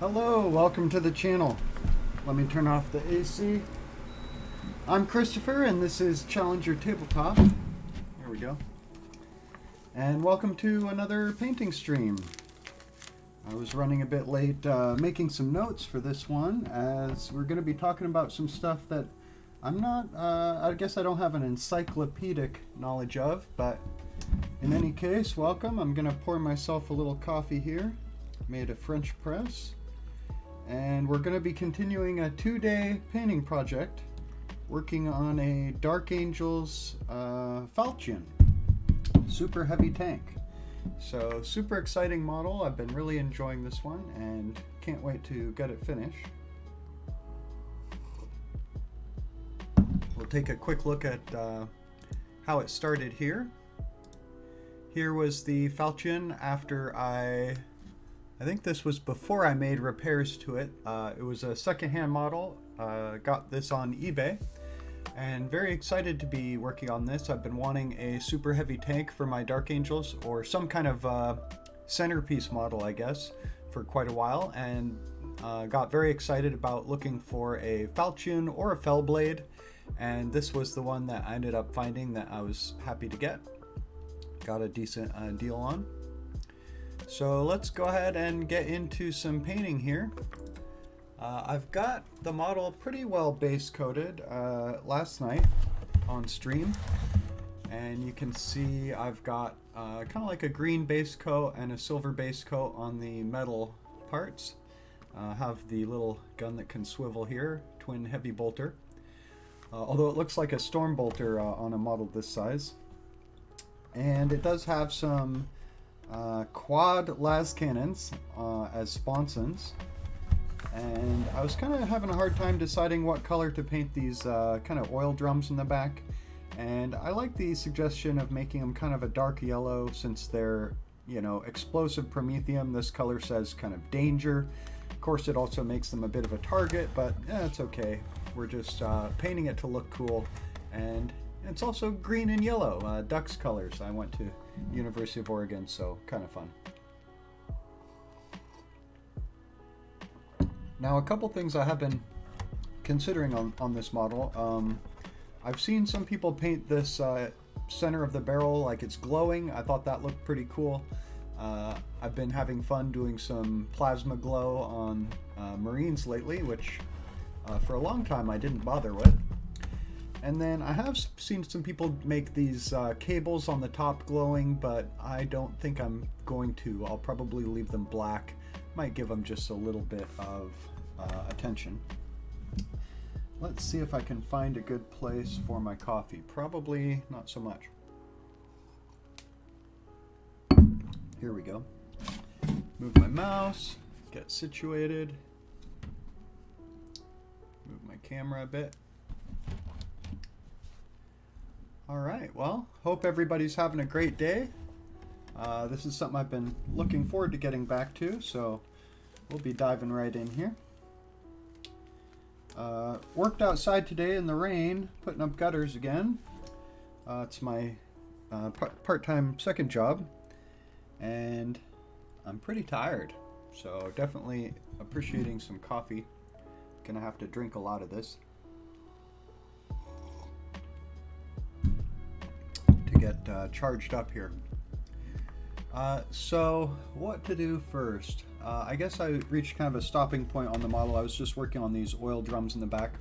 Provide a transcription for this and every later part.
Hello, welcome to the channel. Let me turn off the AC. I'm Christopher and this is Challenger Tabletop. Here we go. And welcome to another painting stream. I was running a bit late making some notes for this one as we're going to be talking about some stuff that I'm not, I guess I don't have an encyclopedic knowledge of, but in any case, welcome. I'm going to pour myself a little coffee here. Made a French press. And we're going to be continuing a 2-day painting project working on a Dark Angels falchion, super heavy tank. So super exciting model. I've been really enjoying this one and can't wait to get it finished. We'll take a quick look at how it started here. Here was the falchion after I think this was before I made repairs to it. It was a secondhand model. Got this on eBay and very excited to be working on this. I've been wanting a super heavy tank for my Dark Angels or some kind of centerpiece model, I guess, for quite a while, and got very excited about looking for a falchion or a fell blade, and this was the one that I ended up finding that I was happy to get. Got a decent deal on. So let's go ahead and get into some painting here. I've got the model pretty well base coated last night on stream, and you can see I've got kind of like a green base coat and a silver base coat on the metal parts. Have the little gun that can swivel here, twin heavy bolter, although it looks like a storm bolter on a model this size. And it does have some quad las cannons as sponsons, and I was kind of having a hard time deciding what color to paint these kind of oil drums in the back, and I like the suggestion of making them kind of a dark yellow since they're, you know, explosive promethium. This color says kind of danger. Of course it also makes them a bit of a target, but it's okay. We're just painting it to look cool, and it's also green and yellow, Ducks colors. I went to University of Oregon, so kind of fun. Now, a couple things I have been considering on this model. I've seen some people paint this center of the barrel like it's glowing. I thought that looked pretty cool. I've been having fun doing some plasma glow on Marines lately, which for a long time I didn't bother with. And then I have seen some people make these cables on the top glowing, but I don't think I'm going to. I'll probably leave them black. Might give them just a little bit of attention. Let's see if I can find a good place for my coffee. Probably not so much. Here we go. Move my mouse, get situated. Move my camera a bit. All right, well, hope everybody's having a great day. This is something I've been looking forward to getting back to, so we'll be diving right in here. Worked outside today in the rain, putting up gutters again. It's my part-time second job, and I'm pretty tired, so definitely appreciating some coffee. Gonna have to drink a lot of this get charged up here. So what to do first? I guess I reached kind of a stopping point on the model. I was just working on these oil drums in the back.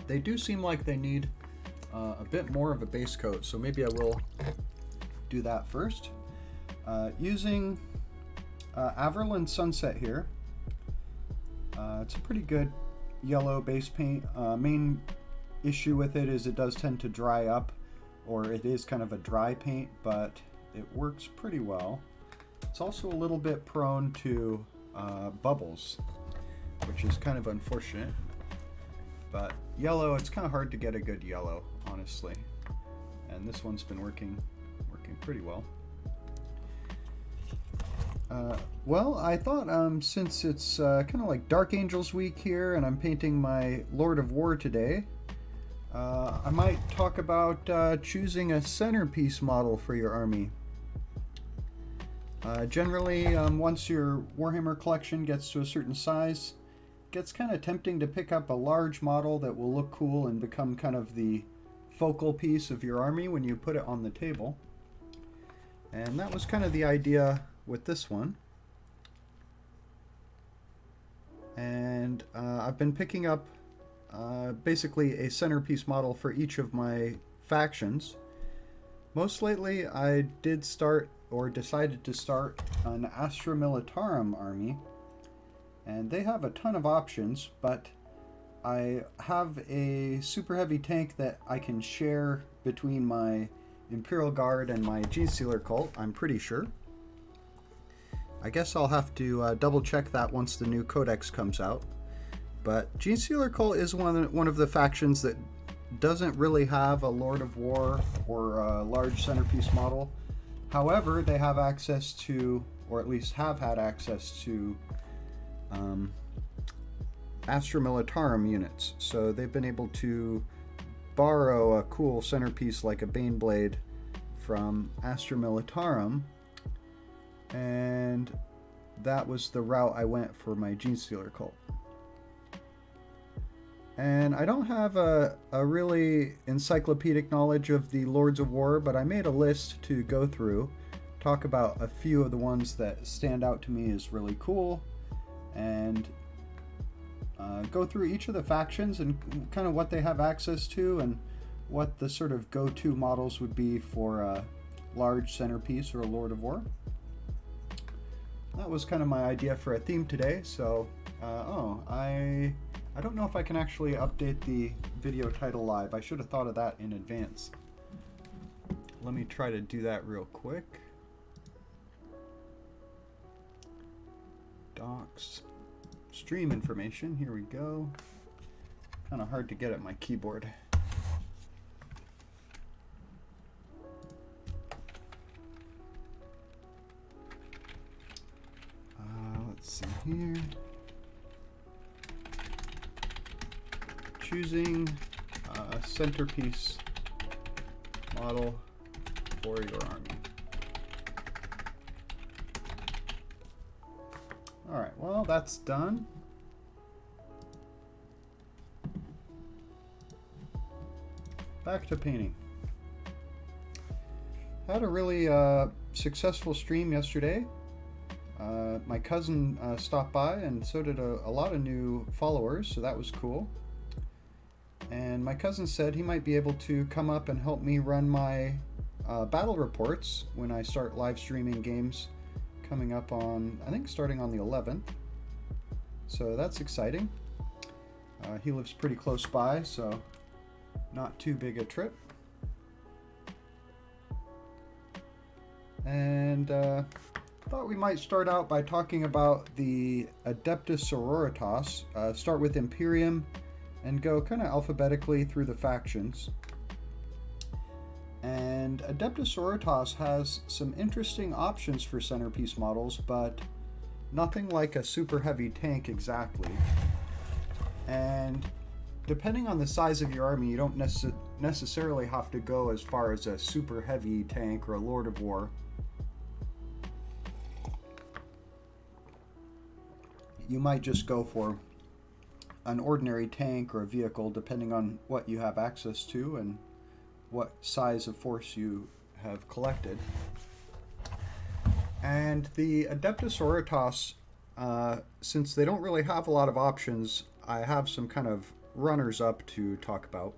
They do seem like they need a bit more of a base coat, so maybe I will do that first. Using Averland Sunset here. It's a pretty good yellow base paint. Main issue with it is it does tend to dry up, or it is kind of a dry paint, but it works pretty well. It's also a little bit prone to bubbles, which is kind of unfortunate. But yellow, it's kind of hard to get a good yellow, honestly. And this one's been working pretty well. Well, I thought since it's kind of like Dark Angels week here, and I'm painting my Lord of War today, I might talk about choosing a centerpiece model for your army. Generally, once your Warhammer collection gets to a certain size, it gets kind of tempting to pick up a large model that will look cool and become kind of the focal piece of your army when you put it on the table. And that was kind of the idea with this one. And I've been picking up basically a centerpiece model for each of my factions. Most lately, I did start, or decided to start, an Astra Militarum army. And they have a ton of options, but I have a super heavy tank that I can share between my Imperial Guard and my Genestealer cult, I'm pretty sure. I guess I'll have to double check that once the new codex comes out. But Genestealer cult is one of the factions that doesn't really have a Lord of War or a large centerpiece model. However, they have access to, or at least have had access to, Astra Militarum units. So they've been able to borrow a cool centerpiece like a Baneblade from Astra Militarum, and that was the route I went for my Genestealer cult. And I don't have a really encyclopedic knowledge of the Lords of War, but I made a list to go through, talk about a few of the ones that stand out to me as really cool, and go through each of the factions and kind of what they have access to and what the sort of go-to models would be for a large centerpiece or a Lord of War. That was kind of my idea for a theme today. So, I don't know if I can actually update the video title live. I should have thought of that in advance. Let me try to do that real quick. Docs. Stream information. Here we go. Kind of hard to get at my keyboard. Let's see here. Choosing a centerpiece model for your army. Alright, well, that's done. Back to painting. Had a really successful stream yesterday. My cousin stopped by, and so did a lot of new followers, so that was cool. And my cousin said he might be able to come up and help me run my battle reports when I start live streaming games coming up on, I think, starting on the 11th. So that's exciting. He lives pretty close by, so not too big a trip. And thought we might start out by talking about the Adeptus Sororitas. Start with Imperium and go kind of alphabetically through the factions. And Adeptus Sororitas has some interesting options for centerpiece models, but nothing like a super heavy tank exactly. And depending on the size of your army, you don't necessarily have to go as far as a super heavy tank or a Lord of War. You might just go for an ordinary tank or a vehicle, depending on what you have access to and what size of force you have collected. And the Adeptus Sororitas, since they don't really have a lot of options, I have some kind of runners-up to talk about.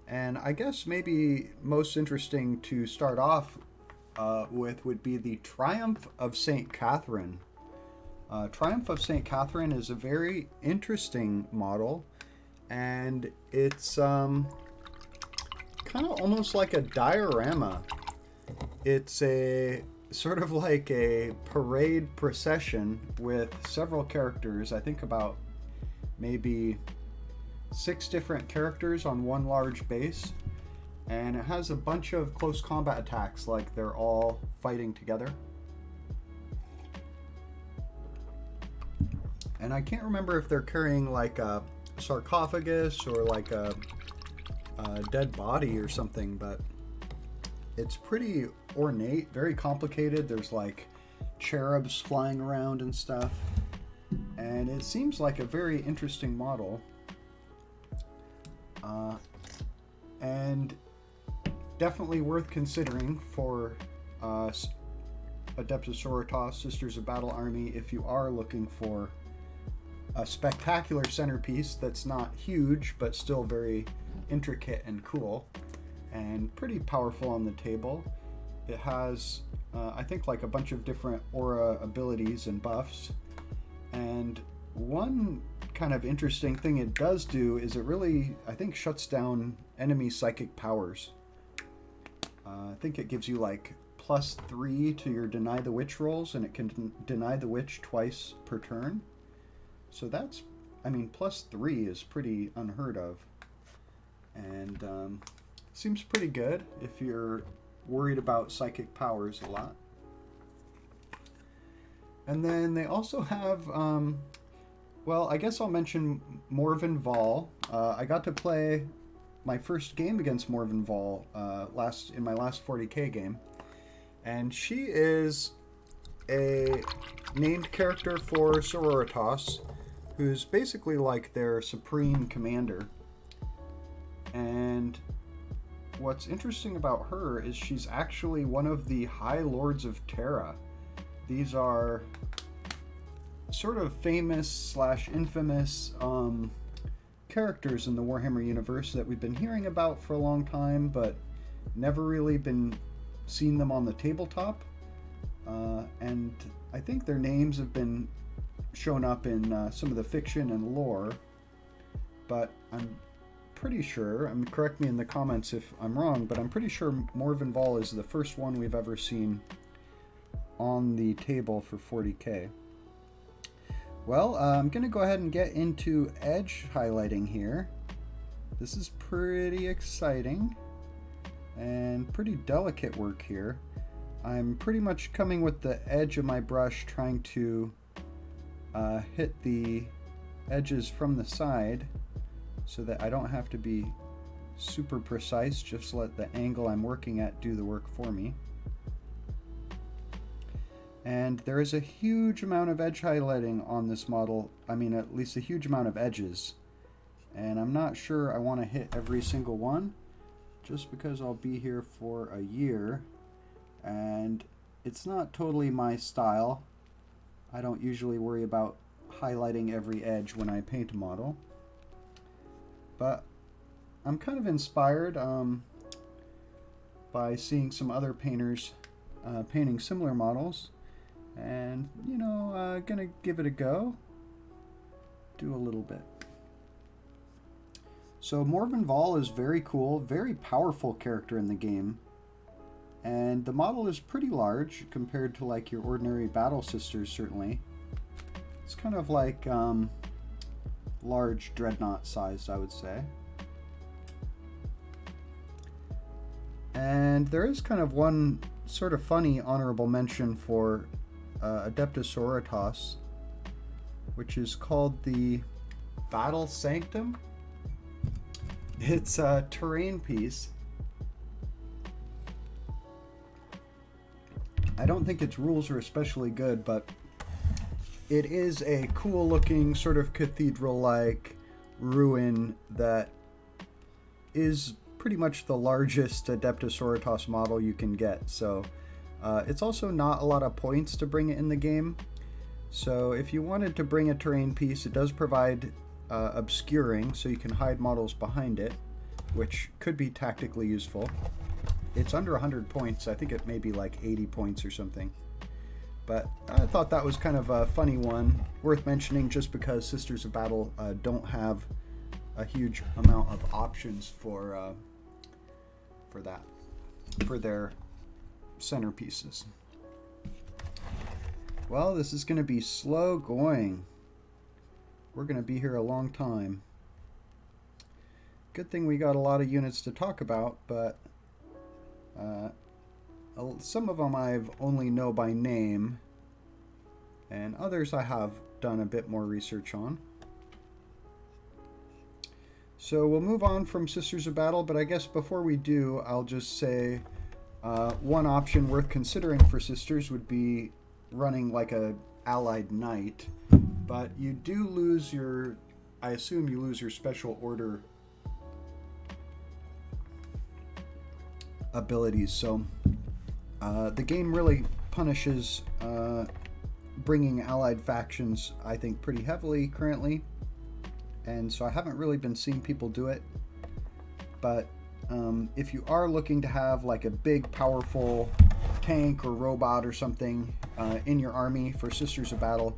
And I guess maybe most interesting to start off with would be the Triumph of St. Catherine. Triumph of St. Catherine is a very interesting model, and it's kind of almost like a diorama. It's a sort of like a parade procession with several characters. I think about maybe 6 different characters on one large base, and it has a bunch of close combat attacks, like they're all fighting together. And I can't remember if they're carrying like a sarcophagus or like a dead body or something, but It's pretty ornate, very complicated. There's like cherubs flying around and stuff. And it seems like a very interesting model. And definitely worth considering for Adeptus Sororitas, Sisters of Battle Army, if you are looking for a spectacular centerpiece that's not huge, but still very intricate and cool, and pretty powerful on the table. It has, I think, like a bunch of different aura abilities and buffs. And one kind of interesting thing it does do is it really, I think, shuts down enemy psychic powers. I think it gives you like +3 to your Deny the Witch rolls, and it can deny the witch twice per turn. So that's, I mean, +3 is pretty unheard of. And seems pretty good if you're worried about psychic powers a lot. And then they also have, well, I guess I'll mention Morven Vol. I got to play my first game against Morven Vol in my last 40k game. And she is a named character for Sororitas, who's basically like their supreme commander. And what's interesting about her is she's actually one of the High Lords of Terra. These are sort of famous / infamous characters in the Warhammer universe that we've been hearing about for a long time, but never really been seen them on the tabletop. And I think their names have been shown up in some of the fiction and lore, but I'm pretty sure, correct me in the comments if I'm wrong, but I'm pretty sure Morven Vol is the first one we've ever seen on the table for 40k. Well, I'm going to go ahead and get into edge highlighting here. This is pretty exciting and pretty delicate work here. I'm pretty much coming with the edge of my brush, trying to hit the edges from the side so that I don't have to be super precise, just let the angle I'm working at do the work for me. And there is a huge amount of edge highlighting on this model. I mean, at least a huge amount of edges. And I'm not sure I want to hit every single one, just because I'll be here for a year. And it's not totally my style. I don't usually worry about highlighting every edge when I paint a model. But I'm kind of inspired by seeing some other painters painting similar models. And, you know, gonna give it a go. Do a little bit. So Morven Vol is very cool, very powerful character in the game. And the model is pretty large compared to like your ordinary battle sisters, certainly. It's kind of like large dreadnought sized, I would say. And there is kind of one sort of funny honorable mention for Adeptus Sororitas, which is called the Battle Sanctum. It's a terrain piece. I don't think its rules are especially good, but it is a cool looking sort of cathedral-like ruin that is pretty much the largest Adeptus Sororitas model you can get. So it's also not a lot of points to bring it in the game. So if you wanted to bring a terrain piece, it does provide obscuring, so you can hide models behind it, which could be tactically useful. It's under 100 points. I think it may be like 80 points or something. But I thought that was kind of a funny one, worth mentioning just because Sisters of Battle don't have a huge amount of options for their centerpieces. Well, this is going to be slow going. We're going to be here a long time. Good thing we got a lot of units to talk about, but some of them I've only know by name, and others I have done a bit more research on. So we'll move on from Sisters of Battle, but I guess before we do, I'll just say One option worth considering for sisters would be running like a allied knight, but you do lose your, I assume you lose your special order abilities, so the game really punishes bringing allied factions, I think, pretty heavily currently, and so I haven't really been seeing people do it. But if you are looking to have like a big powerful tank or robot or something in your army for Sisters of Battle,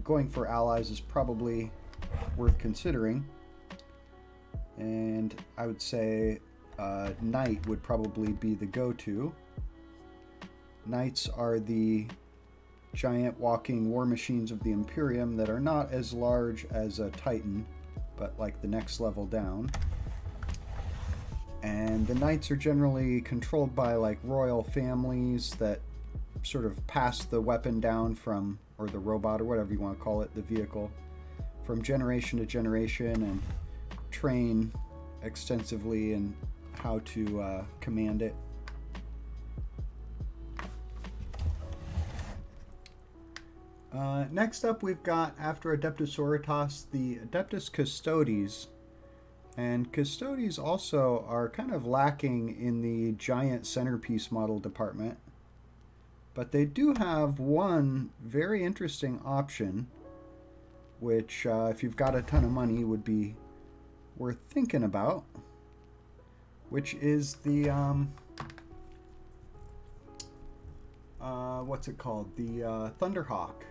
going for allies is probably worth considering. And I would say Knight would probably be the go-to. Knights are the giant walking war machines of the Imperium that are not as large as a Titan, but like the next level down. And the knights are generally controlled by like royal families that sort of pass the weapon down from, or the robot or whatever you want to call it, the vehicle, from generation to generation, and train extensively in how to command it. Next up, we've got, after Adeptus Oritas, the Adeptus Custodes. And Custodes also are kind of lacking in the giant centerpiece model department. But they do have one very interesting option, which if you've got a ton of money would be worth thinking about, which is the, what's it called? The Thunderhawk.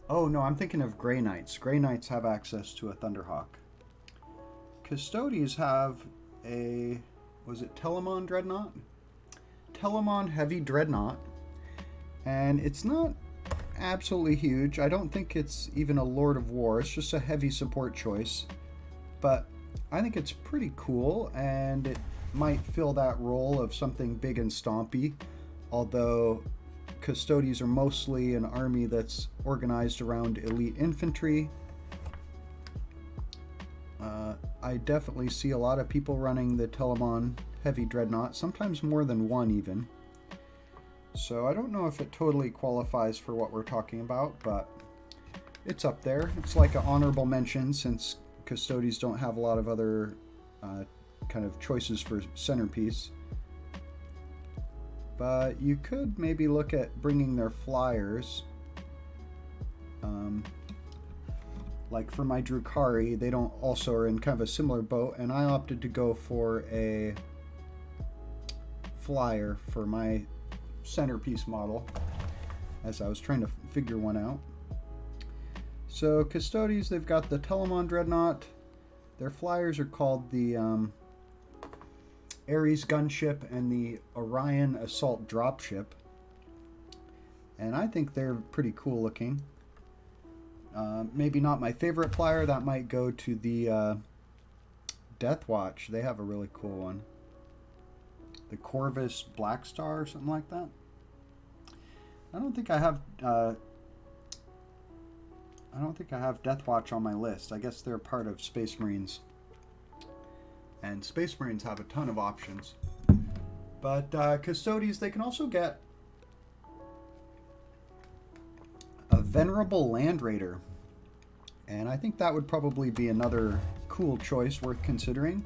Oh no, I'm thinking of Grey Knights. Grey Knights have access to a Thunderhawk. Custodes have a, was it Telemon Dreadnought? Telemon Heavy Dreadnought. And it's not absolutely huge. I don't think it's even a Lord of War. It's just a heavy support choice. But I think it's pretty cool, and it might fill that role of something big and stompy. Although Custodes are mostly an army that's organized around elite infantry. I definitely see a lot of people running the Telemon Heavy Dreadnought, sometimes more than one even. So I don't know if it totally qualifies for what we're talking about, but it's up there. It's like an honorable mention since Custodes don't have a lot of other kind of choices for centerpiece. But you could maybe look at bringing their flyers. Like for my Drukhari, they don't also are in kind of a similar boat, and I opted to go for a flyer for my centerpiece model as I was trying to figure one out. So Custodes, they've got the Telemon Dreadnought. Their flyers are called the Ares Gunship and the Orion Assault Dropship, and I think they're pretty cool looking. Maybe not my favorite flyer. That might go to the Death Watch. They have a really cool one. The Corvus Black Star or something like that. I don't think I have Death Watch on my list. I guess they're part of Space Marines. And Space Marines have a ton of options. But Custodes, they can also get a Venerable Land Raider. And I think that would probably be another cool choice worth considering.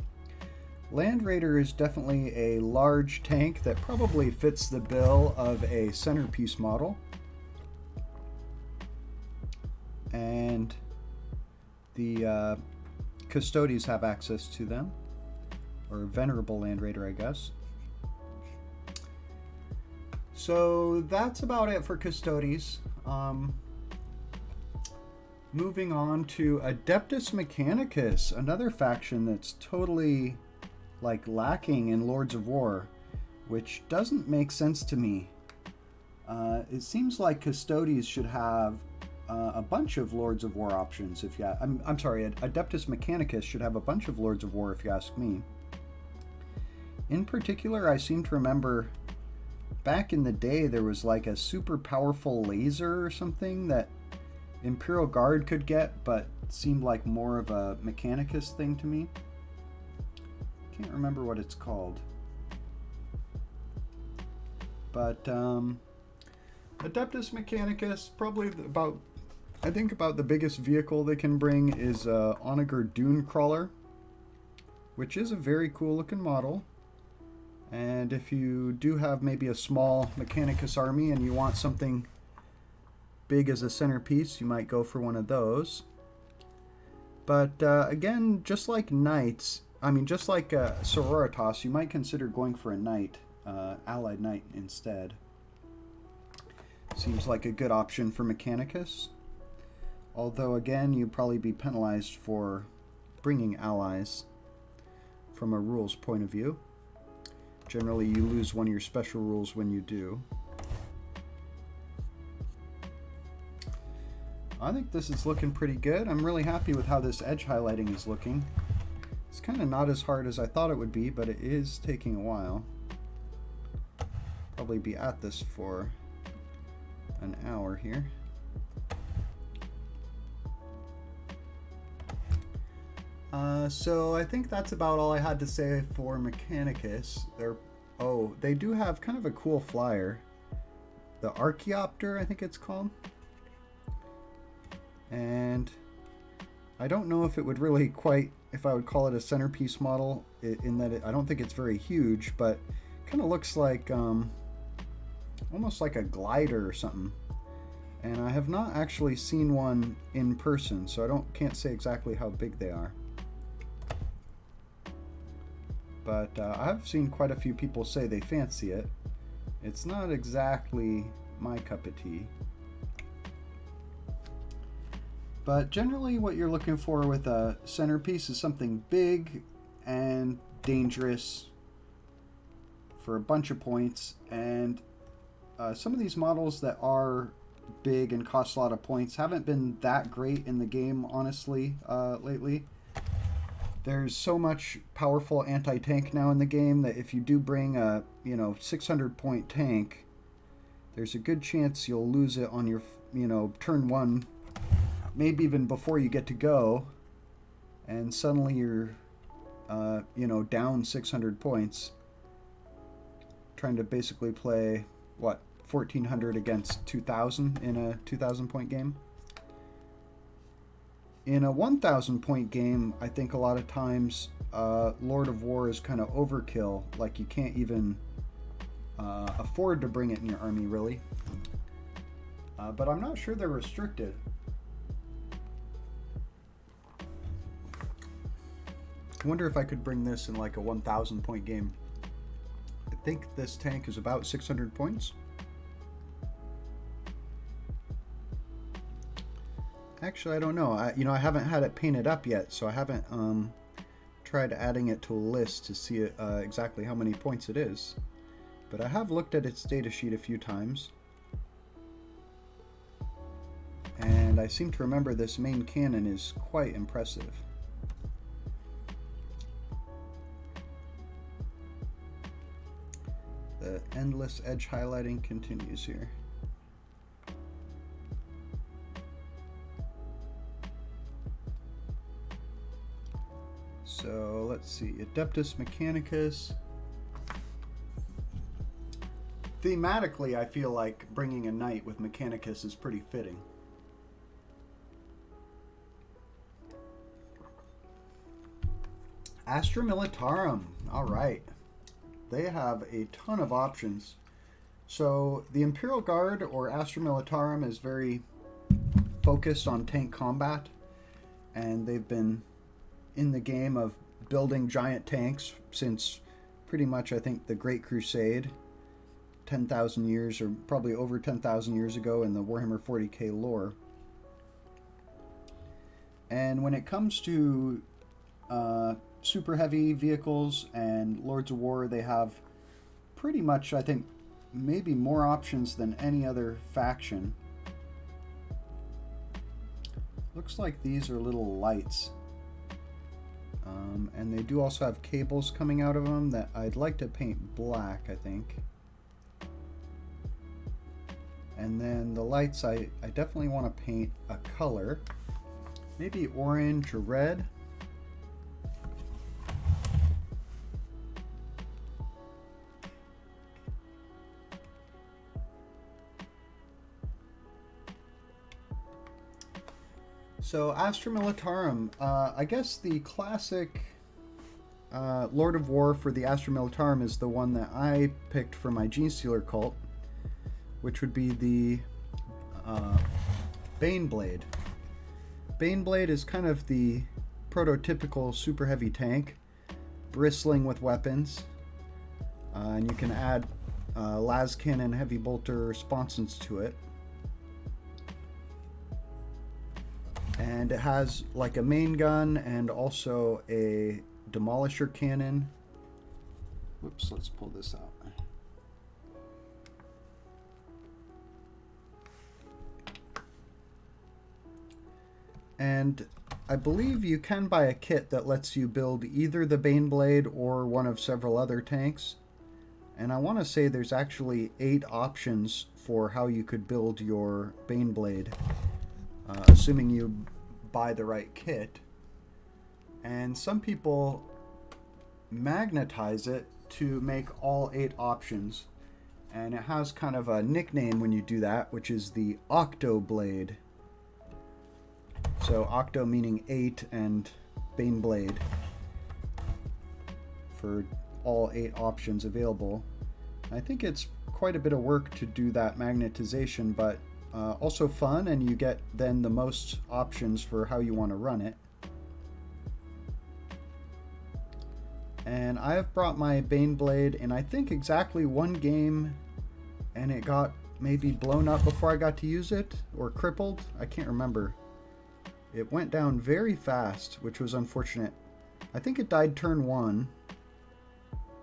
Land Raider is definitely a large tank that probably fits the bill of a centerpiece model. And the Custodes have access to them. Or Venerable Land Raider, I guess. So that's about it for Custodes. Moving on to Adeptus Mechanicus, another faction that's totally like lacking in Lords of War, which doesn't make sense to me. It seems like Custodes should have a bunch of Lords of War options. If you, I'm sorry, Adeptus Mechanicus should have a bunch of Lords of War, if you ask me. In particular, I seem to remember back in the day there was like a super powerful laser or something that Imperial Guard could get, but seemed like more of a Mechanicus thing to me. Can't remember what it's called. But Adeptus Mechanicus, probably about, I think about the biggest vehicle they can bring is Onager Dune Crawler, which is a very cool looking model. And if you do have maybe a small Mechanicus army and you want something big as a centerpiece, you might go for one of those. But again, just like knights, I mean, just like Sororitas, you might consider going for a knight, allied knight instead. Seems like a good option for Mechanicus. Although, again, you'd probably be penalized for bringing allies from a rules point of view. Generally, you lose one of your special rules when you do. I think this is looking pretty good. I'm really happy with how this edge highlighting is looking. It's kind of not as hard as I thought it would be, but it is taking a while. Probably be at this for an hour here. So I think that's about all I had to say for Mechanicus. They do have kind of a cool flyer. The Archaeopter, I think it's called. And I don't know if it would really if I would call it a centerpiece model, in that I don't think it's very huge, but kind of looks like almost like a glider or something. And I have not actually seen one in person, so I can't say exactly how big they are. But I've seen quite a few people say they fancy it. It's not exactly my cup of tea. But generally what you're looking for with a centerpiece is something big and dangerous for a bunch of points. And some of these models that are big and cost a lot of points haven't been that great in the game, honestly, lately. There's so much powerful anti-tank now in the game that if you do bring a 600 point tank, there's a good chance you'll lose it on your turn one, maybe even before you get to go, and suddenly you're down 600 points, trying to basically play 1400 against 2000 in a 2000 point game. In a 1000 point game, I think a lot of times Lord of War is kind of overkill. Like, you can't even afford to bring it in your army, really. But I'm not sure they're restricted. I wonder if I could bring this in like a 1000 point game. I think this tank is about 600 points. Actually, I don't know. I haven't had it painted up yet, so I haven't tried adding it to a list to see exactly how many points it is. But I have looked at its datasheet a few times. And I seem to remember this main cannon is quite impressive. The endless edge highlighting continues here. So let's see, Adeptus Mechanicus. Thematically, I feel like bringing a knight with Mechanicus is pretty fitting. Astra Militarum, all right. They have a ton of options. So the Imperial Guard, or Astra Militarum, is very focused on tank combat, and they've been in the game of building giant tanks since pretty much, I think, the Great Crusade, 10,000 years, or probably over 10,000 years ago in the Warhammer 40k lore. And when it comes to super heavy vehicles and Lords of War, they have pretty much, I think, maybe more options than any other faction. Looks like these are little lights. And they do also have cables coming out of them that I'd like to paint black, I think. And then the lights, I definitely want to paint a color. Maybe orange or red. So Astra Militarum, I guess the classic Lord of War for the Astra Militarum is the one that I picked for my Genestealer cult, which would be the Baneblade. Baneblade is kind of the prototypical super heavy tank, bristling with weapons, and you can add las cannon heavy bolter sponsons to it. And it has like a main gun and also a demolisher cannon. Whoops, let's pull this out. And I believe you can buy a kit that lets you build either the Baneblade or one of several other tanks. And I want to say there's actually 8 options for how you could build your Baneblade, assuming you buy the right kit. And some people magnetize it to make all 8 options. And it has kind of a nickname when you do that, which is the Octoblade. So Octo meaning 8 and Baneblade for all 8 options available. I think it's quite a bit of work to do that magnetization, but also fun, and you get then the most options for how you want to run it. And I have brought my Baneblade in I think exactly 1 game, and it got maybe blown up before I got to use it, or crippled, I can't remember. It went down very fast, which was unfortunate. I think it died turn 1.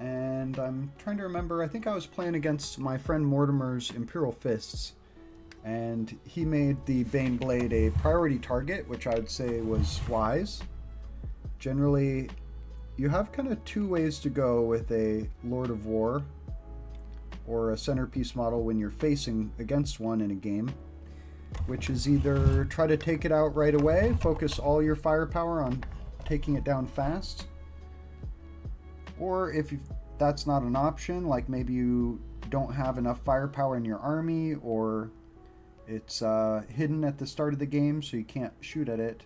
And I'm trying to remember, I think I was playing against my friend Mortimer's Imperial Fists. And he made the Baneblade a priority target, which I would say was wise. Generally, you have kind of 2 ways to go with a Lord of War or a Centerpiece model when you're facing against one in a game, which is either try to take it out right away, focus all your firepower on taking it down fast, or if that's not an option, like maybe you don't have enough firepower in your army, or it's hidden at the start of the game so you can't shoot at it,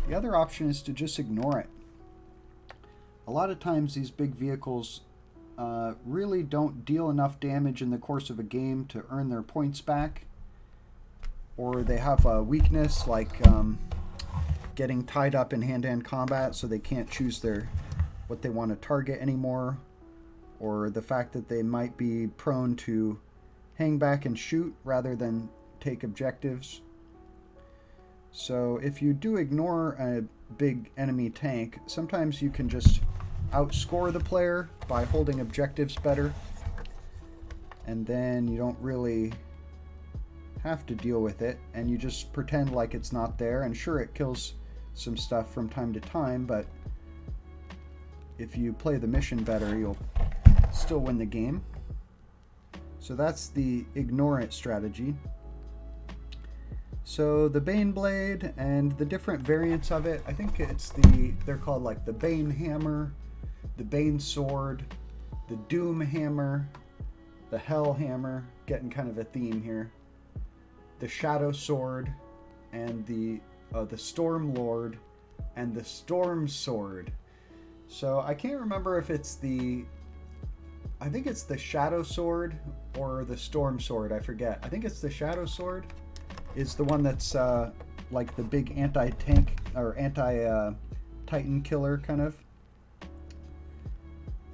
the other option is to just ignore it. A lot of times these big vehicles really don't deal enough damage in the course of a game to earn their points back, or they have a weakness like getting tied up in hand-to-hand combat so they can't choose what they want to target anymore, or the fact that they might be prone to hang back and shoot rather than take objectives. So if you do ignore a big enemy tank, sometimes you can just outscore the player by holding objectives better, and then you don't really have to deal with it, and you just pretend like it's not there. And sure, it kills some stuff from time to time, but if you play the mission better, you'll still win the game. So that's the ignore it strategy. So the Baneblade and the different variants of it, I think they're called like the Bane Hammer, the Bane Sword, the Doom Hammer, the Hell Hammer, getting kind of a theme here, the Shadow Sword, and the Storm Lord, and the Storm Sword. So I can't remember if I think it's the Shadow Sword or the Storm Sword, I forget. I think it's the Shadow Sword is the one that's like the big anti-tank or anti-Titan killer kind of.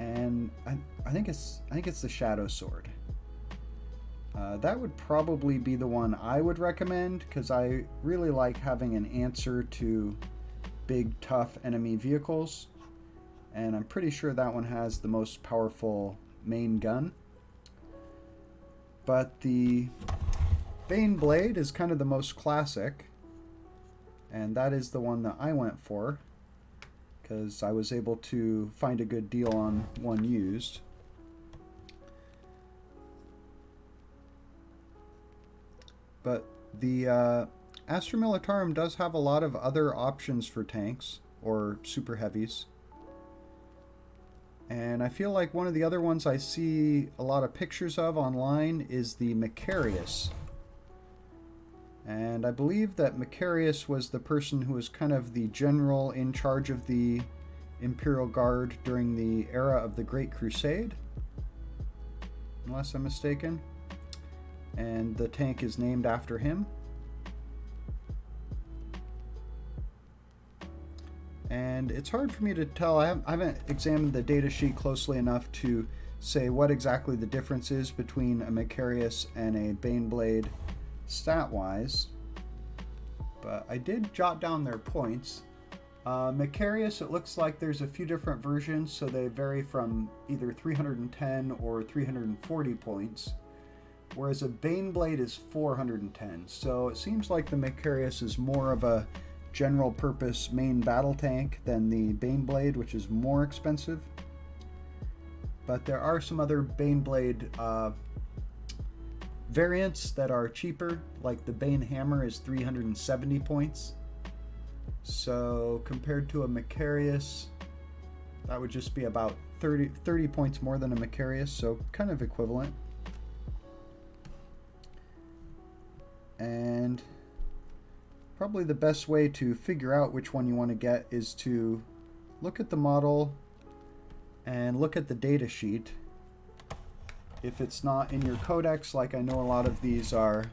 And I think it's the Shadow Sword. That would probably be the one I would recommend, because I really like having an answer to big, tough enemy vehicles. And I'm pretty sure that one has the most powerful main gun. But the Baneblade is kind of the most classic, and that is the one that I went for, because I was able to find a good deal on one used. But the Astra Militarum does have a lot of other options for tanks, or super heavies. And I feel like one of the other ones I see a lot of pictures of online is the Macarius. And I believe that Macarius was the person who was kind of the general in charge of the Imperial Guard during the era of the Great Crusade, unless I'm mistaken. And the tank is named after him. And it's hard for me to tell. I haven't examined the data sheet closely enough to say what exactly the difference is between a Macarius and a Baneblade stat-wise. But I did jot down their points. Macarius, it looks like there's a few different versions, so they vary from either 310 or 340 points, whereas a Baneblade is 410. So it seems like the Macarius is more of a general purpose main battle tank than the Baneblade, which is more expensive. But there are some other Baneblade variants that are cheaper, like the Bane Hammer is 370 points. So compared to a Macarius, that would just be about 30 points more than a Macarius, so kind of equivalent. And probably the best way to figure out which one you want to get is to look at the model and look at the data sheet. If it's not in your codex, like I know a lot of these are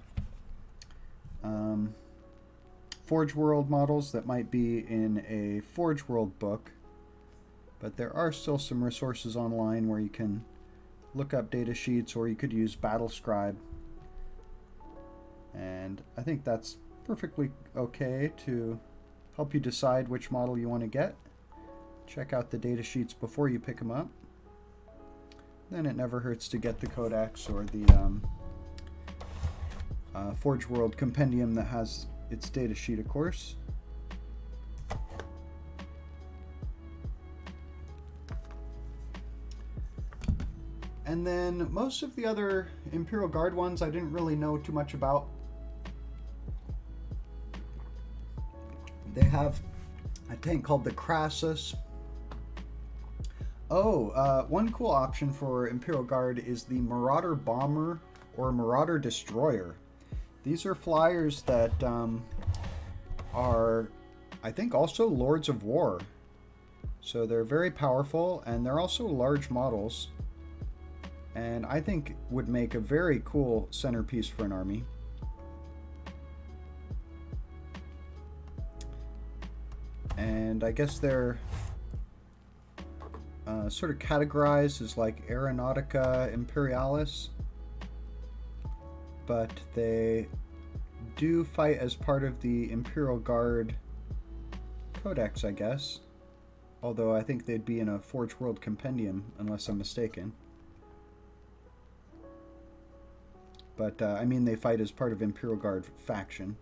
Forge World models that might be in a Forge World book, but there are still some resources online where you can look up data sheets, or you could use Battlescribe. And I think that's perfectly okay to help you decide which model you want to get. Check out the data sheets before you pick them up. Then it never hurts to get the codex or the Forge World compendium that has its data sheet, of course. And then most of the other Imperial Guard ones I didn't really know too much about. They have a tank called the Crassus. One cool option for Imperial Guard is the Marauder Bomber or Marauder Destroyer. These are flyers that are, I think, also Lords of War. So they're very powerful, and they're also large models. And I think would make a very cool centerpiece for an army. And I guess they're sort of categorized as like Aeronautica Imperialis, but they do fight as part of the Imperial Guard Codex, I guess. Although I think they'd be in a Forge World compendium, unless I'm mistaken. But I mean, they fight as part of Imperial Guard faction.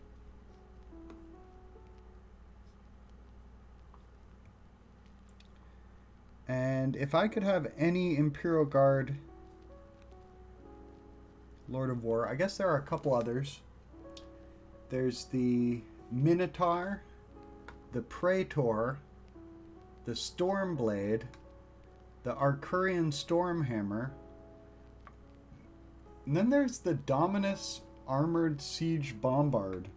And if I could have any Imperial Guard Lord of War, I guess there are a couple others. There's the Minotaur, the Praetor, the Stormblade, the Arcurian Stormhammer, and then there's the Dominus Armored Siege Bombard.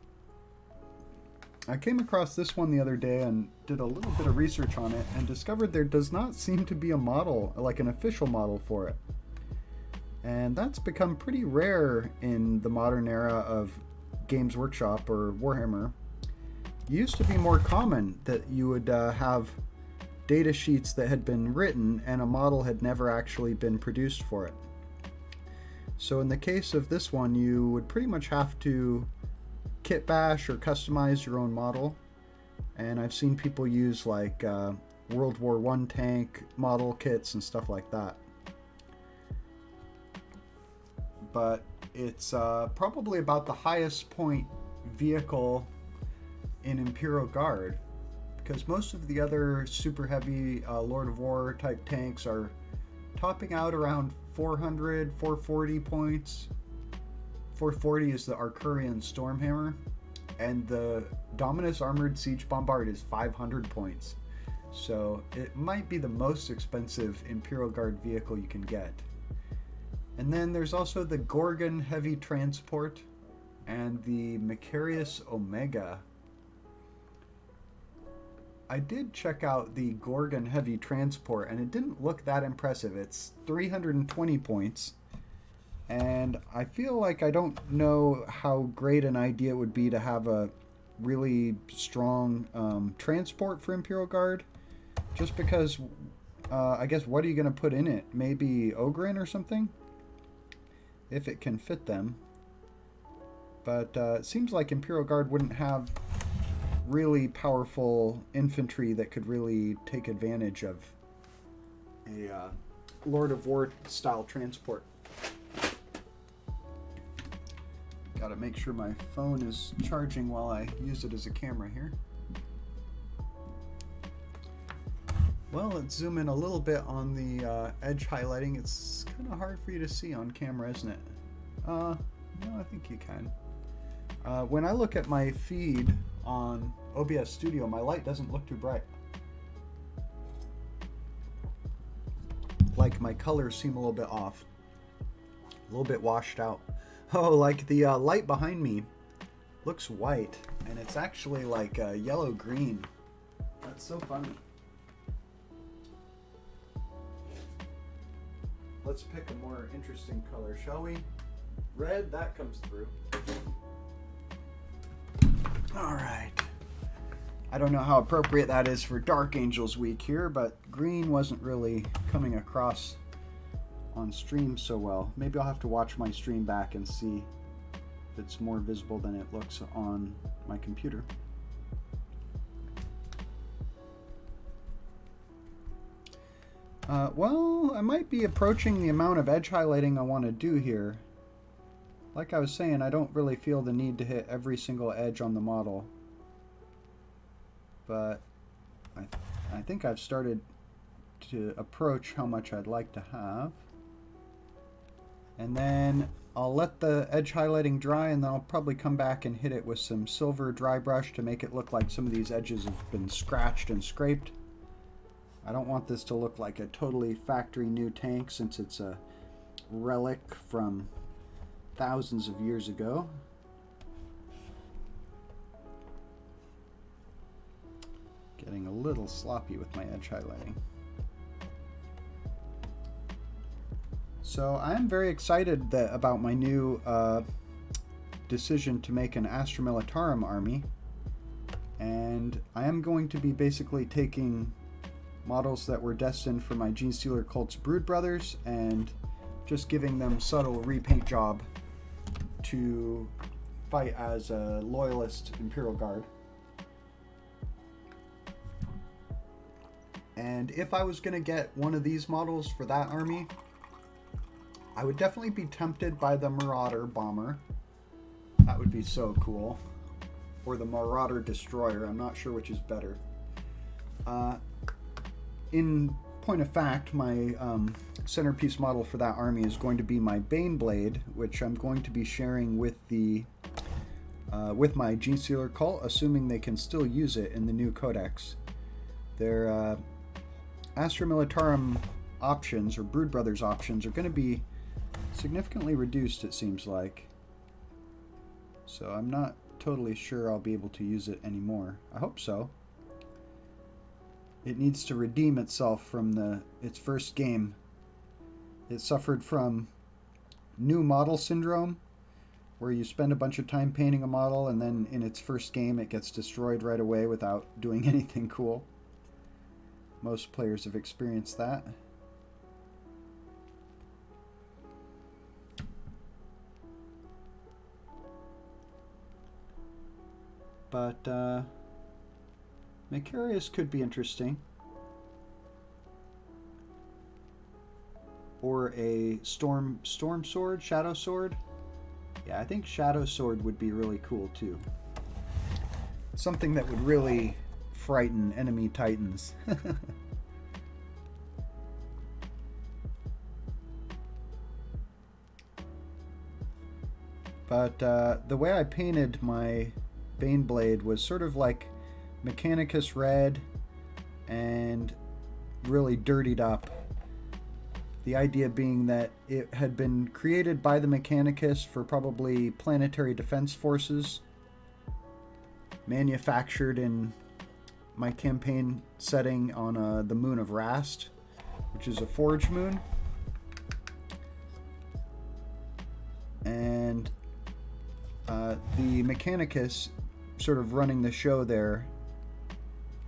I came across this one the other day and did a little bit of research on it and discovered there does not seem to be a model, like an official model for it. And that's become pretty rare in the modern era of Games Workshop or Warhammer. It used to be more common that you would have data sheets that had been written and a model had never actually been produced for it. So in the case of this one, you would pretty much have to kit bash or customize your own model. And I've seen people use like World War I tank model kits and stuff like that. But it's probably about the highest point vehicle in Imperial Guard, because most of the other super heavy Lord of War type tanks are topping out around 400, 440 points. 440 is the Arcurian Stormhammer, and the Dominus Armored Siege Bombard is 500 points. So it might be the most expensive Imperial Guard vehicle you can get. And then there's also the Gorgon Heavy Transport, and the Macarius Omega. I did check out the Gorgon Heavy Transport, and it didn't look that impressive. It's 320 points, and I feel like I don't know how great an idea it would be to have a really strong transport for Imperial Guard, just because I guess what are you going to put in it? Maybe Ogryn or something, if it can fit them. But it seems like Imperial Guard wouldn't have really powerful infantry that could really take advantage of a Lord of War style transport. Gotta make sure my phone is charging while I use it as a camera here. Well, let's zoom in a little bit on the edge highlighting. It's kind of hard for you to see on camera, isn't it? No, I think you can. When I look at my feed on OBS Studio, my light doesn't look too bright. Like my colors seem a little bit off. A little bit washed out. Oh, like the light behind me looks white, and it's actually like yellow-green. That's so funny. Let's pick a more interesting color, shall we? Red, that comes through. All right. I don't know how appropriate that is for Dark Angels Week here, but green wasn't really coming across on stream so well. Maybe I'll have to watch my stream back and see if it's more visible than it looks on my computer. Well, I might be approaching the amount of edge highlighting I want to do here. Like I was saying, I don't really feel the need to hit every single edge on the model. But I think I've started to approach how much I'd like to have. And then I'll let the edge highlighting dry, and then I'll probably come back and hit it with some silver dry brush to make it look like some of these edges have been scratched and scraped. I don't want this to look like a totally factory new tank, since it's a relic from thousands of years ago. Getting a little sloppy with my edge highlighting. So I'm very excited about my new decision to make an Astra Militarum army, and I am going to be basically taking models that were destined for my Genestealer Cult's Brood Brothers and just giving them subtle repaint job to fight as a loyalist Imperial Guard. And if I was going to get one of these models for that army, I would definitely be tempted by the Marauder Bomber. That would be so cool. Or the Marauder Destroyer. I'm not sure which is better. In point of fact, my centerpiece model for that army is going to be my Baneblade, which I'm going to be sharing with the with my Genestealer Cult, assuming they can still use it in the new codex. Their Astra Militarum options, or Brood Brothers options, are going to be significantly reduced, it seems like. So I'm not totally sure I'll be able to use it anymore. I hope so. It needs to redeem itself from its first game. It suffered from new model syndrome, where you spend a bunch of time painting a model and then in its first game it gets destroyed right away without doing anything cool. Most players have experienced that. But Macarius could be interesting. Or a storm sword, shadow sword. Yeah, I think shadow sword would be really cool too. Something that would really frighten enemy titans. But the way I painted my Baneblade was sort of like Mechanicus red and really dirtied up The idea being that it had been created by the Mechanicus for probably planetary defense forces, manufactured in my campaign setting on the moon of Rast, which is a forge moon. And the Mechanicus sort of running the show there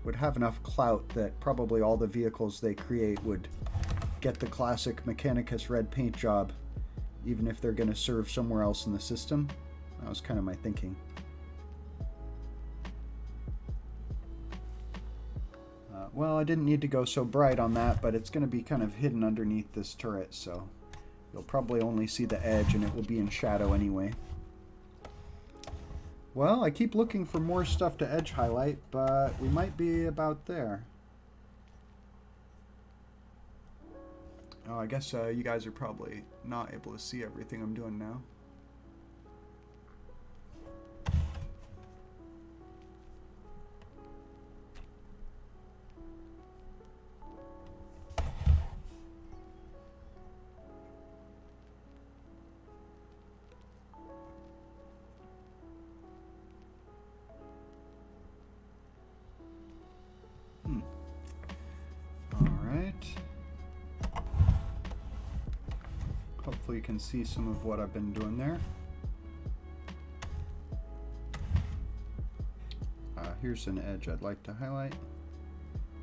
would have enough clout that probably all the vehicles they create would get the classic Mechanicus red paint job, even if they're going to serve somewhere else in the system. That was kind of my thinking. Well, I didn't need to go so bright on that, but it's going to be kind of hidden underneath this turret, so you'll probably only see the edge, and it will be in shadow anyway. Well, I keep looking for more stuff to edge highlight, but we might be about there. Oh, I guess you guys are probably not able to see everything I'm doing now. Hopefully you can see some of what I've been doing there. Here's an edge I'd like to highlight.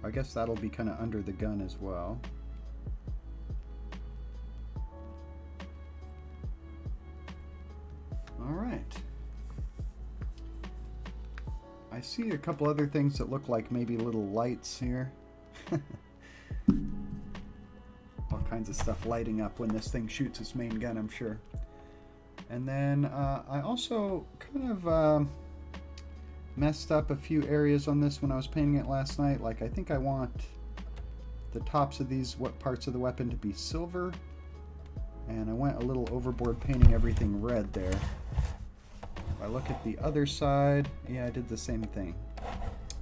I guess that'll be kind of under the gun as well. Alright. I see a couple other things that look like maybe little lights here. All kinds of stuff lighting up when this thing shoots its main gun, I'm sure. And then I also kind of messed up a few areas on this when I was painting it last night. Like, I think I want the tops of these parts of the weapon to be silver, and I went a little overboard painting everything red there. If I look at the other side, yeah, I did the same thing.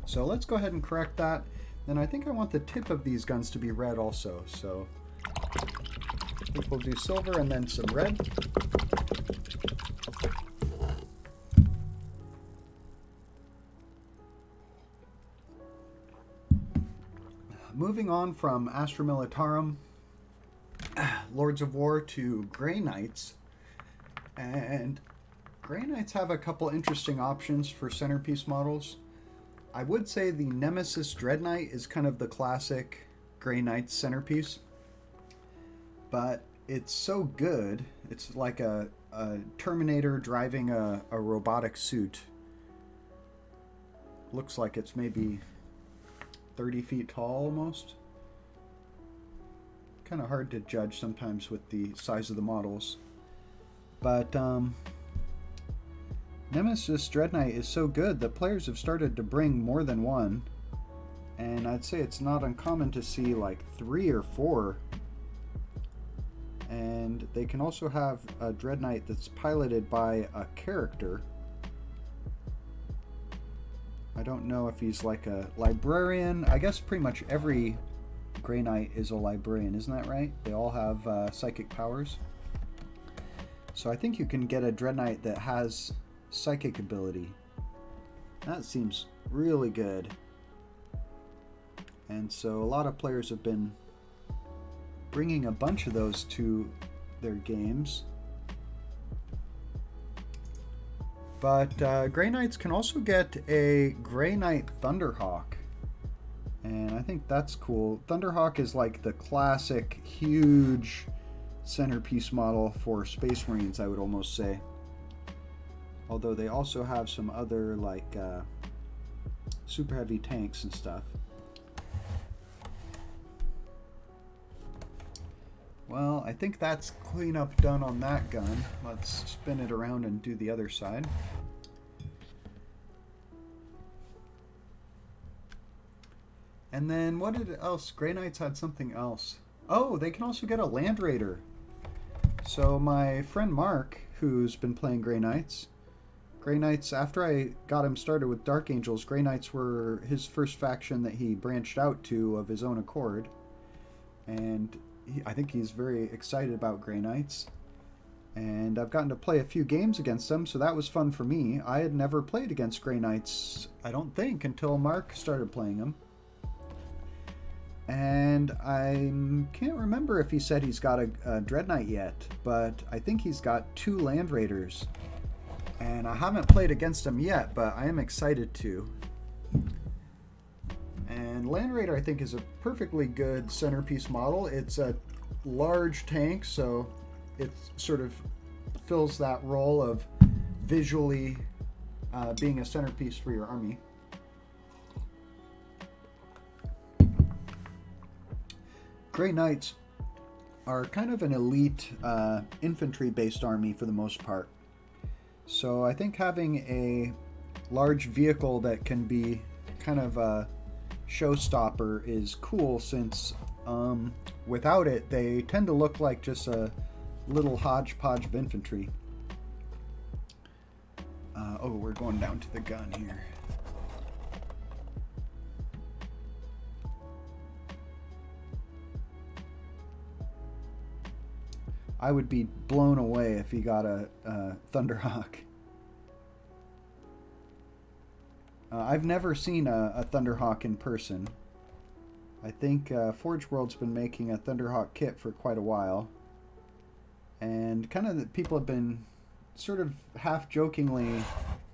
So let's go ahead and correct that. Then I think I want the tip of these guns to be red also, so I think we'll do silver and then some red. Moving on from Astra Militarum, Lords of War, to Grey Knights. And Grey Knights have a couple interesting options for centerpiece models. I would say the Nemesis Dread Knight is kind of the classic Grey Knight centerpiece. But it's so good. It's like a Terminator driving a robotic suit. Looks like it's maybe 30 feet tall almost. Kind of hard to judge sometimes with the size of the models. But Nemesis Dread Knight is so good that players have started to bring more than one. And I'd say it's not uncommon to see like 3 or 4. And they can also have a Dread Knight that's piloted by a character. I don't know if he's like a librarian. I guess pretty much every Grey Knight is a librarian, isn't that right? They all have psychic powers. So I think you can get a Dread Knight that has psychic ability. That seems really good. And so a lot of players have been bringing a bunch of those to their games. But Grey Knights can also get a Grey Knight Thunderhawk. And I think that's cool. Thunderhawk is like the classic huge centerpiece model for Space Marines, I would almost say. Although they also have some other like super heavy tanks and stuff. Well, I think that's cleanup done on that gun. Let's spin it around and do the other side. And then what did else? Grey Knights had something else. Oh, they can also get a Land Raider. So my friend Mark, who's been playing Grey Knights, after I got him started with Dark Angels, Grey Knights were his first faction that he branched out to of his own accord. And I think he's very excited about Grey Knights. And I've gotten to play a few games against them, so that was fun for me. I had never played against Grey Knights, I don't think, until Mark started playing them. And I can't remember if he said he's got a Dread Knight yet, but I think he's got 2 Land Raiders. And I haven't played against him yet, but I am excited to. And Land Raider, I think, is a perfectly good centerpiece model. It's a large tank, so it sort of fills that role of visually being a centerpiece for your army. Grey Knights are kind of an elite infantry-based army for the most part. So I think having a large vehicle that can be kind of a showstopper is cool, since without it they tend to look like just a little hodgepodge of infantry. Oh, we're going down to the gun here. I would be blown away if he got a Thunderhawk. I've never seen a Thunderhawk in person. I think Forge World's been making a Thunderhawk kit for quite a while. And kind of people have been sort of half-jokingly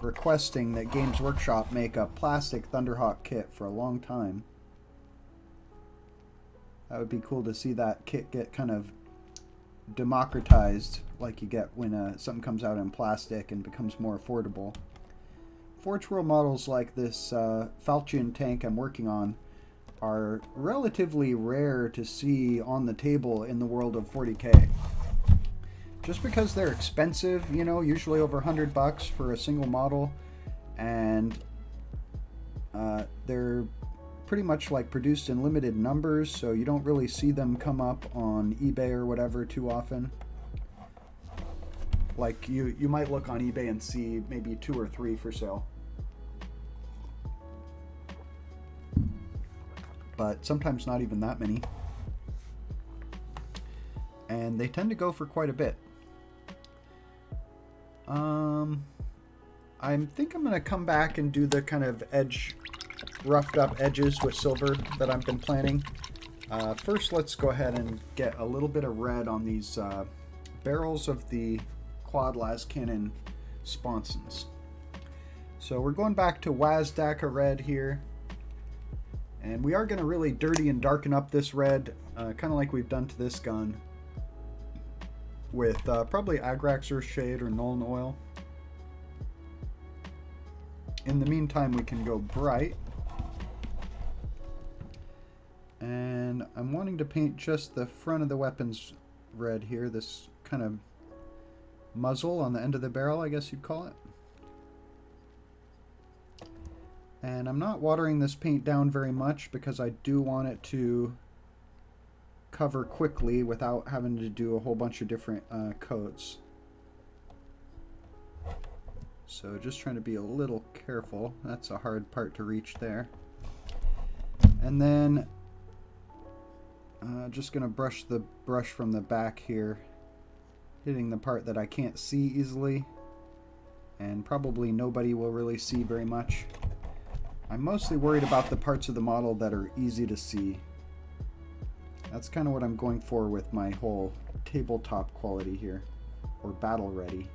requesting that Games Workshop make a plastic Thunderhawk kit for a long time. That would be cool to see that kit get kind of democratized, like you get when something comes out in plastic and becomes more affordable. Forge World models like this Falchion tank I'm working on are relatively rare to see on the table in the world of 40K. Just because they're expensive, you know, usually over $100 for a single model, and they're pretty much like produced in limited numbers, so you don't really see them come up on eBay or whatever too often. Like you might look on eBay and see maybe 2 or 3 for sale. But sometimes not even that many. And they tend to go for quite a bit. I think I'm going to come back and do the kind of roughed up edges with silver that I've been planning. First, let's go ahead and get a little bit of red on these barrels of the quad las cannon sponsons. So we're going back to Wazdaka red here. And we are going to really dirty and darken up this red, kind of like we've done to this gun, with probably Agrax Shade or Nuln Oil. In the meantime, we can go bright. And I'm wanting to paint just the front of the weapons red here, this kind of muzzle on the end of the barrel, I guess you'd call it. And I'm not watering this paint down very much because I do want it to cover quickly without having to do a whole bunch of different coats. So just trying to be a little careful. That's a hard part to reach there. And then just going to brush the brush from the back here, hitting the part that I can't see easily and probably nobody will really see very much. I'm mostly worried about the parts of the model that are easy to see. That's kind of what I'm going for with my whole tabletop quality here, or battle ready.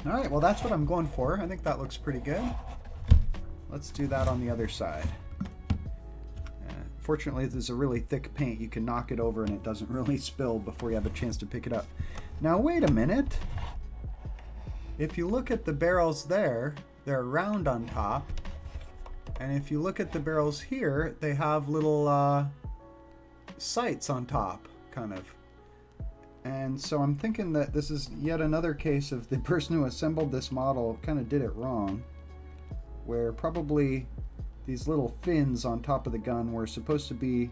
Alright, well that's what I'm going for. I think that looks pretty good. Let's do that on the other side. Fortunately, this is a really thick paint. You can knock it over and it doesn't really spill before you have a chance to pick it up. Now wait a minute. If you look at the barrels there, they're round on top. And if you look at the barrels here, they have little sights on top, kind of. And so I'm thinking that this is yet another case of the person who assembled this model kind of did it wrong, where probably these little fins on top of the gun were supposed to be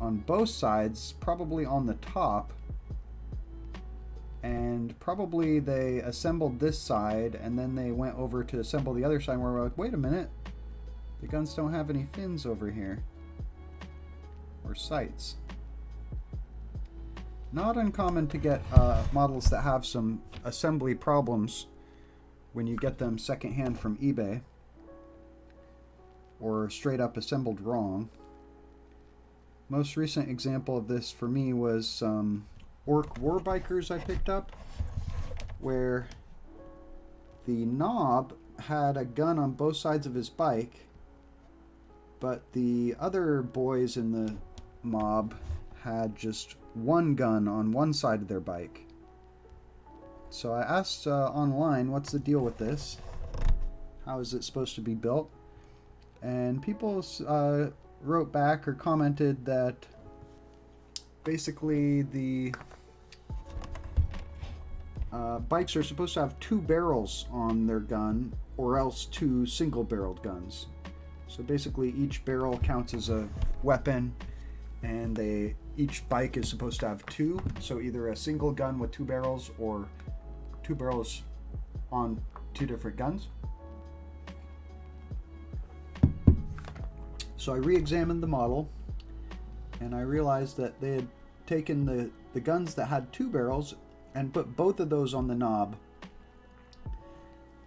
on both sides, probably on the top, and probably they assembled this side and then they went over to assemble the other side where we're like, wait a minute, the guns don't have any fins over here. or sights. Not uncommon to get models that have some assembly problems when you get them secondhand from eBay, or straight up assembled wrong. Most recent example of this for me was some Orc Warbikers I picked up, where the knob had a gun on both sides of his bike, but the other boys in the mob had just one gun on one side of their bike. So I asked online, what's the deal with this? How is it supposed to be built? And people wrote back or commented that basically the bikes are supposed to have 2 barrels on their gun, or else 2 single-barreled guns. So basically each barrel counts as a weapon, and each bike is supposed to have 2. So either a single gun with 2 barrels, or 2 barrels on 2 different guns. So I re-examined the model, and I realized that they had taken the guns that had 2 barrels and put both of those on the knob,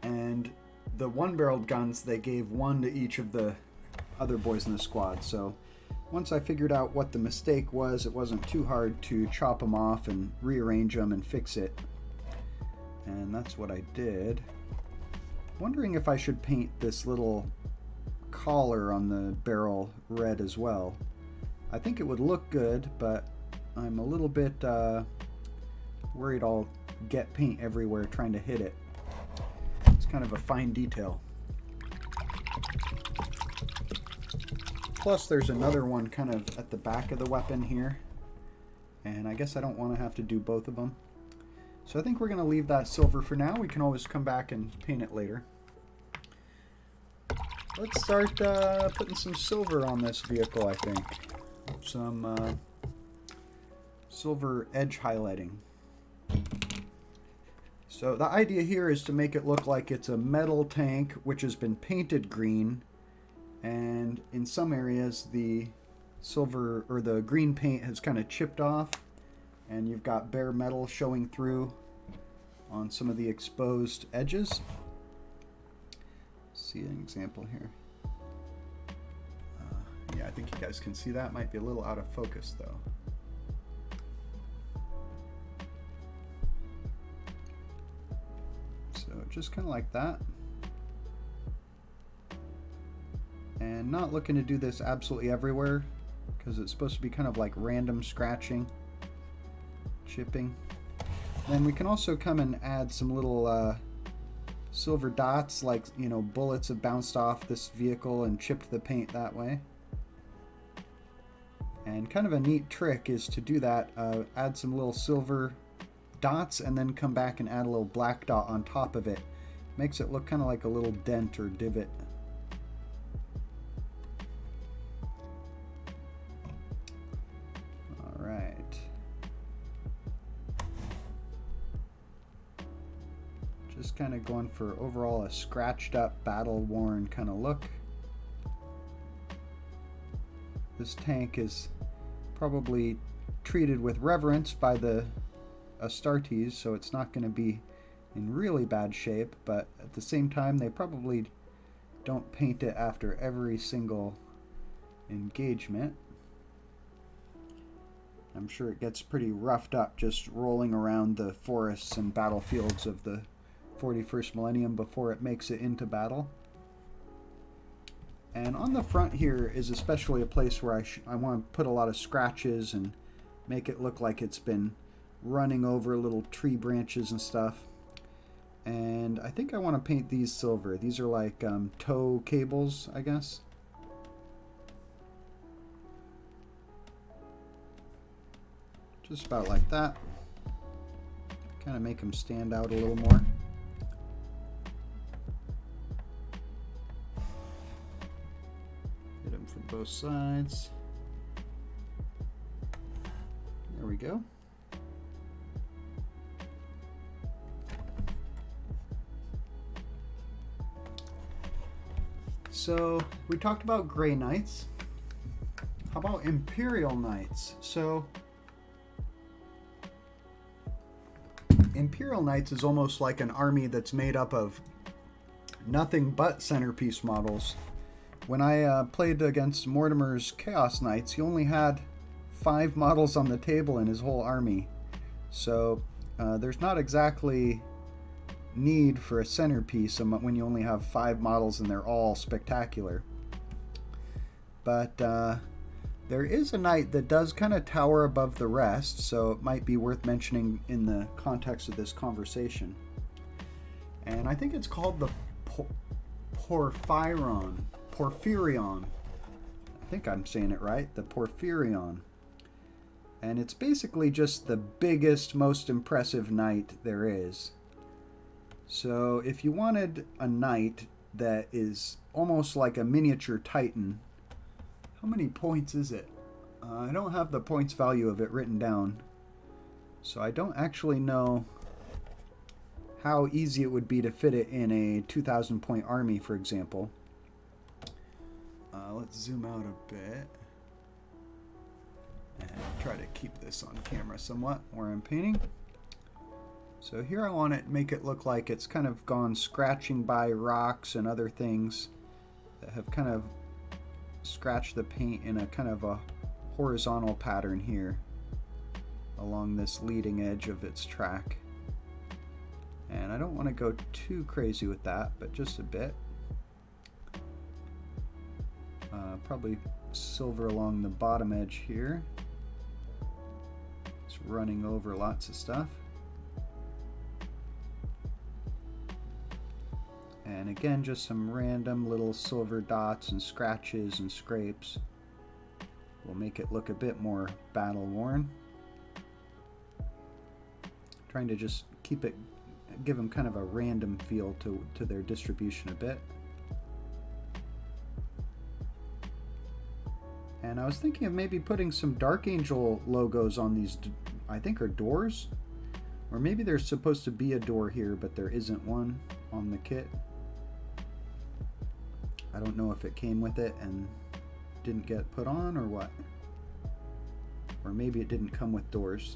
and the 1-barreled guns they gave 1 to each of the other boys in the squad. So once I figured out what the mistake was, it wasn't too hard to chop them off and rearrange them and fix it, and that's what I did. Wondering if I should paint this little collar on the barrel red as well. I think it would look good, but I'm a little bit worried I'll get paint everywhere trying to hit it. It's kind of a fine detail. Plus there's another one kind of at the back of the weapon here, and I guess I don't want to have to do both of them. So I think we're going to leave that silver for now. We can always come back and paint it later. Let's start putting some silver on this vehicle, I think. Some silver edge highlighting. So the idea here is to make it look like it's a metal tank which has been painted green, and in some areas the silver or the green paint has kind of chipped off, and you've got bare metal showing through on some of the exposed edges. See an example here. Yeah, I think you guys can see that. Might be a little out of focus though. So just kind of like that. And not looking to do this absolutely everywhere, because it's supposed to be kind of like random scratching, chipping. Then we can also come and add some little silver dots, like, you know, bullets have bounced off this vehicle and chipped the paint that way. And kind of a neat trick is to do that, add some little silver dots and then come back and add a little black dot on top of it. Makes it look kind of like a little dent or divot. All right. Just kind of going for overall a scratched up, battle-worn kind of look. This tank is probably treated with reverence by the Astartes, so it's not going to be in really bad shape, but at the same time they probably don't paint it after every single engagement. I'm sure it gets pretty roughed up just rolling around the forests and battlefields of the 41st millennium before it makes it into battle. And on the front here is especially a place where I want to put a lot of scratches and make it look like it's been running over little tree branches and stuff. And I think I want to paint these silver. These are like tow cables, I guess. Just about like that. Kind of make them stand out a little more. Hit them from both sides. There we go. So we talked about Grey Knights. How about Imperial Knights? So Imperial Knights is almost like an army that's made up of nothing but centerpiece models. When I played against Mortimer's Chaos Knights, he only had 5 models on the table in his whole army. So there's not exactly need for a centerpiece when you only have 5 models and they're all spectacular. But there is a knight that does kind of tower above the rest, so it might be worth mentioning in the context of this conversation. And I think it's called the Porphyrion. I think I'm saying it right, the Porphyrion. And it's basically just the biggest, most impressive knight there is. So if you wanted a knight that is almost like a miniature Titan, how many points is it? I don't have the points value of it written down, so I don't actually know how easy it would be to fit it in a 2,000 point army, for example. Let's zoom out a bit and try to keep this on camera somewhat where I'm painting. So here I want to make it look like it's kind of gone scratching by rocks and other things that have kind of scratched the paint in a kind of a horizontal pattern here along this leading edge of its track. And I don't want to go too crazy with that, but just a bit. Probably silver along the bottom edge here. It's running over lots of stuff. And again, just some random little silver dots and scratches and scrapes will make it look a bit more battle worn. Trying to just keep it, give them kind of a random feel to their distribution a bit. And I was thinking of maybe putting some Dark Angel logos on these, I think are doors. Or maybe there's supposed to be a door here, but there isn't one on the kit. I don't know if it came with it and didn't get put on or what. Or maybe it didn't come with doors.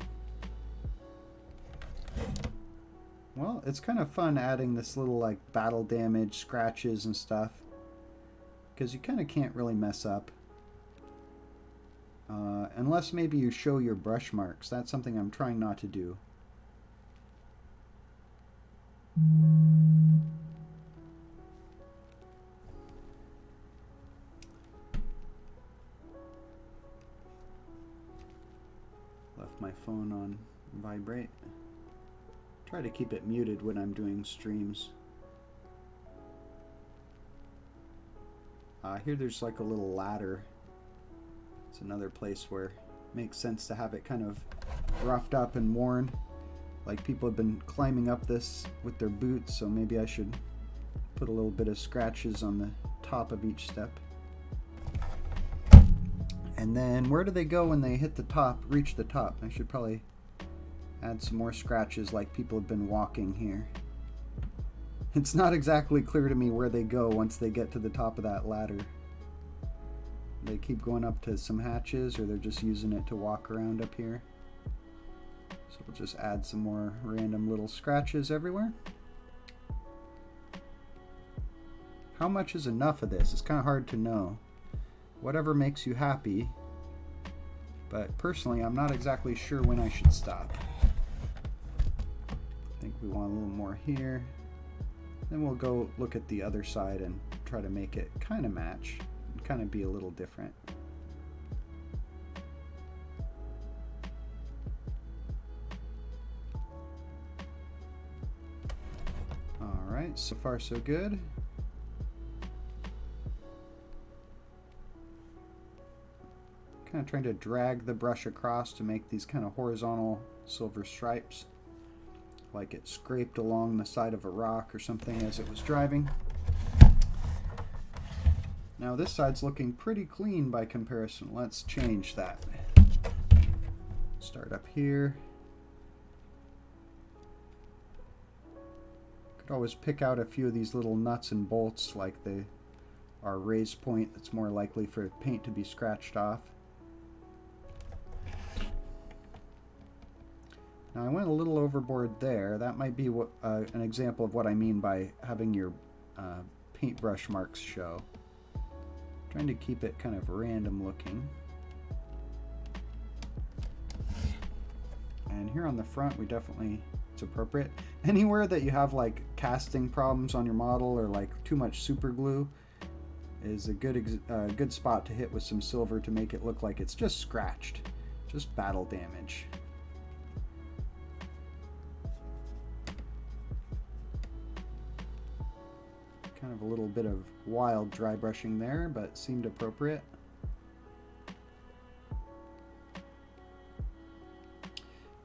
Well, it's kind of fun adding this little like battle damage, scratches and stuff, because you kind of can't really mess up. Unless maybe you show your brush marks. That's something I'm trying not to do. Left my phone on vibrate. Try to keep it muted when I'm doing streams. Here there's like a little ladder. It's another place where it makes sense to have it kind of roughed up and worn. Like people have been climbing up this with their boots, so maybe I should put a little bit of scratches on the top of each step. And then where do they go when they hit the top, reach the top? I should probably add some more scratches like people have been walking here. It's not exactly clear to me where they go once they get to the top of that ladder. They keep going up to some hatches, or they're just using it to walk around up here. So we'll just add some more random little scratches everywhere. How much is enough of this? It's kind of hard to know. Whatever makes you happy. But personally, I'm not exactly sure when I should stop. I think we want a little more here. Then we'll go look at the other side and try to make it kind of match. Kind of be a little different. All right, so far so good. Kind of trying to drag the brush across to make these kind of horizontal silver stripes, like it scraped along the side of a rock or something as it was driving. Now this side's looking pretty clean by comparison. Let's change that. Start up here. Could always pick out a few of these little nuts and bolts like our raised point that's more likely for paint to be scratched off. Now I went a little overboard there. That might be what, an example of what I mean by having your paintbrush marks show. Trying to keep it kind of random looking. And here on the front, we definitely, it's appropriate. Anywhere that you have like casting problems on your model or like too much super glue is a good spot to hit with some silver to make it look like it's just scratched, just battle damage. Kind of a little bit of wild dry brushing there, but seemed appropriate.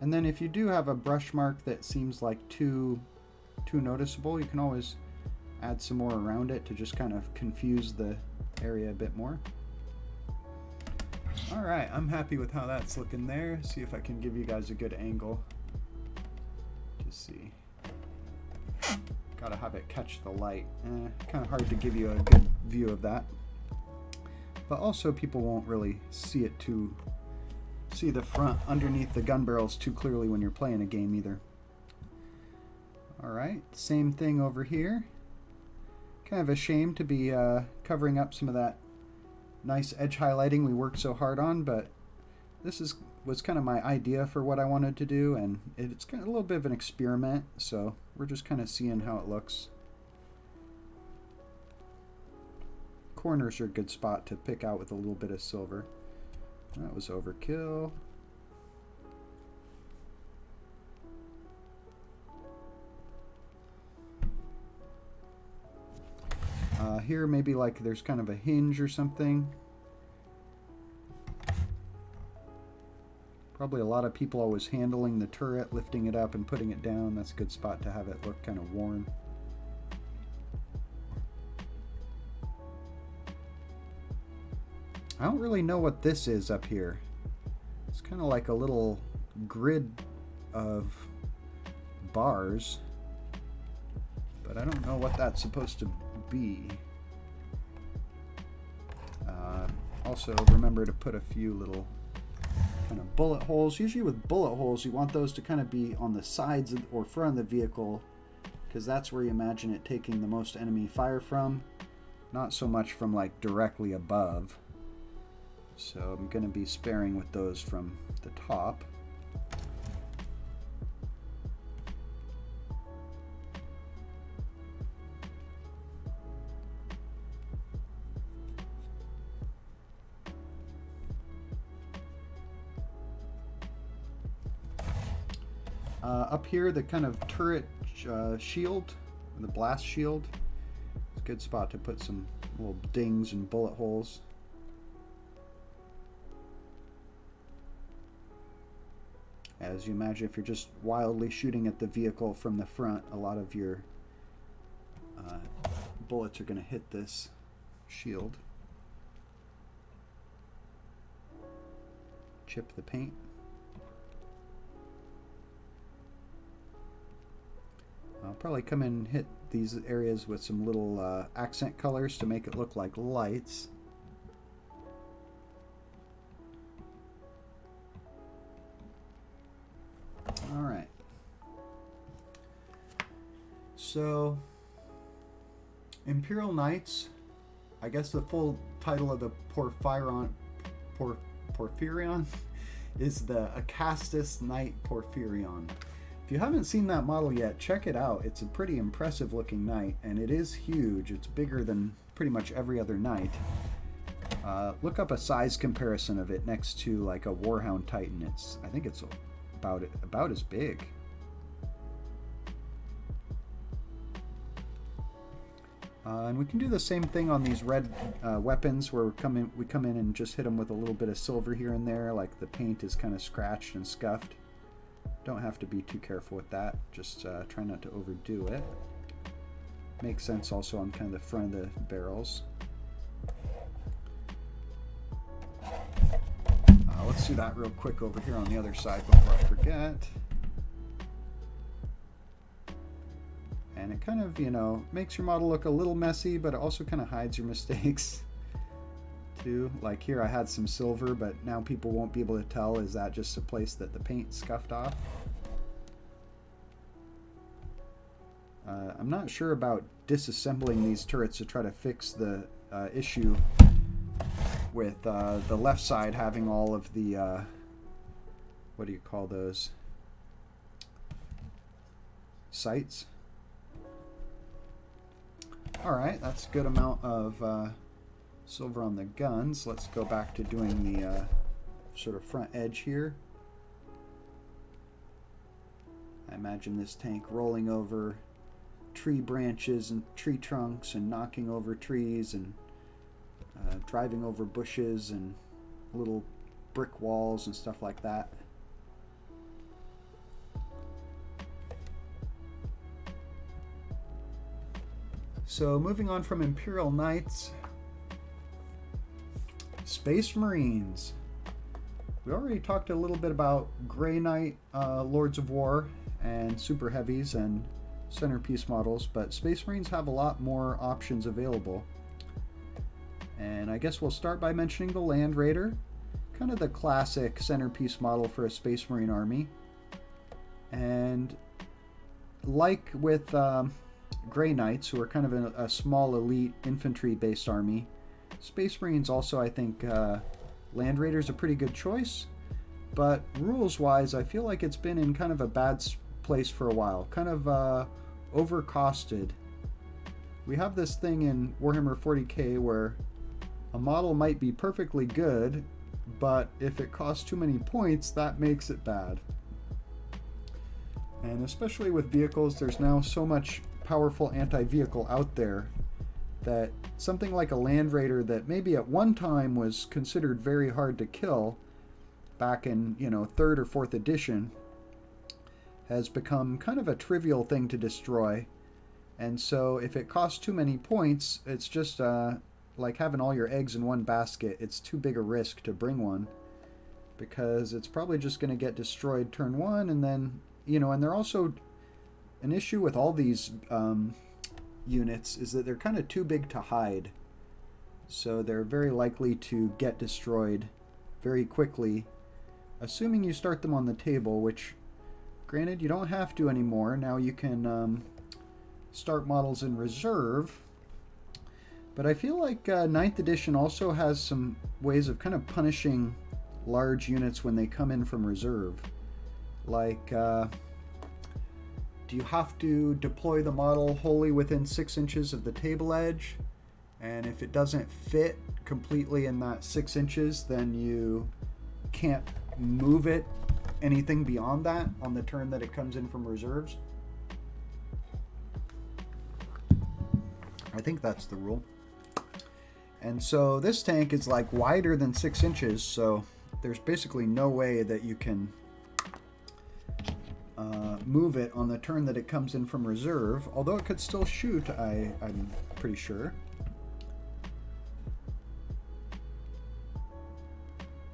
And then if you do have a brush mark that seems like too noticeable, you can always add some more around it to just kind of confuse the area a bit more. All right, I'm happy with how that's looking there. See if I can give you guys a good angle to see. Gotta have it catch the light. Kind of hard to give you a good view of that. But also people won't really see the front underneath the gun barrels too clearly when you're playing a game either. Alright, same thing over here. Kind of a shame to be covering up some of that nice edge highlighting we worked so hard on, but this was kind of my idea for what I wanted to do, and it's kind of a little bit of an experiment, so we're just kind of seeing how it looks. Corners are a good spot to pick out with a little bit of silver. That was overkill. Here maybe like there's kind of a hinge or something. Probably a lot of people always handling the turret, lifting it up and putting it down. That's a good spot to have it look kind of worn. I don't really know what this is up here. It's kind of like a little grid of bars, but I don't know what that's supposed to be. Also, remember to put a few little kind of bullet holes. Usually with bullet holes, you want those to kind of be on the sides or front of the vehicle, because that's where you imagine it taking the most enemy fire from, not so much from like directly above. So I'm going to be sparing with those from the top. Up here, the kind of turret shield, the blast shield, it's a good spot to put some little dings and bullet holes. As you imagine, if you're just wildly shooting at the vehicle from the front, a lot of your bullets are going to hit this shield. Chip the paint. I'll probably come in and hit these areas with some little accent colors to make it look like lights. All right. So, Imperial Knights, I guess the full title of the Porphyrion is the Acastus Knight Porphyrion. If you haven't seen that model yet, check it out. It's a pretty impressive looking knight, and it is huge. It's bigger than pretty much every other knight. Look up a size comparison of it next to like a Warhound Titan. I think it's about as big. And we can do the same thing on these red weapons, where we come in and just hit them with a little bit of silver here and there, like the paint is kind of scratched and scuffed. Don't have to be too careful with that. Just try not to overdo it. Makes sense also on kind of the front of the barrels. Let's do that real quick over here on the other side before I forget. And it kind of, you know, makes your model look a little messy, but it also kind of hides your mistakes too. Like here I had some silver, but now people won't be able to tell, is that just a place that the paint scuffed off? I'm not sure about disassembling these turrets to try to fix the issue with the left side having all of the, what do you call those? Sights. Alright, that's a good amount of silver on the guns. Let's go back to doing the sort of front edge here. I imagine this tank rolling over tree branches and tree trunks and knocking over trees and driving over bushes and little brick walls and stuff like that. So moving on from Imperial Knights, Space Marines. We already talked a little bit about Grey Knight Lords of War and Super Heavies and Centerpiece models, but Space Marines have a lot more options available. And I guess we'll start by mentioning the Land Raider, kind of the classic Centerpiece model for a Space Marine army. And like with Grey Knights, who are kind of a small elite infantry-based army, Space Marines also, I think, Land Raider's a pretty good choice. But rules-wise, I feel like it's been in kind of a bad place for a while, kind of overcosted. We have this thing in Warhammer 40k where a model might be perfectly good, but if it costs too many points, that makes it bad. And especially with vehicles, there's now so much powerful anti-vehicle out there that something like a Land Raider that maybe at one time was considered very hard to kill back in, 3rd or 4th edition has become kind of a trivial thing to destroy. And so if it costs too many points, it's just like having all your eggs in one basket. It's too big a risk to bring one because it's probably just going to get destroyed turn 1, and then, and they're also an issue with all these units is that they're kind of too big to hide. So they're very likely to get destroyed very quickly, assuming you start them on the table, which, granted, you don't have to anymore. Now you can start models in reserve. But I feel like 9th edition also has some ways of kind of punishing large units when they come in from reserve. Like, do you have to deploy the model wholly within 6 inches of the table edge? And if it doesn't fit completely in that 6 inches, then you can't move it anything beyond that on the turn that it comes in from reserves. I think that's the rule. And so this tank is like wider than 6 inches, so there's basically no way that you can move it on the turn that it comes in from reserve, although it could still shoot, I'm pretty sure.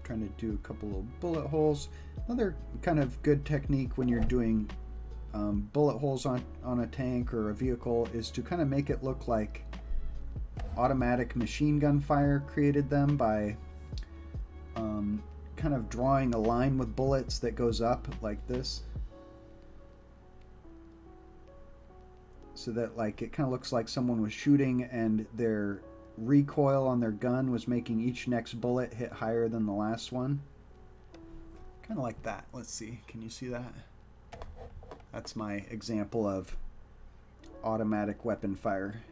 Trying to do a couple of bullet holes. Another kind of good technique when you're doing bullet holes on a tank or a vehicle is to kind of make it look like automatic machine gun fire created them by kind of drawing a line with bullets that goes up like this, so that like it kind of looks like someone was shooting and their recoil on their gun was making each next bullet hit higher than the last one. Kind of like that. Let's see, can you see that? That's my example of automatic weapon fire.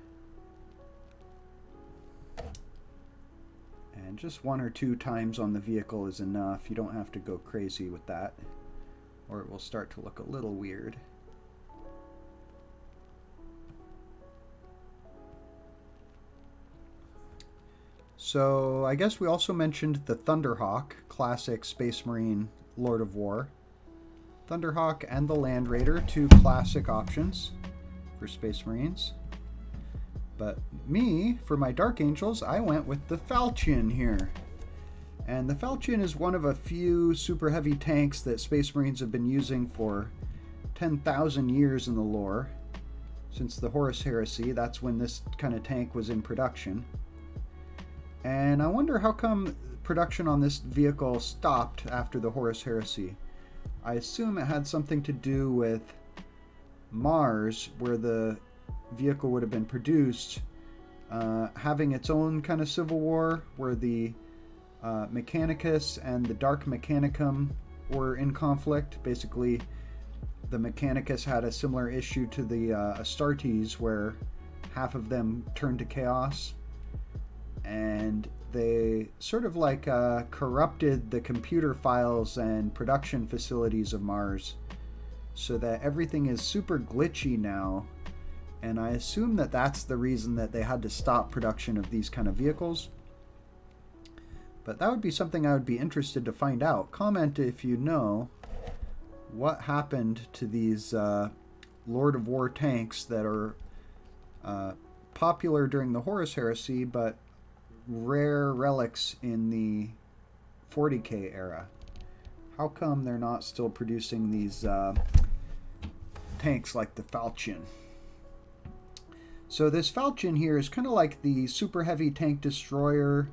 And just 1 or 2 times on the vehicle is enough. You don't have to go crazy with that, or it will start to look a little weird. So I guess we also mentioned the Thunderhawk, classic Space Marine Lord of War. Thunderhawk and the Land Raider, 2 classic options for Space Marines. But me, for my Dark Angels, I went with the Falchion here. And the Falchion is one of a few super heavy tanks that Space Marines have been using for 10,000 years in the lore. Since the Horus Heresy, that's when this kind of tank was in production. And I wonder how come production on this vehicle stopped after the Horus Heresy. I assume it had something to do with Mars, where the vehicle would have been produced, having its own kind of civil war where the Mechanicus and the Dark Mechanicum were in conflict. Basically, the Mechanicus had a similar issue to the Astartes, where half of them turned to chaos, and they sort of like corrupted the computer files and production facilities of Mars, so that everything is super glitchy now. And I assume that that's the reason that they had to stop production of these kind of vehicles. But that would be something I would be interested to find out. Comment if you know what happened to these Lord of War tanks that are popular during the Horus Heresy, but rare relics in the 40k era. How come they're not still producing these tanks like the Falchion? So this Falchion here is kind of like the super heavy tank destroyer,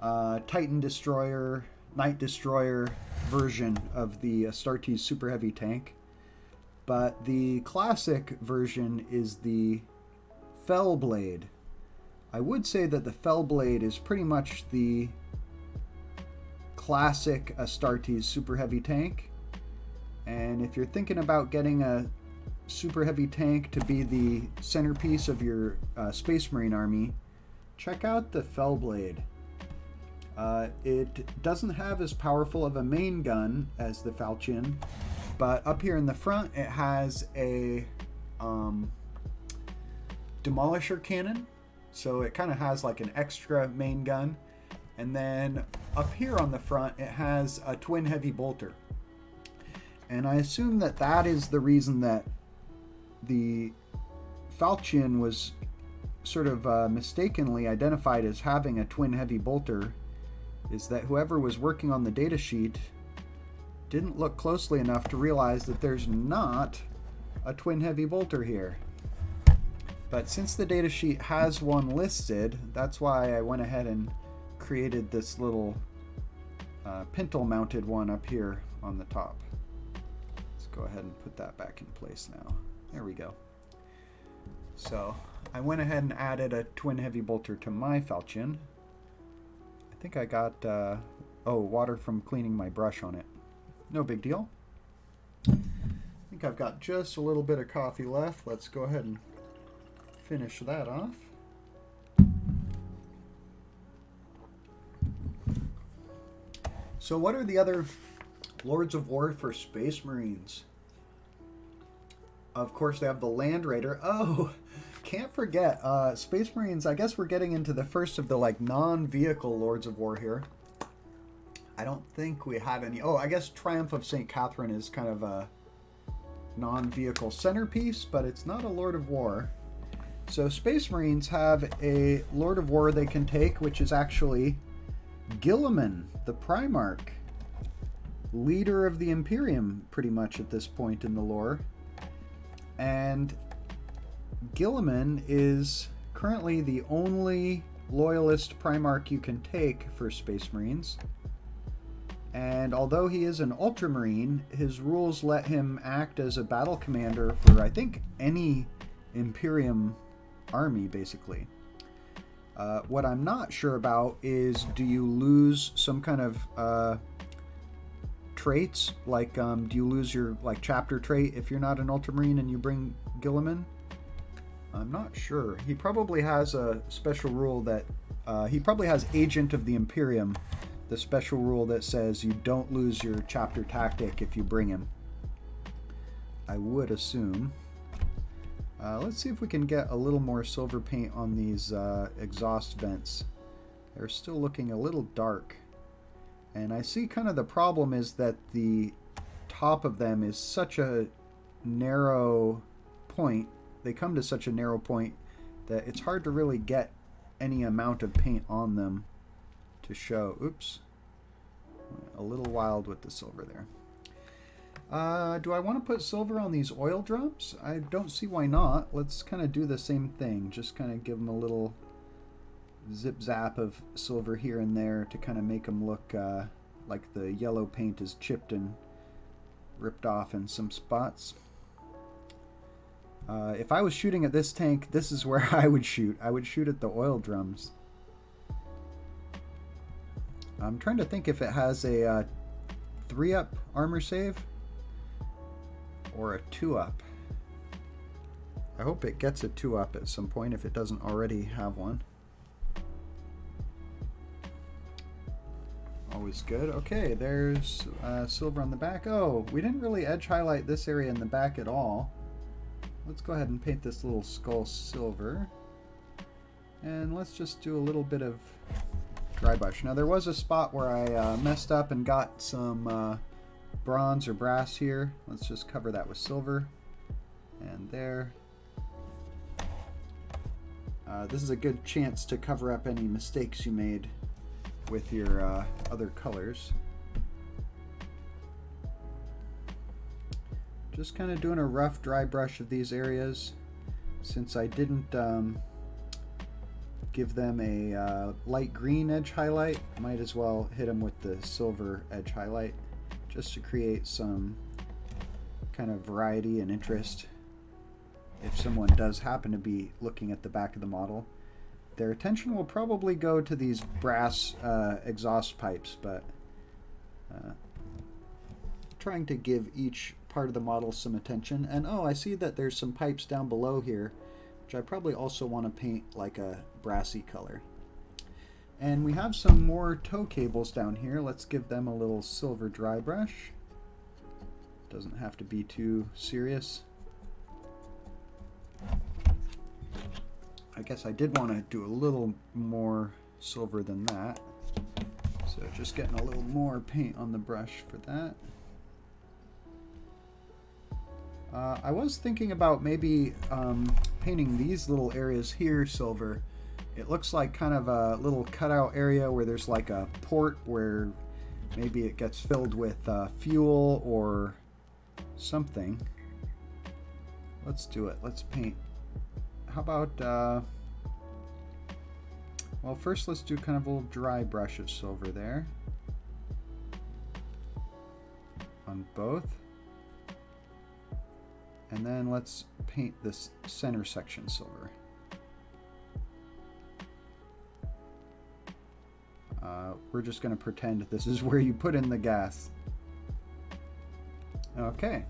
Titan destroyer, Night destroyer version of the Astartes super heavy tank. But the classic version is the Fellblade. I would say that the Fellblade is pretty much the classic Astartes super heavy tank. And if you're thinking about getting a super heavy tank to be the centerpiece of your Space Marine army, check out the Fellblade. It doesn't have as powerful of a main gun as the Falchion, but up here in the front it has a demolisher cannon, so it kind of has like an extra main gun. And then up here on the front it has a twin heavy bolter, and I assume that that is the reason that the Falchion was sort of mistakenly identified as having a twin heavy bolter, is that whoever was working on the datasheet didn't look closely enough to realize that there's not a twin heavy bolter here. But since the datasheet has one listed, that's why I went ahead and created this little pintle mounted one up here on the top. Let's go ahead and put that back in place now. There we go. So I went ahead and added a twin heavy bolter to my Falchion. I think I got water from cleaning my brush on it. No big deal. I think I've got just a little bit of coffee left. Let's go ahead and finish that off. So what are the other Lords of War for Space Marines? Of course, they have the Land Raider. Oh, can't forget, Space Marines. I guess we're getting into the first of the like non-vehicle Lords of War here. I don't think we had any. Oh, I guess Triumph of St. Catherine is kind of a non-vehicle centerpiece, but it's not a Lord of War. So Space Marines have a Lord of War they can take, which is actually Guilliman, the Primarch, leader of the Imperium pretty much at this point in the lore. And Guilliman is currently the only loyalist Primarch you can take for Space Marines. And although he is an Ultramarine, his rules let him act as a battle commander for, I think, any Imperium army, basically. What I'm not sure about is, do you lose some kind of traits? Like, do you lose your like chapter trait if you're not an Ultramarine and you bring Guilliman? I'm not sure. He probably has a special rule that he probably has Agent of the Imperium, the special rule that says you don't lose your chapter tactic if you bring him. I would assume. Let's see if we can get a little more silver paint on these exhaust vents. They're still looking a little dark. And I see kind of the problem is that the top of them is such a narrow point. They come to such a narrow point that it's hard to really get any amount of paint on them to show. Oops. A little wild with the silver there. Do I want to put silver on these oil drums? I don't see why not. Let's kind of do the same thing. Just kind of give them a little zip zap of silver here and there to kind of make them look like the yellow paint is chipped and ripped off in some spots. If I was shooting at this tank, this is where I would shoot. I would shoot at the oil drums. I'm trying to think if it has a 3-up armor save or a 2-up. I hope it gets a 2-up at some point if it doesn't already have one. Always good. Okay, there's silver on the back. Oh, we didn't really edge highlight this area in the back at all. Let's go ahead and paint this little skull silver. And let's just do a little bit of dry brush. Now there was a spot where I messed up and got some bronze or brass here. Let's just cover that with silver. And there. This is a good chance to cover up any mistakes you made with your other colors. Just kind of doing a rough dry brush of these areas. Since I didn't give them a light green edge highlight, might as well hit them with the silver edge highlight just to create some kind of variety and interest. If someone does happen to be looking at the back of the model, their attention will probably go to these brass exhaust pipes, but trying to give each part of the model some attention. And oh, I see that there's some pipes down below here, which I probably also want to paint like a brassy color. And we have some more tow cables down here. Let's give them a little silver dry brush. Doesn't have to be too serious. I guess I did want to do a little more silver than that. So just getting a little more paint on the brush for that. I was thinking about maybe painting these little areas here silver. It looks like kind of a little cutout area where there's like a port where maybe it gets filled with fuel or something. Let's do it. Let's paint. How about, well, first let's do kind of a little dry brush of silver there on both. And then let's paint this center section silver. We're just going to pretend this is where you put in the gas. Okay.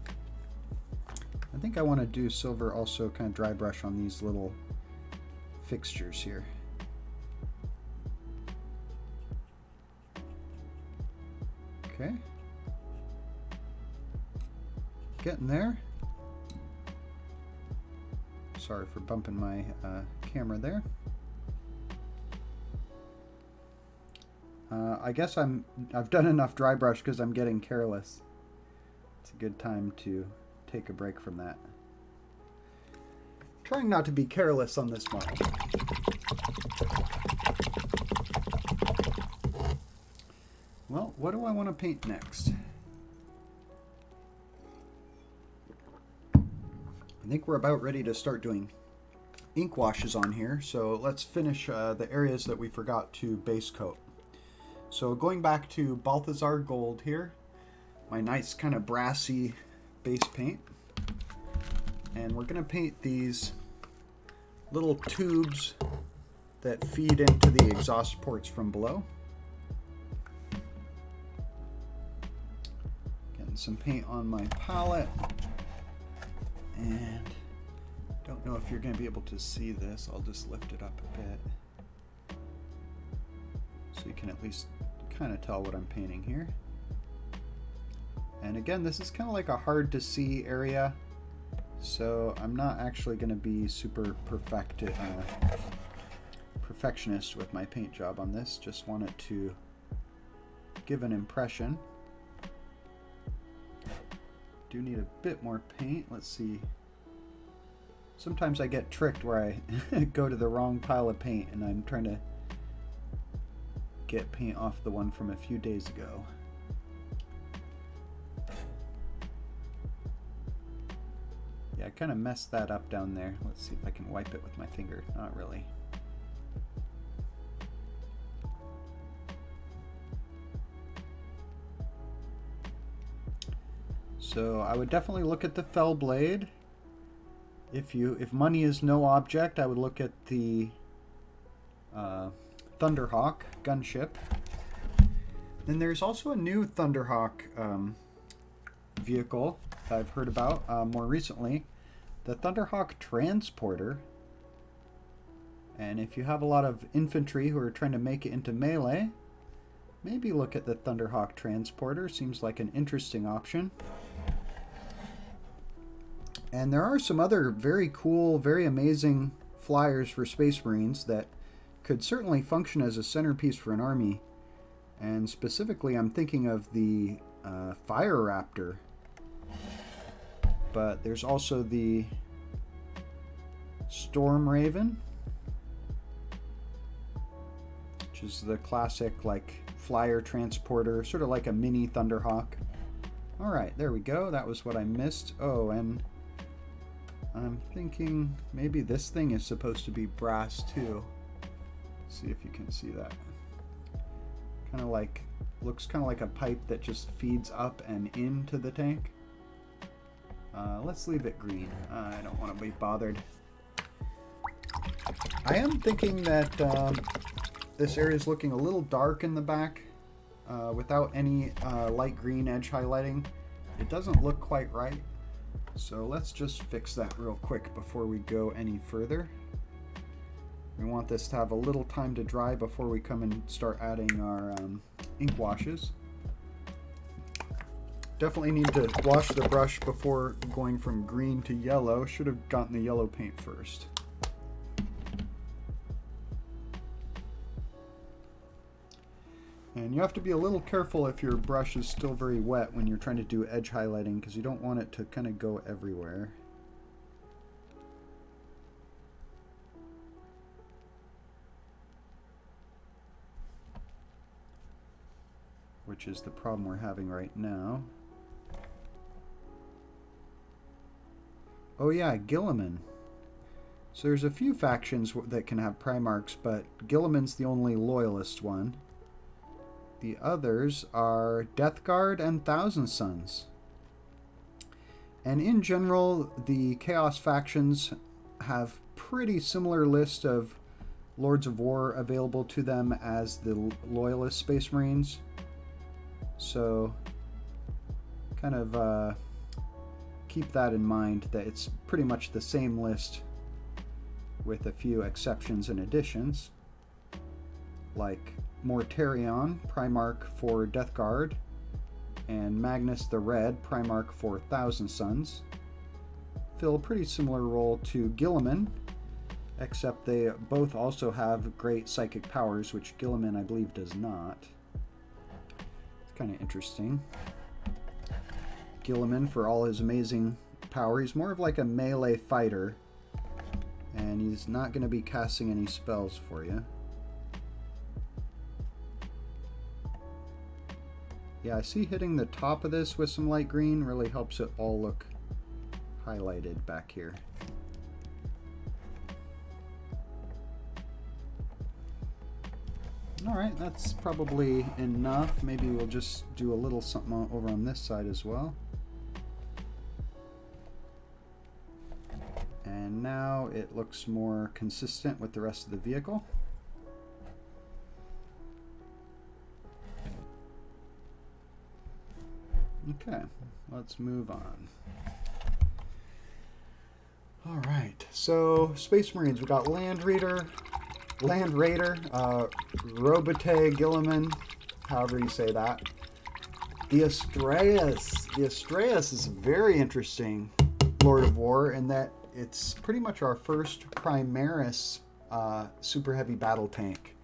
I think I want to do silver also kind of dry brush on these little fixtures here. Okay. Getting there. Sorry for bumping my camera there. I guess I've done enough dry brush because I'm getting careless. It's a good time to take a break from that. Trying not to be careless on this model. Well, what do I want to paint next? I think we're about ready to start doing ink washes on here, so let's finish the areas that we forgot to base coat. So going back to Balthazar Gold here, my nice kind of brassy base paint, and we're going to paint these little tubes that feed into the exhaust ports from below. Getting some paint on my palette, and don't know if you're going to be able to see this. I'll just lift it up a bit so you can at least kind of tell what I'm painting here. And again, this is kind of like a hard to see area, so I'm not actually going to be super perfectionist with my paint job on this. Just wanted to give an impression. Do need a bit more paint. Let's see. Sometimes I get tricked where I go to the wrong pile of paint and I'm trying to get paint off the one from a few days ago. Yeah, I kind of messed that up down there. Let's see if I can wipe it with my finger. Not really. So I would definitely look at the fell blade. If money is no object, I would look at the Thunderhawk gunship. Then there's also a new Thunderhawk vehicle I've heard about more recently, the Thunderhawk Transporter. And if you have a lot of infantry who are trying to make it into melee, maybe look at the Thunderhawk Transporter. Seems like an interesting option. And there are some other very cool, very amazing flyers for Space Marines that could certainly function as a centerpiece for an army. And specifically, I'm thinking of the Fire Raptor. But there's also the Storm Raven, which is the classic like flyer transporter, sort of like a mini Thunderhawk. All right, there we go. That was what I missed. Oh, and I'm thinking maybe this thing is supposed to be brass too. Let's see if you can see that. Kind of like, looks kind of like a pipe that just feeds up and into the tank. Let's leave it green. I don't want to be bothered. I am thinking that this area is looking a little dark in the back without any light green edge highlighting. It doesn't look quite right. So let's just fix that real quick before we go any further. We want this to have a little time to dry before we come and start adding our ink washes. Definitely need to wash the brush before going from green to yellow. Should have gotten the yellow paint first. And you have to be a little careful if your brush is still very wet when you're trying to do edge highlighting, because you don't want it to kind of go everywhere. Which is the problem we're having right now. Oh yeah, Guilliman. So there's a few factions that can have Primarchs, but Guilliman's the only loyalist one. The others are Death Guard and Thousand Sons. And in general, the Chaos factions have pretty similar list of Lords of War available to them as the Loyalist Space Marines. So kind of keep that in mind, that it's pretty much the same list with a few exceptions and additions, like Mortarion, Primarch for Death Guard, and Magnus the Red, Primarch for Thousand Sons, fill a pretty similar role to Guilliman, except they both also have great psychic powers, which Guilliman I believe does not. It's kind of interesting. Guilliman, for all his amazing power, he's more of like a melee fighter, and he's not going to be casting any spells for you. Yeah, I see hitting the top of this with some light green really helps it all look highlighted back here. Alright, that's probably enough. Maybe we'll just do a little something over on this side as well. And now it looks more consistent with the rest of the vehicle. Okay, let's move on. All right, so Space Marines, we got Land Raider, Robite, Guilliman, however you say that. The Astraeus is a very interesting Lord of War in that it's pretty much our first Primaris super heavy battle tank.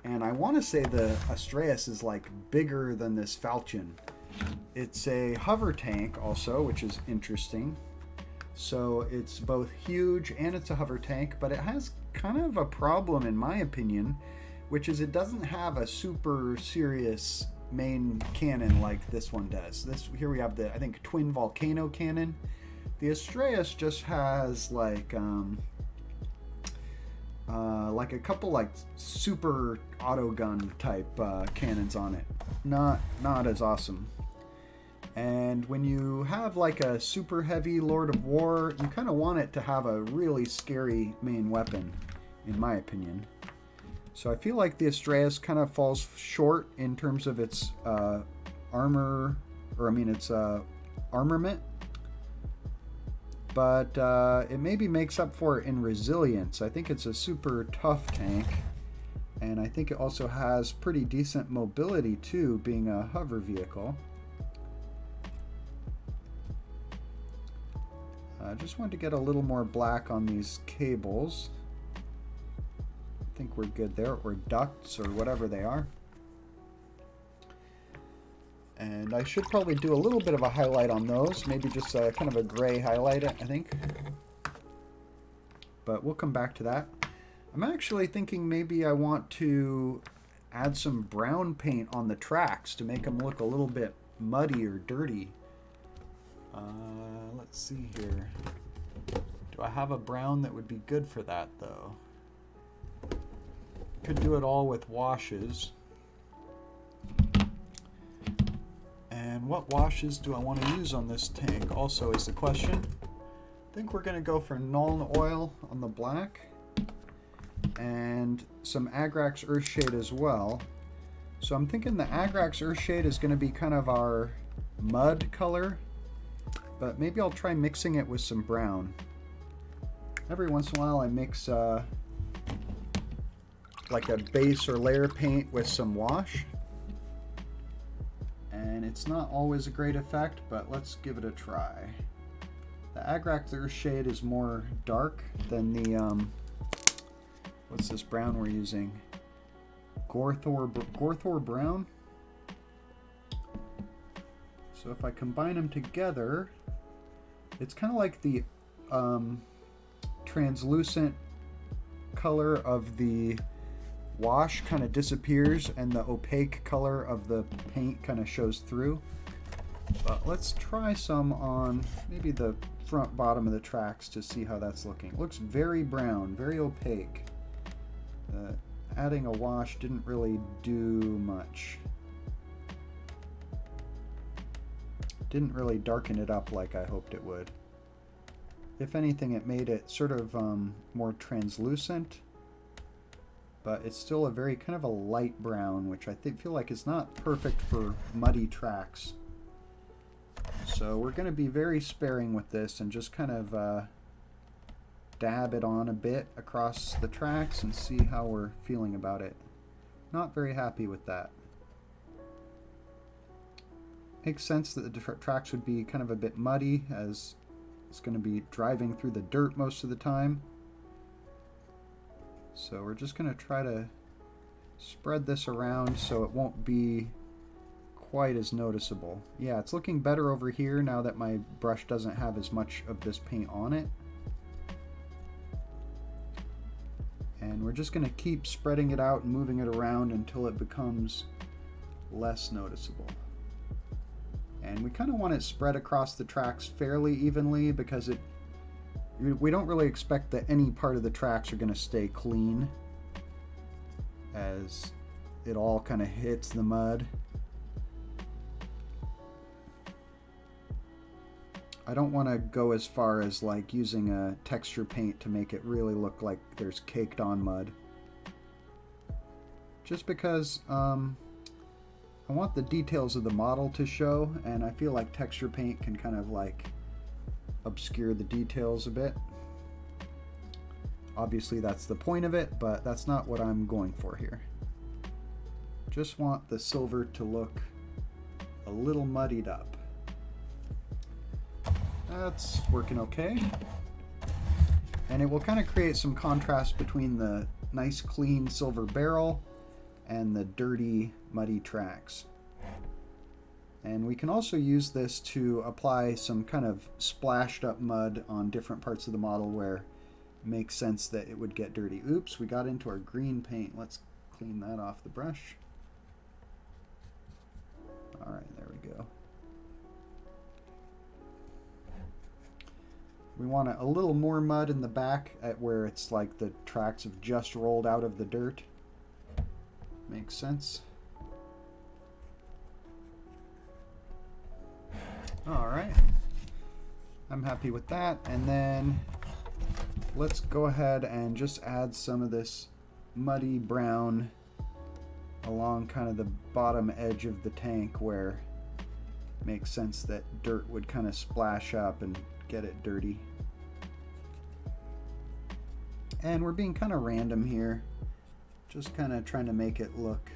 And I want to say the Astraeus is like bigger than this Falchion. It's a hover tank also, which is interesting. So it's both huge and it's a hover tank, but it has kind of a problem in my opinion, which is it doesn't have a super serious main cannon like this one does. Here we have the, I think, twin volcano cannon. The Astraeus just has like a couple like super auto gun type cannons on it. Not as awesome. And when you have like a super heavy Lord of War, you kind of want it to have a really scary main weapon, in my opinion. So I feel like the Astraeus kind of falls short in terms of its armor, or I mean its armament. But it maybe makes up for it in resilience. I think it's a super tough tank. And I think it also has pretty decent mobility too, being a hover vehicle. I just wanted to get a little more black on these cables. I think we're good there, or ducts, or whatever they are. And I should probably do a little bit of a highlight on those, maybe just a kind of a gray highlight, I think. But we'll come back to that. I'm actually thinking maybe I want to add some brown paint on the tracks to make them look a little bit muddy or dirty. Let's see here. Do I have a brown that would be good for that, though? Could do it all with washes. And what washes do I want to use on this tank also is the question. I think we're going to go for Nuln Oil on the black. And some Agrax Earthshade as well. So I'm thinking the Agrax Earthshade is going to be kind of our mud color. But maybe I'll try mixing it with some brown. Every once in a while I mix like a base or layer paint with some wash. And it's not always a great effect, but let's give it a try. The Agrax Earthshade is more dark than the, what's this brown we're using? Gorthor Brown. So if I combine them together, it's kind of like the translucent color of the wash kind of disappears and the opaque color of the paint kind of shows through. But let's try some on maybe the front bottom of the tracks to see how that's looking. It looks very brown, very opaque. Adding a wash didn't really do much. Didn't really darken it up like I hoped it would. If anything, it made it sort of more translucent, but it's still a very kind of a light brown, which I feel like is not perfect for muddy tracks. So we're going to be very sparing with this and just kind of dab it on a bit across the tracks and see how we're feeling about it. Not very happy with that. Makes sense that the tracks would be kind of a bit muddy, as it's going to be driving through the dirt most of the time. So we're just going to try to spread this around so it won't be quite as noticeable. Yeah, it's looking better over here now that my brush doesn't have as much of this paint on it. And we're just going to keep spreading it out and moving it around until it becomes less noticeable. And we kind of want it spread across the tracks fairly evenly, because we don't really expect that any part of the tracks are going to stay clean, as it all kind of hits the mud. I don't want to go as far as like using a texture paint to make it really look like there's caked on mud. Just because I want the details of the model to show, and I feel like texture paint can kind of like obscure the details a bit. Obviously that's the point of it, but that's not what I'm going for here. Just want the silver to look a little muddied up. That's working okay. And it will kind of create some contrast between the nice clean silver barrel and the dirty muddy tracks. And we can also use this to apply some kind of splashed up mud on different parts of the model where it makes sense that it would get dirty. Oops, we got into our green paint. Let's clean that off the brush. Alright, there we go. We want a little more mud in the back at where it's like the tracks have just rolled out of the dirt. Makes sense. All right. I'm happy with that. And then let's go ahead and just add some of this muddy brown along kind of the bottom edge of the tank where it makes sense that dirt would kind of splash up and get it dirty. And we're being kind of random here, just kind of trying to make it look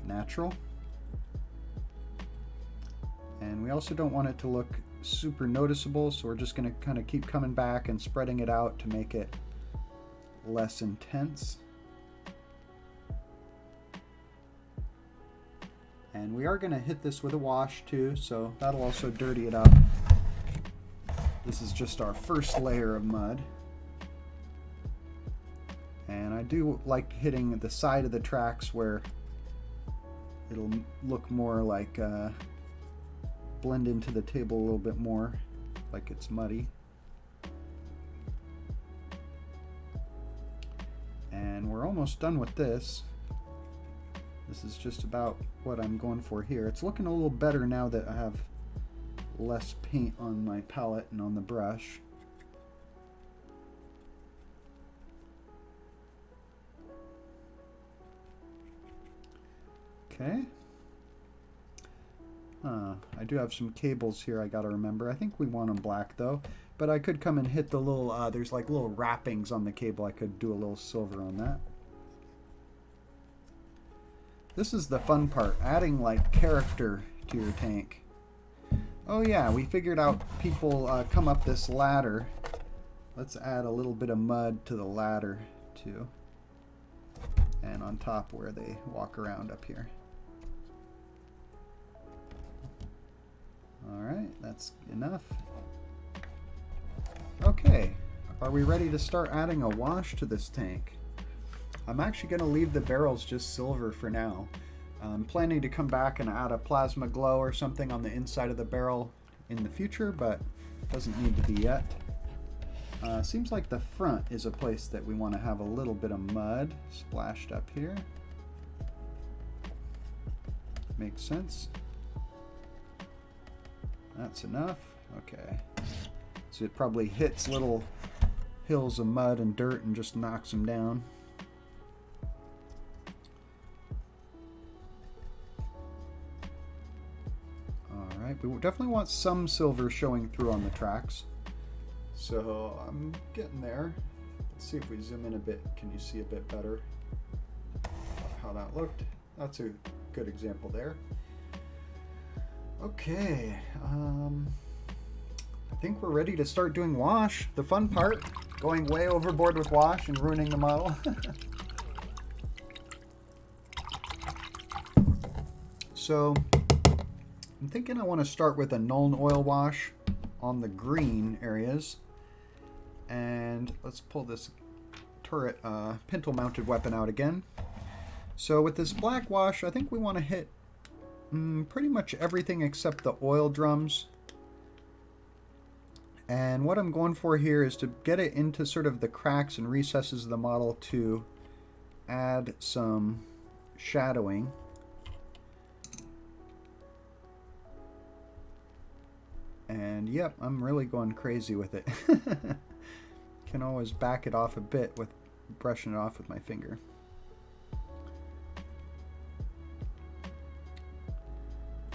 natural. And we also don't want it to look super noticeable, so we're just going to kind of keep coming back and spreading it out to make it less intense. And we are going to hit this with a wash too, so that'll also dirty it up. This is just our first layer of mud. And I do like hitting the side of the tracks where it'll look more like blend into the table a little bit more, like it's muddy. And we're almost done with this. This is just about what I'm going for here. It's looking a little better now that I have less paint on my palette and on the brush. Okay. I do have some cables here I gotta remember. I think we want them black though, but I could come and hit the little, there's like little wrappings on the cable. I could do a little silver on that. This is the fun part, adding like character to your tank. Oh yeah, we figured out people come up this ladder. Let's add a little bit of mud to the ladder too. And on top where they walk around up here. Alright, that's enough. Okay, are we ready to start adding a wash to this tank? I'm actually going to leave the barrels just silver for now. I'm planning to come back and add a plasma glow or something on the inside of the barrel in the future, but it doesn't need to be yet. Seems like the front is a place that we want to have a little bit of mud splashed up here. Makes sense. That's enough. Okay. So it probably hits little hills of mud and dirt and just knocks them down. Alright, we definitely want some silver showing through on the tracks. So I'm getting there. Let's see if we zoom in a bit. Can you see a bit better how that looked? That's a good example there. Okay, I think we're ready to start doing wash. The fun part, going way overboard with wash and ruining the model. So I'm thinking I want to start with a Nuln Oil wash on the green areas. And let's pull this turret pintle mounted weapon out again. So with this black wash, I think we want to hit pretty much everything except the oil drums. And what I'm going for here is to get it into sort of the cracks and recesses of the model to add some shadowing. And yep, I'm really going crazy with it. Can always back it off a bit with brushing it off with my finger.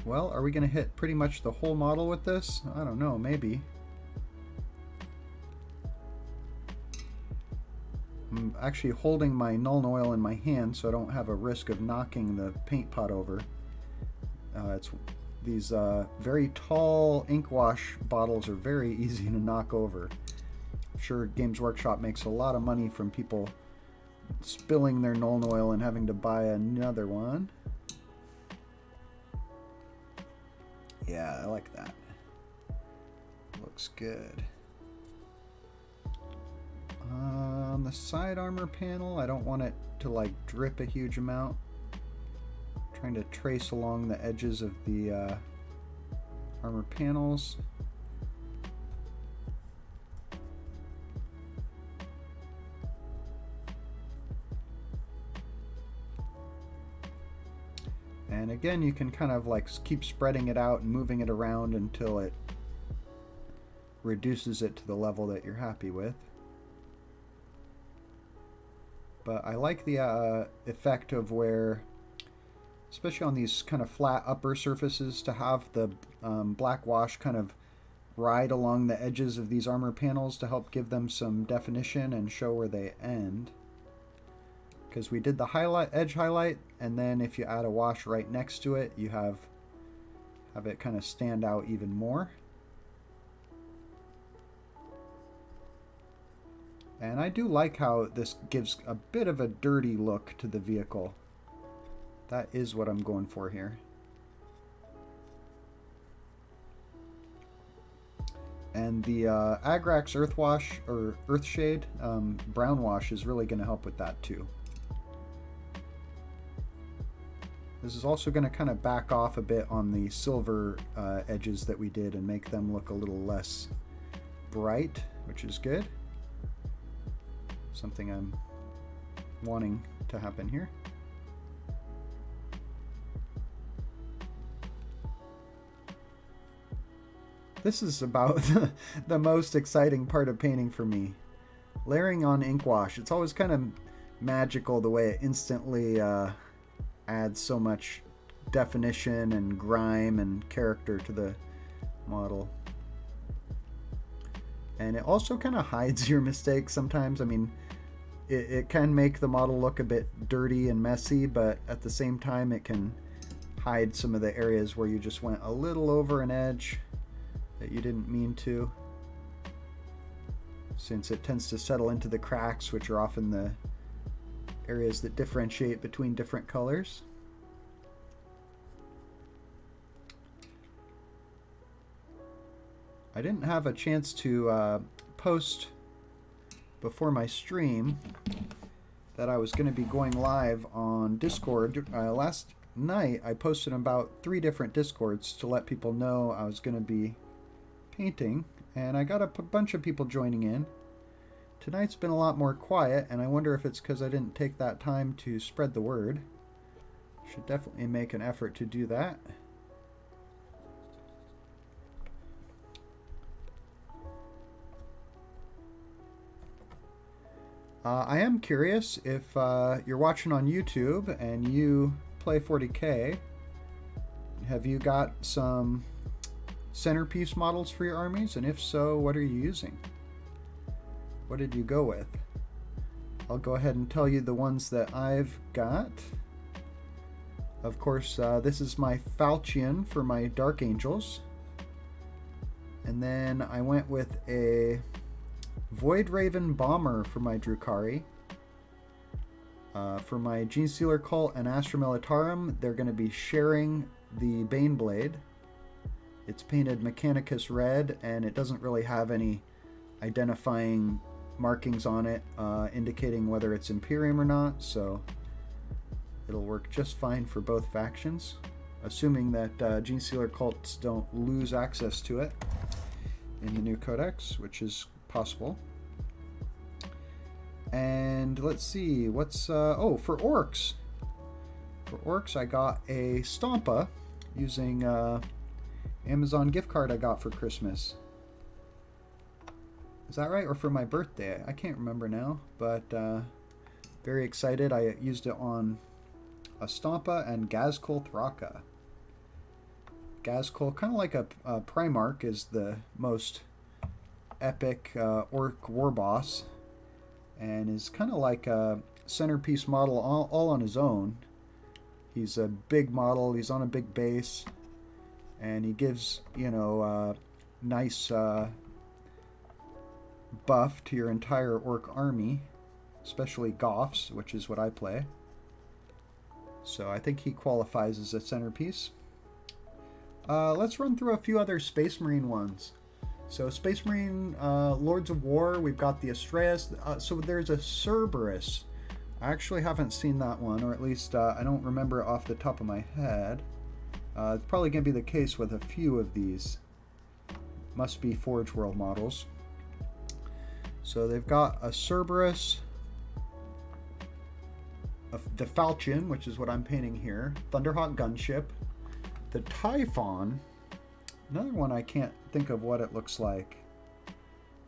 Well, are we going to hit pretty much the whole model with this? I don't know, maybe. I'm actually holding my Nuln Oil in my hand so I don't have a risk of knocking the paint pot over. It's these very tall ink wash bottles are very easy to knock over. I'm sure Games Workshop makes a lot of money from people spilling their Nuln Oil and having to buy another one. Yeah, I like that. Looks good. On the side armor panel, I don't want it to like drip a huge amount. I'm trying to trace along the edges of the armor panels. And again, you can kind of like keep spreading it out and moving it around until it reduces it to the level that you're happy with. But I like the effect of where, especially on these kind of flat upper surfaces, to have the black wash kind of ride along the edges of these armor panels to help give them some definition and show where they end. Because we did the edge highlight, and then if you add a wash right next to it, you have it kind of stand out even more. And I do like how this gives a bit of a dirty look to the vehicle. That is what I'm going for here. And the Agrax Earth Wash, or Earthshade Brown Wash, is really going to help with that too. This is also going to kind of back off a bit on the silver edges that we did and make them look a little less bright, which is good. Something I'm wanting to happen here. This is about the most exciting part of painting for me. Layering on ink wash. It's always kind of magical the way it instantly adds so much definition and grime and character to the model. And it also kind of hides your mistakes sometimes. I mean, it can make the model look a bit dirty and messy, but at the same time it can hide some of the areas where you just went a little over an edge that you didn't mean to, since it tends to settle into the cracks, which are often the areas that differentiate between different colors. I didn't have a chance to post before my stream that I was going to be going live on Discord. Last night I posted about 3 different Discords to let people know I was going to be painting, and I got a bunch of people joining in. Tonight's been a lot more quiet, and I wonder if it's because I didn't take that time to spread the word. Should definitely make an effort to do that. I am curious if you're watching on YouTube and you play 40K, have you got some centerpiece models for your armies? And if so, what are you using? What did you go with? I'll go ahead and tell you the ones that I've got. Of course, this is my Falchion for my Dark Angels. And then I went with a Void Raven Bomber for my Drukhari. For my Genestealer Cult and Astra Militarum, they're going to be sharing the Baneblade. It's painted Mechanicus Red, and it doesn't really have any identifying markings on it indicating whether it's Imperium or not, so it'll work just fine for both factions, assuming that Genestealer Cults don't lose access to it in the new codex, which is possible. And let's see, what's oh, for orcs. For orcs, I got a Stompa using Amazon gift card I got for Christmas. Is that right? Or for my birthday? I can't remember now, but very excited. I used it on a Stompa and Gazkul Thraka. Gazkul, kind of like a Primarch, is the most epic orc war boss, and is kind of like a centerpiece model all on his own. He's a big model, he's on a big base, and he gives, you know, nice buff to your entire orc army, especially Goths, which is what I play. So I think he qualifies as a centerpiece. Let's run through a few other Space Marine ones. So Space Marine Lords of War, we've got the Astreus. So there's a Cerberus. I actually haven't seen that one, or at least I don't remember it off the top of my head. It's probably going to be the case with a few of these. Must be Forge World models. So they've got a Cerberus, a the Falchion, which is what I'm painting here, Thunderhawk gunship, the Typhon, another one I can't think of what it looks like,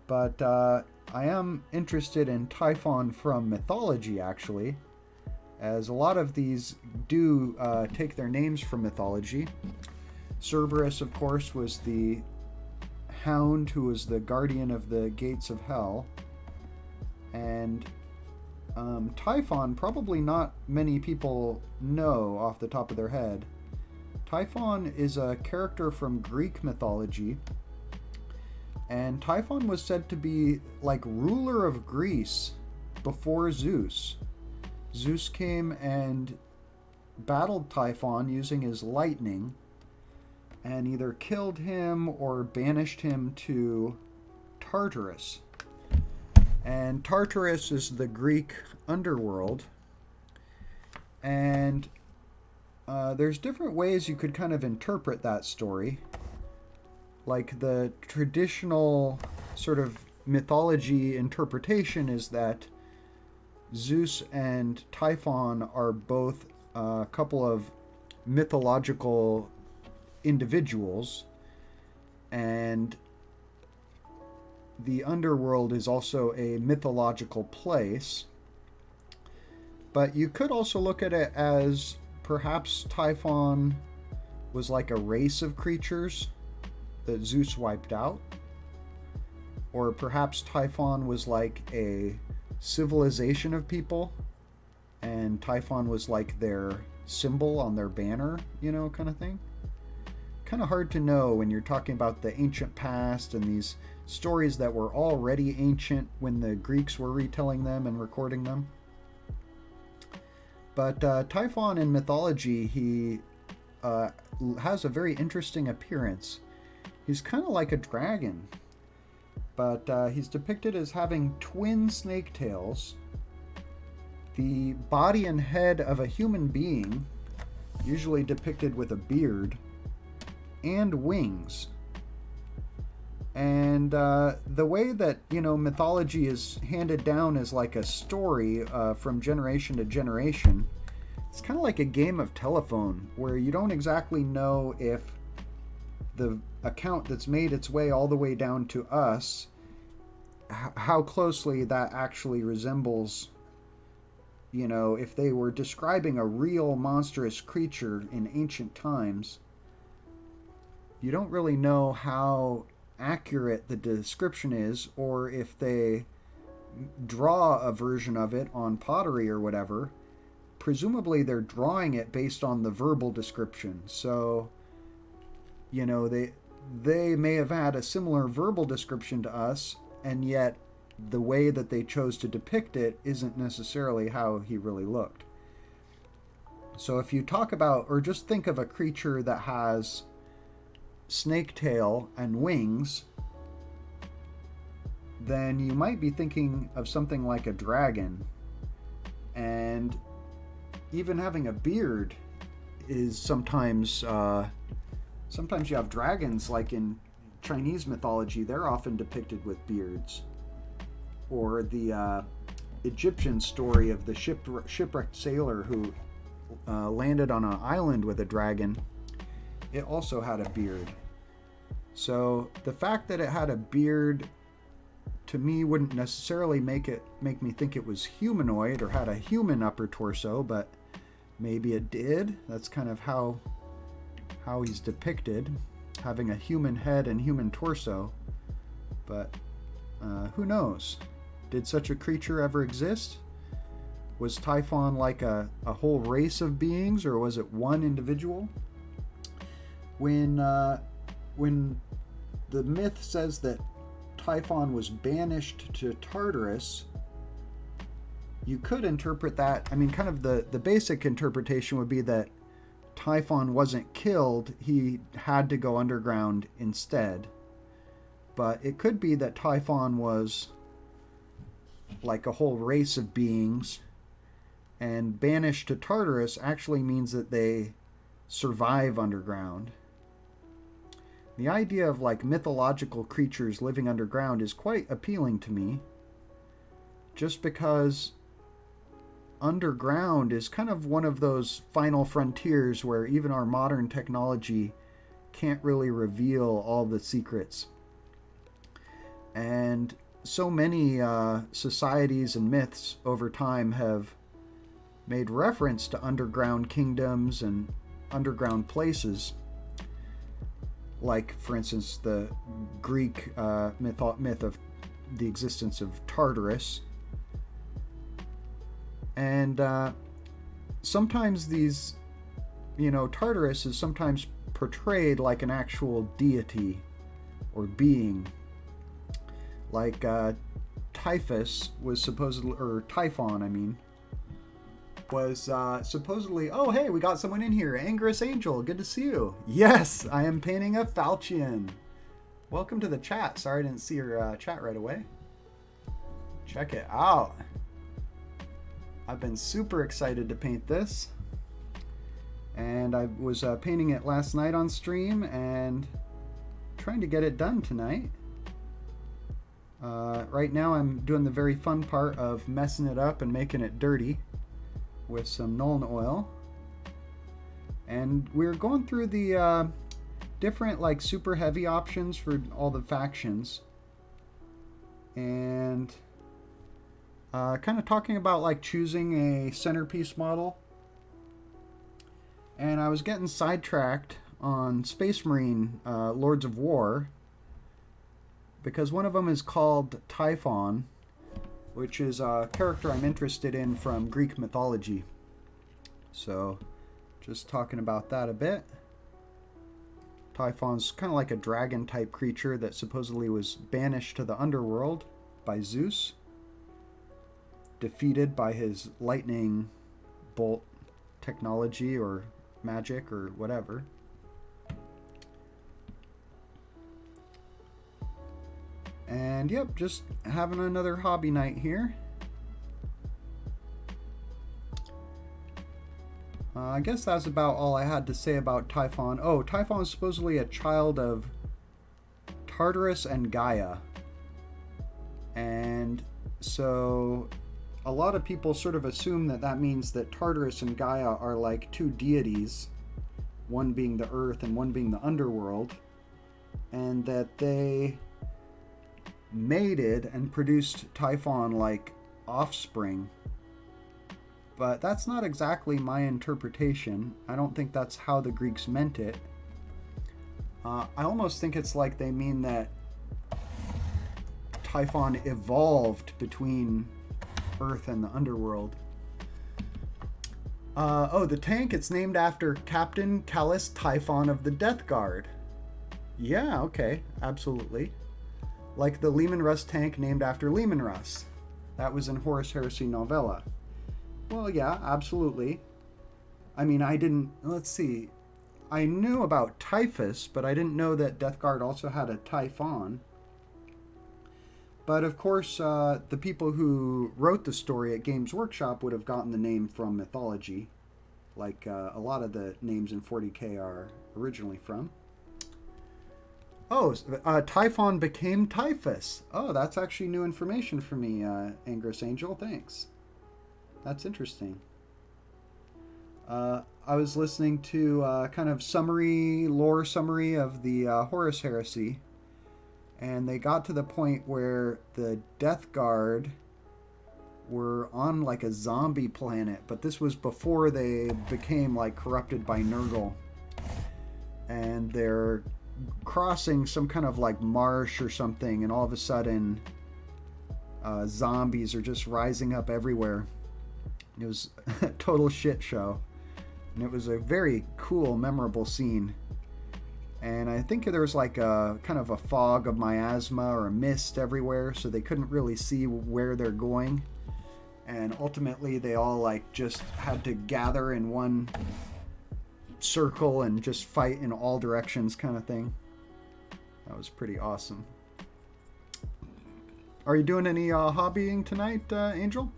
but I am interested in Typhon from mythology, actually, as a lot of these do take their names from mythology. Cerberus, of course, was the hound who was the guardian of the gates of hell, and Typhon, probably not many people know off the top of their head. Typhon is a character from Greek mythology, and Typhon was said to be like ruler of Greece before Zeus. Zeus came and battled Typhon using his lightning and either killed him or banished him to Tartarus. And Tartarus is the Greek underworld. And there's different ways you could kind of interpret that story. Like the traditional sort of mythology interpretation is that Zeus and Typhon are both a couple of mythological individuals, and the underworld is also a mythological place. But you could also look at it as perhaps Typhon was like a race of creatures that Zeus wiped out, or perhaps Typhon was like a civilization of people and Typhon was like their symbol on their banner, you know, kind of thing. Kind of hard to know when you're talking about the ancient past and these stories that were already ancient when the Greeks were retelling them and recording them. But Typhon in mythology, he has a very interesting appearance. He's kind of like a dragon, but he's depicted as having twin snake tails, the body and head of a human being, usually depicted with a beard, and wings. And the way that, you know, mythology is handed down as like a story from generation to generation, it's kind of like a game of telephone where you don't exactly know if the account that's made its way all the way down to us, how closely that actually resembles, you know, if they were describing a real monstrous creature in ancient times. You don't really know how accurate the description is, or if they draw a version of it on pottery or whatever. Presumably they're drawing it based on the verbal description. So, you know, they may have had a similar verbal description to us, and yet the way that they chose to depict it isn't necessarily how he really looked. So if you talk about, or just think of a creature that has snake tail and wings, then you might be thinking of something like a dragon. And even having a beard is sometimes you have dragons, like in Chinese mythology, they're often depicted with beards. Or the Egyptian story of the shipwrecked sailor who landed on an island with a dragon, it also had a beard. So the fact that it had a beard, to me, wouldn't necessarily make me think it was humanoid or had a human upper torso, but maybe it did. That's kind of how he's depicted, having a human head and human torso. But who knows? Did such a creature ever exist? Was Typhon like a whole race of beings, or was it one individual? When the myth says that Typhon was banished to Tartarus, you could interpret that, I mean, kind of the basic interpretation would be that Typhon wasn't killed, he had to go underground instead. But it could be that Typhon was like a whole race of beings, and banished to Tartarus actually means that they survive underground. The idea of like mythological creatures living underground is quite appealing to me, just because underground is kind of one of those final frontiers where even our modern technology can't really reveal all the secrets. And so many societies and myths over time have made reference to underground kingdoms and underground places. Like, for instance, the Greek myth of the existence of Tartarus. And sometimes these, Tartarus is sometimes portrayed like an actual deity or being. Like Typhus was supposedly, or Typhon, I mean, was supposedly, oh, hey, we got someone in here. Angerous Angel, good to see you. Yes, I am painting a falchion. Welcome to the chat. Sorry I didn't see your chat right away. Check it out. I've been super excited to paint this. And I was painting it last night on stream and trying to get it done tonight. Right now I'm doing the very fun part of messing it up and making it dirty with some Nuln oil. And we're going through the different like super heavy options for all the factions. And kind of talking about like choosing a centerpiece model. And I was getting sidetracked on Space Marine Lords of War, because one of them is called Typhon, which is a character I'm interested in from Greek mythology. So just talking about that a bit. Typhon's kind of like a dragon type creature that supposedly was banished to the underworld by Zeus, defeated by his lightning bolt technology or magic or whatever. And yep, just having another hobby night here. I guess that's about all I had to say about Typhon. Oh, Typhon is supposedly a child of Tartarus and Gaia. And so a lot of people sort of assume that that means that Tartarus and Gaia are like two deities, one being the earth and one being the underworld, and that they mated and produced Typhon like offspring. But that's not exactly my interpretation. I don't think that's how the Greeks meant it. I almost think it's like they mean that Typhon evolved between Earth and the underworld. Oh, the tank, it's named after Captain Callus Typhon of the Death Guard. Yeah, okay, absolutely. Like the Leman Russ tank named after Leman Russ. That was in Horus Heresy novella. Well, yeah, absolutely. I mean, let's see. I knew about Typhus, but I didn't know that Death Guard also had a Typhon. But of course, the people who wrote the story at Games Workshop would have gotten the name from mythology, like a lot of the names in 40k are originally from. Oh, Typhon became Typhus. Oh, that's actually new information for me, Angerous Angel. Thanks. That's interesting. I was listening to kind of lore summary of the Horus Heresy, and they got to the point where the Death Guard were on like a zombie planet, but this was before they became like corrupted by Nurgle. And they're crossing some kind of like marsh or something, and all of a sudden zombies are just rising up everywhere. It was a total shit show, and it was a very cool, memorable scene. And I think there was like a kind of a fog of miasma or a mist everywhere, so they couldn't really see where they're going. And ultimately they all like just had to gather in one circle and just fight in all directions kind of thing. That was pretty awesome. Are you doing any hobbying tonight, Angel?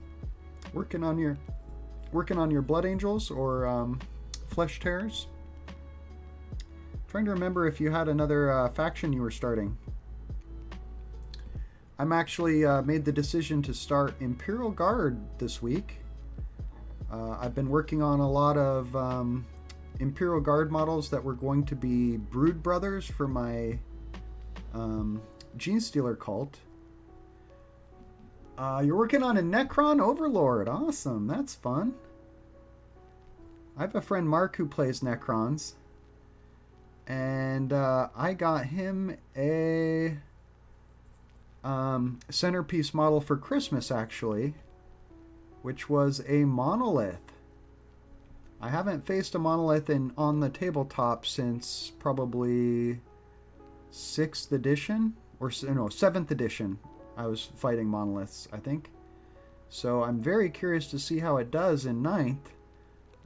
Working on your Blood Angels or Flesh Tearers? Trying to remember if you had another faction you were starting. I'm actually made the decision to start Imperial Guard this week. I've been working on a lot of Imperial Guard models that were going to be Brood Brothers for my Genestealer cult. You're working on a Necron Overlord. Awesome. That's fun. I have a friend Mark who plays Necrons. And I got him a Centerpiece model for Christmas, actually, which was a monolith. I haven't faced a monolith on the tabletop since probably 6th edition, or no, 7th edition. I was fighting monoliths, I think. So I'm very curious to see how it does in 9th.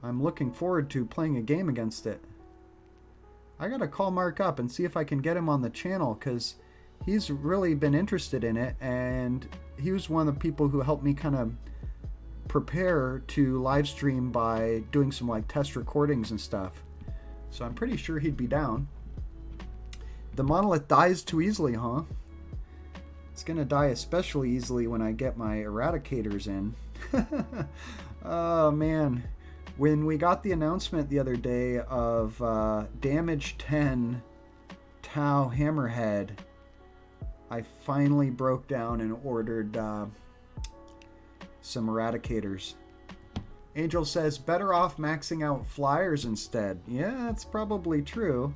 I'm looking forward to playing a game against it. I gotta call Mark up and see if I can get him on the channel, because he's really been interested in it, and he was one of the people who helped me kind of prepare to live stream by doing some like test recordings and stuff. So I'm pretty sure he'd be down. The monolith dies too easily, huh? It's gonna die especially easily when I get my eradicators in. Oh man. When we got the announcement the other day of damage 10 Tau Hammerhead, I finally broke down and ordered some eradicators. Angel says, better off maxing out flyers instead. Yeah, that's probably true.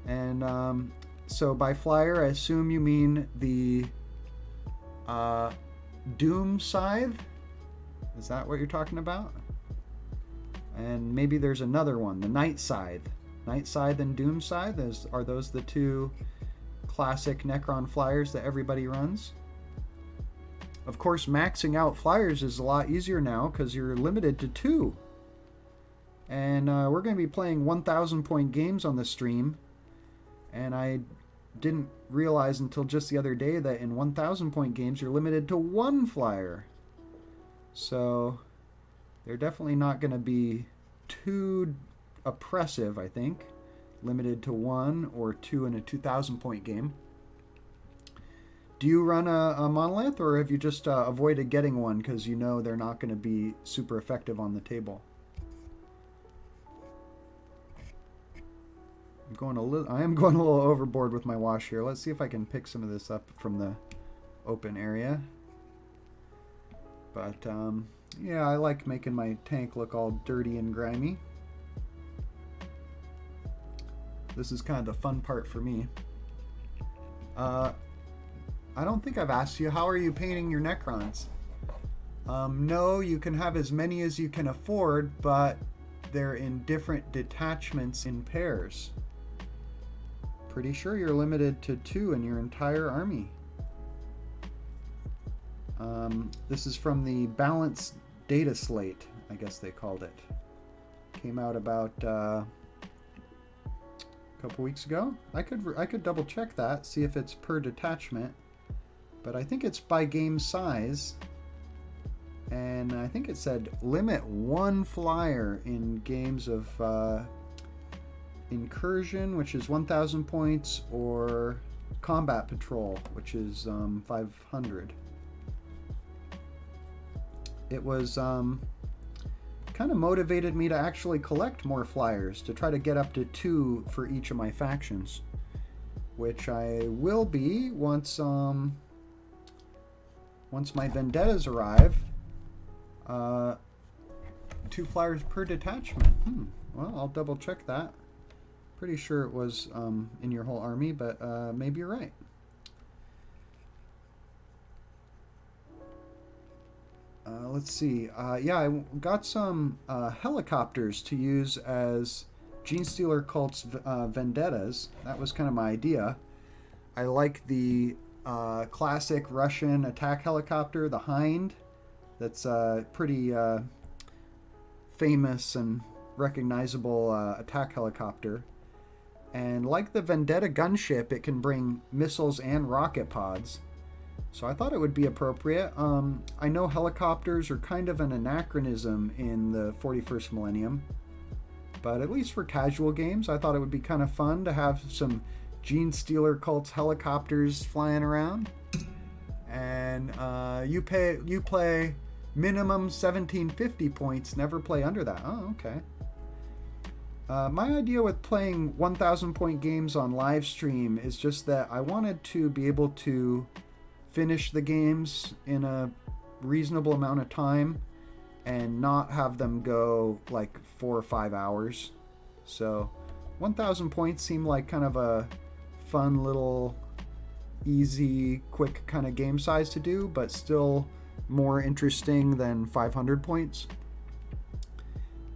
And so by flyer, I assume you mean the Doom Scythe? Is that what you're talking about? And maybe there's another one, the Night Scythe. Night Scythe and Doom Scythe, are those the two classic Necron flyers that everybody runs? Of course, maxing out flyers is a lot easier now because you're limited to 2. And we're going to be playing 1,000 point games on the stream. And I didn't realize until just the other day that in 1,000 point games you're limited to 1 flyer. So they're definitely not going to be too oppressive, I think. Limited to 1 or 2 in a 2,000 point game. Do you run a monolith, or have you just avoided getting one because you know they're not going to be super effective on the table? I am going a little overboard with my wash here. Let's see if I can pick some of this up from the open area. But yeah, I like making my tank look all dirty and grimy. This is kind of the fun part for me. I don't think I've asked you, how are you painting your Necrons? No, you can have as many as you can afford, but they're in different detachments in pairs. Pretty sure you're limited to 2 in your entire army. This is from the Balanced Data Slate, I guess they called it. Came out about a couple weeks ago. I could double check that, see if it's per detachment. But I think it's by game size. And I think it said limit 1 flyer in games of Incursion, which is 1,000 points, or Combat Patrol, which is 500. It was kind of motivated me to actually collect more flyers, to try to get up to 2 for each of my factions, which I will be once my vendettas arrive. 2 flyers per detachment. Well, I'll double check that. Pretty sure it was in your whole army, but maybe you're right. Let's see. Yeah, I got some helicopters to use as Genestealer Cult's vendettas. That was kind of my idea. I like the classic Russian attack helicopter, the Hind. That's a pretty famous and recognizable attack helicopter. And like the Vendetta gunship, it can bring missiles and rocket pods. So I thought it would be appropriate. I know helicopters are kind of an anachronism in the 41st millennium. But at least for casual games, I thought it would be kind of fun to have some Genestealer Cult's helicopters flying around. And you play minimum 1750 points, never play under that. Oh, okay. My idea with playing 1,000 point games on live stream is just that I wanted to be able to finish the games in a reasonable amount of time and not have them go like 4 or 5 hours. So 1,000 points seemed like kind of a fun little easy, quick kind of game size to do, but still more interesting than 500 points.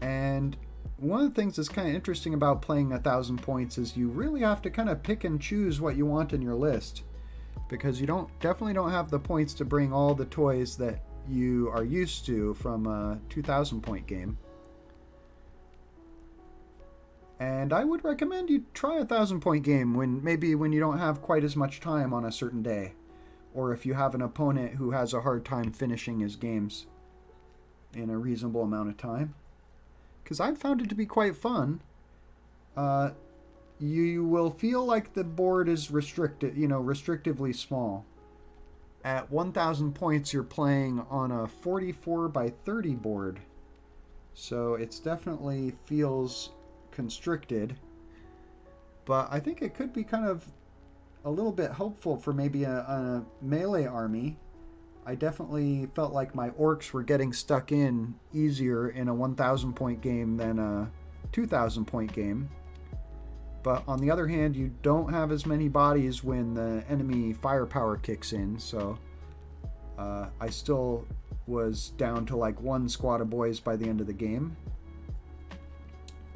And one of the things that's kind of interesting about playing 1,000 points is you really have to kind of pick and choose what you want in your list, because you definitely don't have the points to bring all the toys that you are used to from a 2,000 point game. And I would recommend you try 1,000 point game when you don't have quite as much time on a certain day, or if you have an opponent who has a hard time finishing his games in a reasonable amount of time. Because I've found it to be quite fun. You will feel like the board is restrictively small. At 1,000 points, you're playing on a 44 by 30 board, so it's definitely feels constricted. But I think it could be kind of a little bit helpful for maybe a melee army. I definitely felt like my orcs were getting stuck in easier in a 1,000 point game than a 2,000 point game. But on the other hand, you don't have as many bodies when the enemy firepower kicks in, so I still was down to like one squad of boys by the end of the game.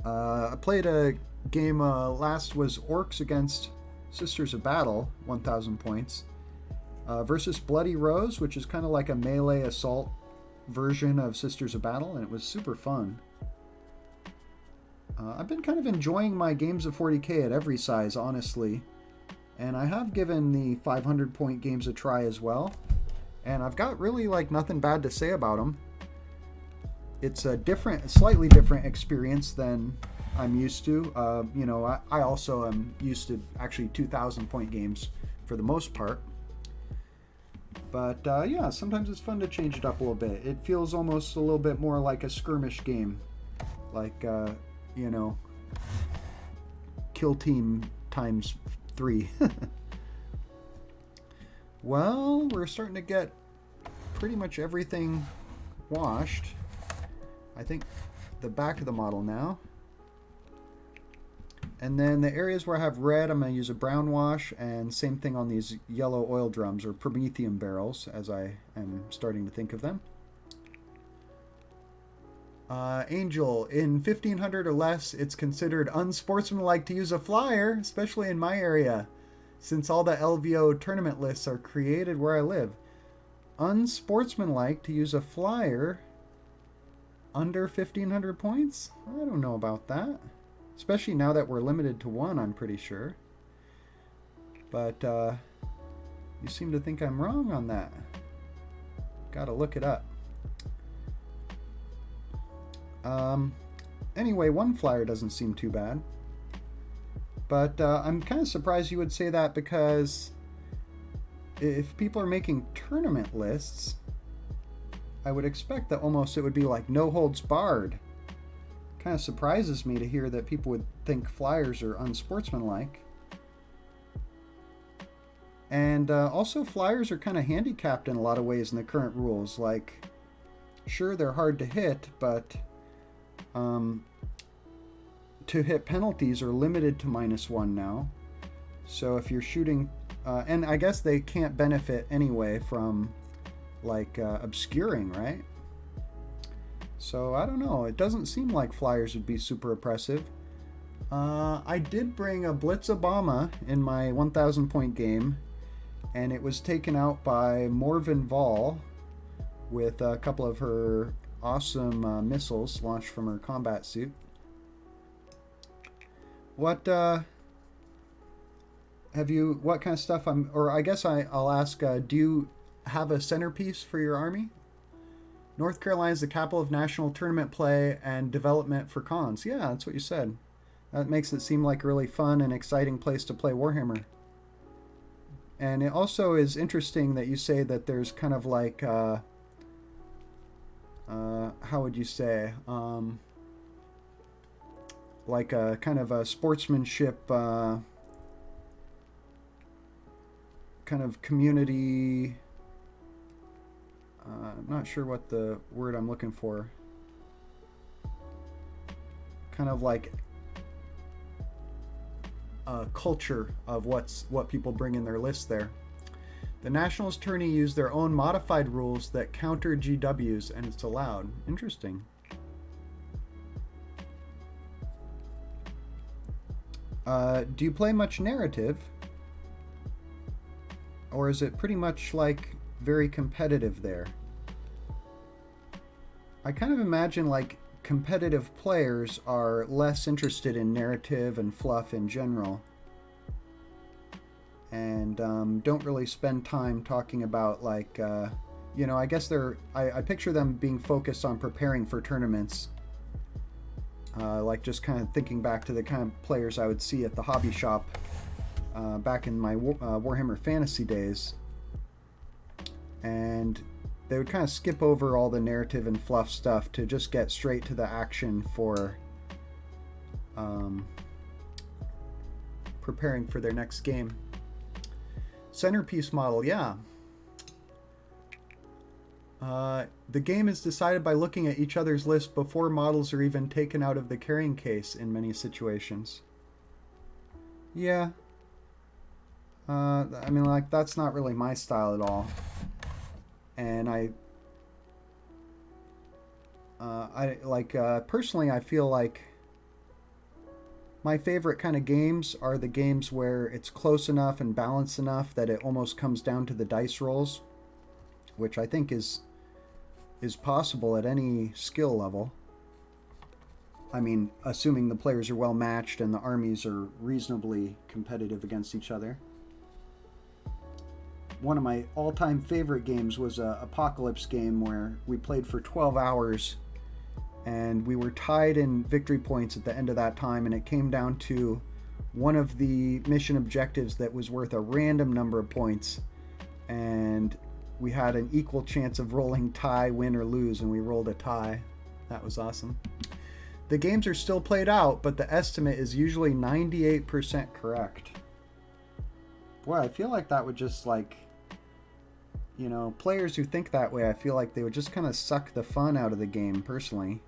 I played a game last was Orcs against Sisters of Battle, 1,000 points. Versus Bloody Rose, which is kind of like a melee assault version of Sisters of Battle, and it was super fun. I've been kind of enjoying my games of 40k at every size, honestly, and I have given the 500 point games a try as well, and I've got really like nothing bad to say about them. It's a slightly different experience than I'm used to. I also am used to actually 2,000 point games for the most part. But yeah, sometimes it's fun to change it up a little bit. It feels almost a little bit more like a skirmish game. Like, Kill Team times 3. Well, we're starting to get pretty much everything washed. I think the back of the model now. And then the areas where I have red, I'm going to use a brown wash, and same thing on these yellow oil drums, or promethium barrels, as I am starting to think of them. Angel, in 1,500 or less, it's considered unsportsmanlike to use a flyer, especially in my area, since all the LVO tournament lists are created where I live. Unsportsmanlike to use a flyer under 1,500 points? I don't know about that. Especially now that we're limited to one, I'm pretty sure. But you seem to think I'm wrong on that. Gotta look it up. Anyway, one flyer doesn't seem too bad. But I'm kind of surprised you would say that, because if people are making tournament lists, I would expect that almost it would be like no holds barred. Kind of surprises me to hear that people would think flyers are unsportsmanlike. And also flyers are kind of handicapped in a lot of ways in the current rules. Like, sure, they're hard to hit, but to hit penalties are limited to -1 now. So if you're shooting, and I guess they can't benefit anyway from like obscuring, right? So I don't know, it doesn't seem like flyers would be super oppressive. I did bring a Blitz Obama in my 1,000 point game, and it was taken out by Morven Vol with a couple of her awesome missiles launched from her combat suit. What kind of stuff I'll ask, do you have a centerpiece for your army? North Carolina is the capital of national tournament play and development for cons. Yeah, that's what you said. That makes it seem like a really fun and exciting place to play Warhammer. And it also is interesting that you say that there's kind of like how would you say, like a kind of a sportsmanship kind of community. I'm not sure what the word I'm looking for. Kind of like a culture of what people bring in their lists there. The Nationals tourney used their own modified rules that counter GWs, and it's allowed. Interesting. Do you play much narrative? Or is it pretty much like very competitive there? I kind of imagine like competitive players are less interested in narrative and fluff in general, and don't really spend time talking about like you know, I guess I picture them being focused on preparing for tournaments, like just kind of thinking back to the kind of players I would see at the hobby shop back in my Warhammer Fantasy days, and they would kind of skip over all the narrative and fluff stuff to just get straight to the action for preparing for their next game. Centerpiece model, yeah. The game is decided by looking at each other's list before models are even taken out of the carrying case in many situations. Yeah. I mean, like, that's not really my style at all. And personally, I feel like my favorite kind of games are the games where it's close enough and balanced enough that it almost comes down to the dice rolls, which I think is possible at any skill level. I mean, assuming the players are well matched and the armies are reasonably competitive against each other. One of my all-time favorite games was an Apocalypse game where we played for 12 hours and we were tied in victory points at the end of that time, and it came down to one of the mission objectives that was worth a random number of points, and we had an equal chance of rolling tie, win or lose, and we rolled a tie. That was awesome. The games are still played out, but the estimate is usually 98% correct. Boy, I feel like that would just, like, you know, players who think that way, I feel like they would just kind of suck the fun out of the game, personally.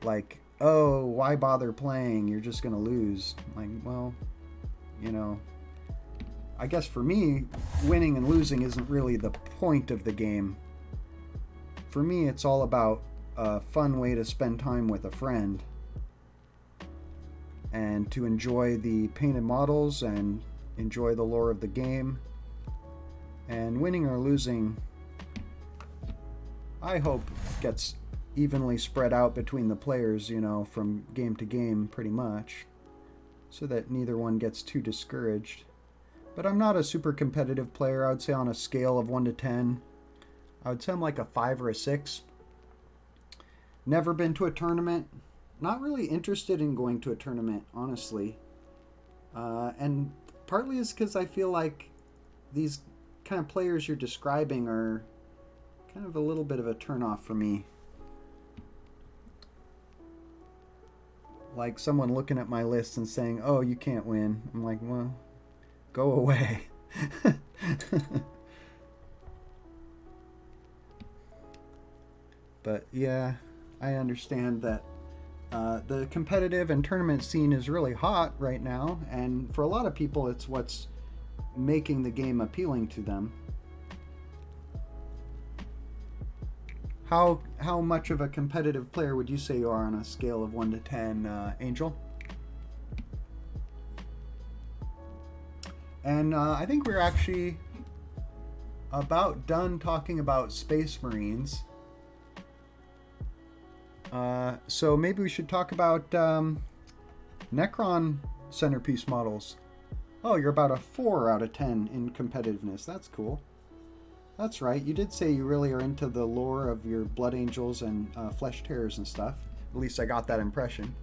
Like, oh, why bother playing? You're just going to lose. Like, well, you know, I guess for me, winning and losing isn't really the point of the game. For me, it's all about a fun way to spend time with a friend and to enjoy the painted models and enjoy the lore of the game. And winning or losing, I hope, gets evenly spread out between the players, you know, from game to game pretty much, so that neither one gets too discouraged. But I'm not a super competitive player. I would say on a scale of 1 to 10, I would say I'm like a 5 or a 6. Never been to a tournament. Not really interested in going to a tournament, honestly. And partly is because I feel like these kind of players you're describing are kind of a little bit of a turnoff for me. Like someone looking at my list and saying, oh, you can't win. I'm like, well, go away. But yeah, I understand that the competitive and tournament scene is really hot right now, and for a lot of people it's what's making the game appealing to them. How much of a competitive player would you say you are on a scale of 1 to 10, Angel? And I think we're actually about done talking about Space Marines. So maybe we should talk about Necron centerpiece models. Oh, you're about a 4 out of 10 in competitiveness. That's cool. That's right. You did say you really are into the lore of your Blood Angels and Flesh Terrors and stuff. At least I got that impression.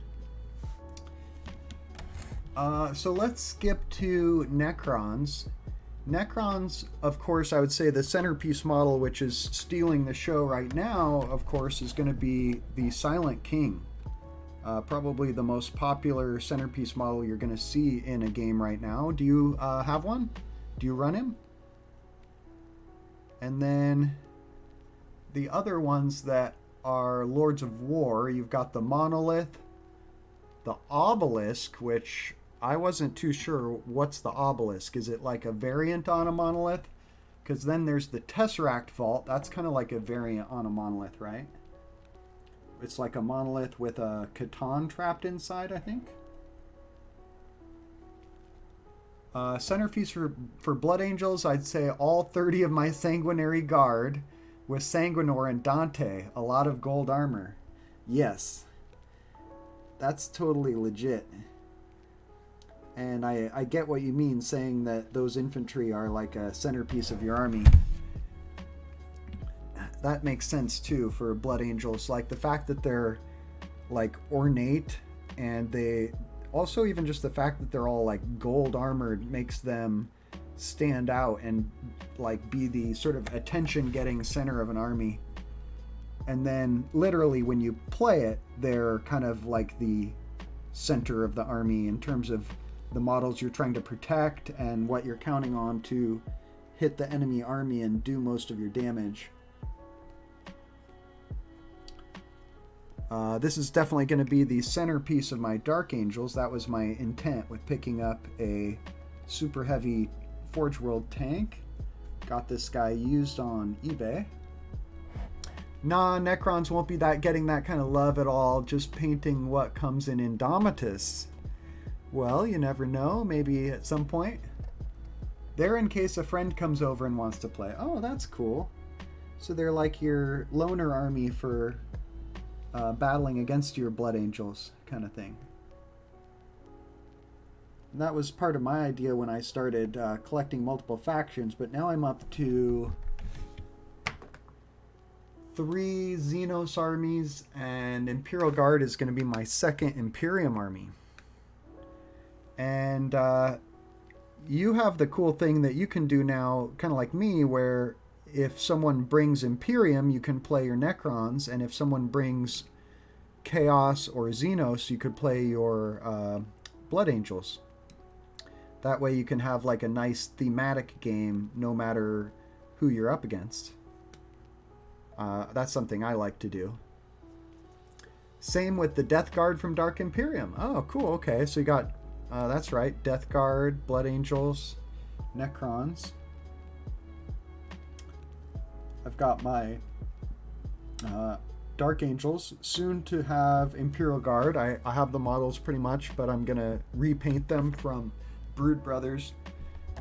So let's skip to Necrons. Necrons, of course, I would say the centerpiece model, which is stealing the show right now, of course, is going to be the Silent King. Probably the most popular centerpiece model you're going to see in a game right now. Do you have one? Do you run him? And then the other ones that are Lords of War, you've got the Monolith, the Obelisk, which I wasn't too sure what's the Obelisk. Is it like a variant on a Monolith? Because then there's the Tesseract Vault. That's kind of like a variant on a Monolith, right? It's like a Monolith with a Catan trapped inside, I think. Centerpiece for Blood Angels, I'd say all 30 of my Sanguinary Guard with Sanguinor and Dante. A lot of gold armor. Yes. That's totally legit. And I get what you mean saying that those infantry are like a centerpiece of your army. That makes sense too for Blood Angels. Like the fact that they're like ornate, and they also, even just the fact that they're all like gold armored makes them stand out and like be the sort of attention getting center of an army. And then literally when you play it, they're kind of like the center of the army in terms of the models you're trying to protect and what you're counting on to hit the enemy army and do most of your damage. This is definitely going to be the centerpiece of my Dark Angels. That was my intent with picking up a super heavy Forge World tank. Got this guy used on eBay. Nah, Necrons won't be getting that kind of love at all, just painting what comes in Indomitus. Well, you never know, maybe at some point. They're in case a friend comes over and wants to play. Oh, that's cool. So they're like your loner army for battling against your Blood Angels kind of thing. And that was part of my idea when I started collecting multiple factions, but now I'm up to 3 Xenos armies, and Imperial Guard is going to be my second Imperium army. And you have the cool thing that you can do now, kind of like me, where if someone brings Imperium, you can play your Necrons, and if someone brings Chaos or Xenos, you could play your Blood Angels. That way you can have like a nice thematic game no matter who you're up against. That's something I like to do. Same with the Death Guard from Dark Imperium. Oh, cool. Okay, so you got, that's right, Death Guard, Blood Angels, Necrons. I've got my Dark Angels, soon to have Imperial Guard. I have the models pretty much, but I'm going to repaint them from Brood Brothers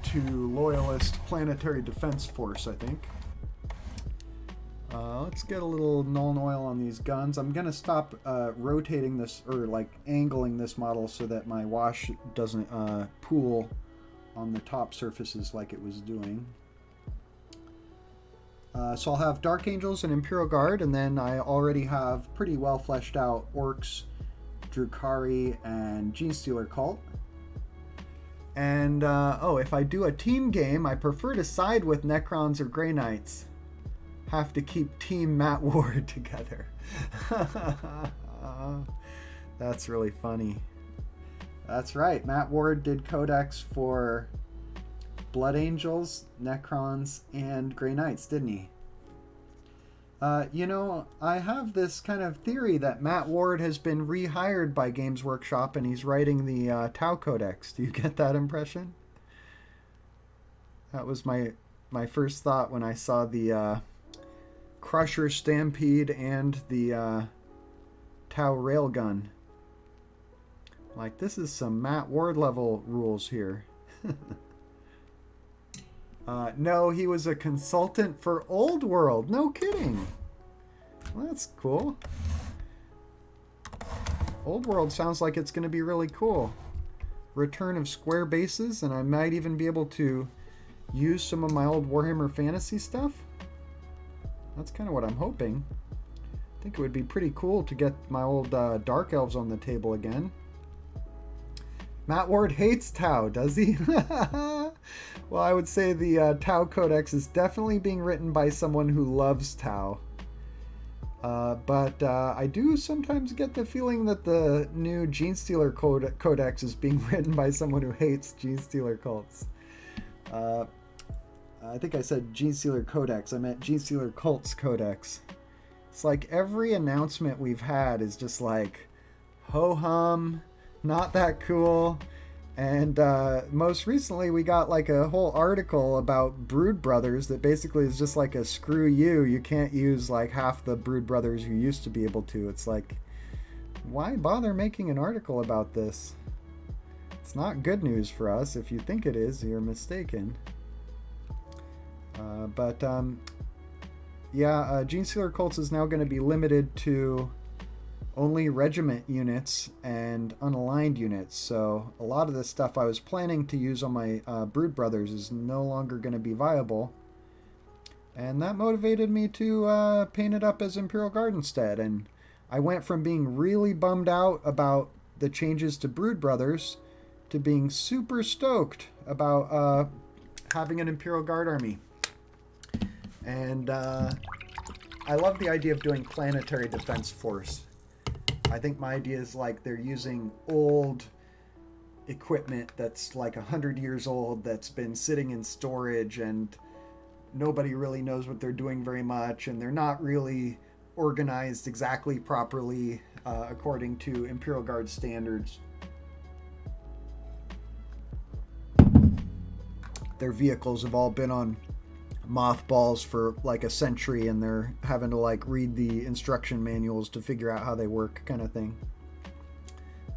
to Loyalist Planetary Defense Force, I think. Let's get a little Nuln Oil on these guns. I'm going to stop rotating this, or like angling this model so that my wash doesn't pool on the top surfaces like it was doing. So I'll have Dark Angels and Imperial Guard, and then I already have pretty well fleshed out Orcs, Drukhari, and Genestealer Cult. And, if I do a team game, I prefer to side with Necrons or Grey Knights. Have to keep Team Matt Ward together. That's really funny. That's right, Matt Ward did Codex for Blood Angels, Necrons, and Grey Knights, didn't he? I have this kind of theory that Matt Ward has been rehired by Games Workshop and he's writing the Tau Codex. Do you get that impression? That was my first thought when I saw the Crusher Stampede and the Tau Railgun. Like, this is some Matt Ward level rules here. No, he was a consultant for Old World. No kidding. Well, that's cool. Old World sounds like it's going to be really cool. Return of square bases, and I might even be able to use some of my old Warhammer Fantasy stuff. That's kind of what I'm hoping. I think it would be pretty cool to get my old Dark Elves on the table again. Matt Ward hates Tau, does he? Well, I would say the Tau Codex is definitely being written by someone who loves Tau. But I do sometimes get the feeling that the new Genestealer Codex is being written by someone who hates Genestealer cults. I think I said Genestealer Codex. I meant Genestealer Cults Codex. It's like every announcement we've had is just like, ho-hum, not that cool. And most recently we got like a whole article about Brood Brothers that basically is just like a screw you. You can't use like half the Brood Brothers you used to be able to. It's like, why bother making an article about this? It's not good news for us. If you think it is, you're mistaken. Genestealer Cults is now going to be limited to only regiment units and unaligned units. So a lot of the stuff I was planning to use on my Brood Brothers is no longer going to be viable. And that motivated me to paint it up as Imperial Guard instead. And I went from being really bummed out about the changes to Brood Brothers to being super stoked about having an Imperial Guard army. And I love the idea of doing planetary defense force. I think my idea is like they're using old equipment that's like 100 years old that's been sitting in storage and nobody really knows what they're doing very much, and they're not really organized exactly properly according to Imperial Guard standards. Their vehicles have all been on mothballs for like a century, and they're having to like read the instruction manuals to figure out how they work, kind of thing.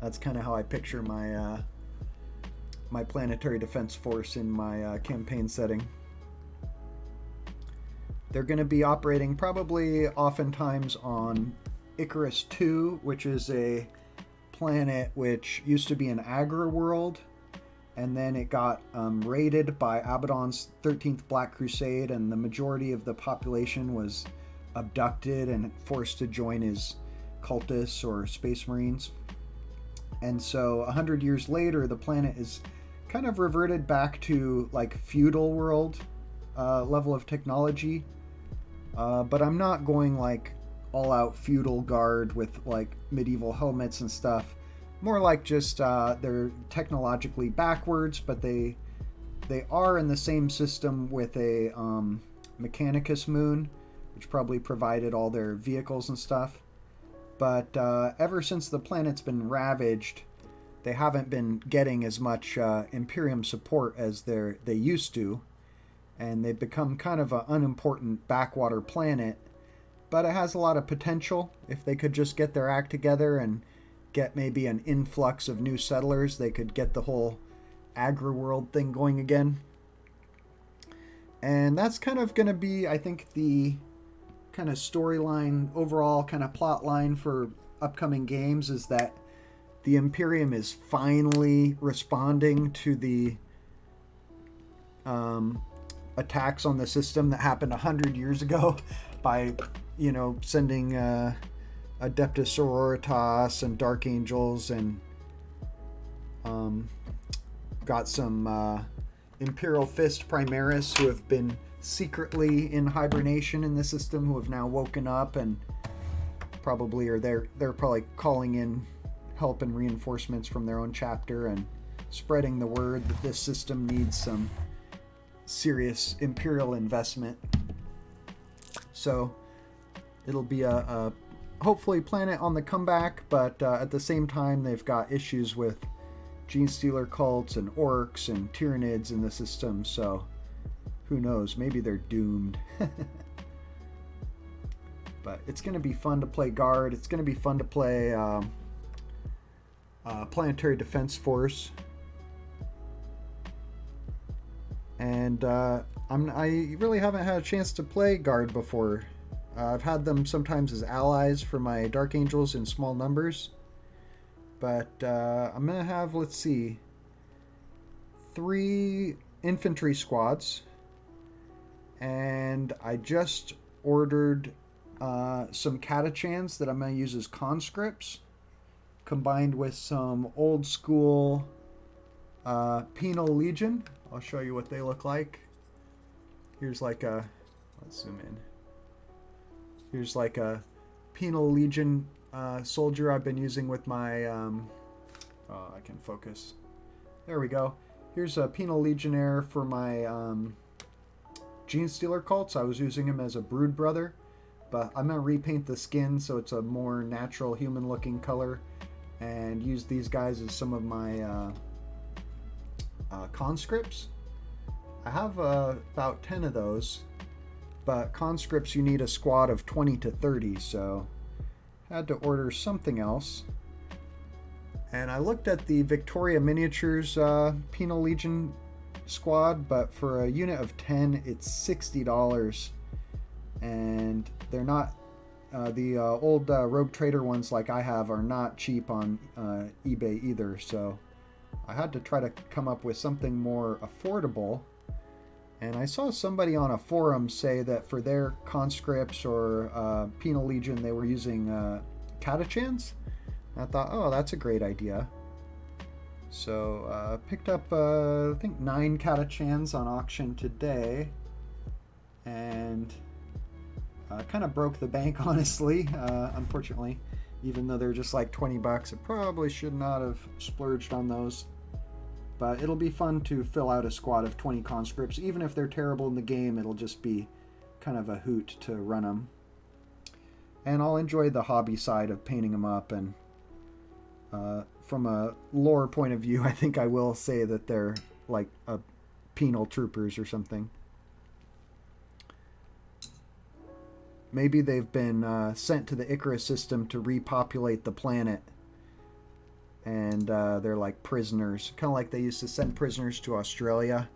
That's kind of how I picture my my planetary defense force in my campaign setting. They're going to be operating probably oftentimes on Icarus 2, which is a planet which used to be an agri world, and then it got raided by Abaddon's 13th Black Crusade, and the majority of the population was abducted and forced to join his cultists or space marines. And so 100 years later, the planet is kind of reverted back to like feudal world level of technology. But I'm not going like all out feudal guard with like medieval helmets and stuff. More like just they're technologically backwards, but they are in the same system with a Mechanicus moon, which probably provided all their vehicles and stuff. But ever since the planet's been ravaged, they haven't been getting as much Imperium support as they used to, and they've become kind of an unimportant backwater planet. But it has a lot of potential. If they could just get their act together and get maybe an influx of new settlers, they could get the whole agri-world thing going again. And that's kind of going to be, I think, the kind of storyline, overall kind of plot line for upcoming games, is that the Imperium is finally responding to the attacks on the system that happened 100 years ago by, sending Adeptus Sororitas and Dark Angels, and got some Imperial Fist Primaris who have been secretly in hibernation in the system, who have now woken up and probably are they're probably calling in help and reinforcements from their own chapter and spreading the word that this system needs some serious Imperial investment. So it'll be a hopefully planet on the comeback, but at the same time they've got issues with Genestealer cults and orcs and Tyranids in the system, so who knows, maybe they're doomed. But it's going to be fun to play Guard. It's going to be fun to play Planetary Defense Force. And I really haven't had a chance to play Guard before. I've had them sometimes as allies for my Dark Angels in small numbers. But I'm going to have, 3 infantry squads. And I just ordered some Catachans that I'm going to use as conscripts, combined with some old school Penal Legion. I'll show you what they look like. Here's like a, let's zoom in. Here's like a Penal Legion soldier I've been using with my, oh, I can focus. There we go. Here's a Penal Legionnaire for my Gene Stealer cults. I was using him as a Brood Brother, but I'm going to repaint the skin so it's a more natural human looking color and use these guys as some of my conscripts. I have about 10 of those, but conscripts you need a squad of 20 to 30, so had to order something else. And I looked at the Victoria Miniatures Penal Legion squad, but for a unit of 10 it's $60, and they're not the old Rogue Trader ones like I have are not cheap on eBay either, so I had to try to come up with something more affordable. And I saw somebody on a forum say that for their conscripts or Penal Legion they were using Catachans. I thought, oh, that's a great idea. So picked up I think 9 Catachans on auction today, and kind of broke the bank, honestly, unfortunately. Even though they're just like 20 bucks, I probably should not have splurged on those. But it'll be fun to fill out a squad of 20 conscripts. Even if they're terrible in the game, it'll just be kind of a hoot to run them. And I'll enjoy the hobby side of painting them up. And from a lore point of view, I think I will say that they're like penal troopers or something. Maybe they've been sent to the Icarus system to repopulate the planet. And they're like prisoners, kind of like they used to send prisoners to Australia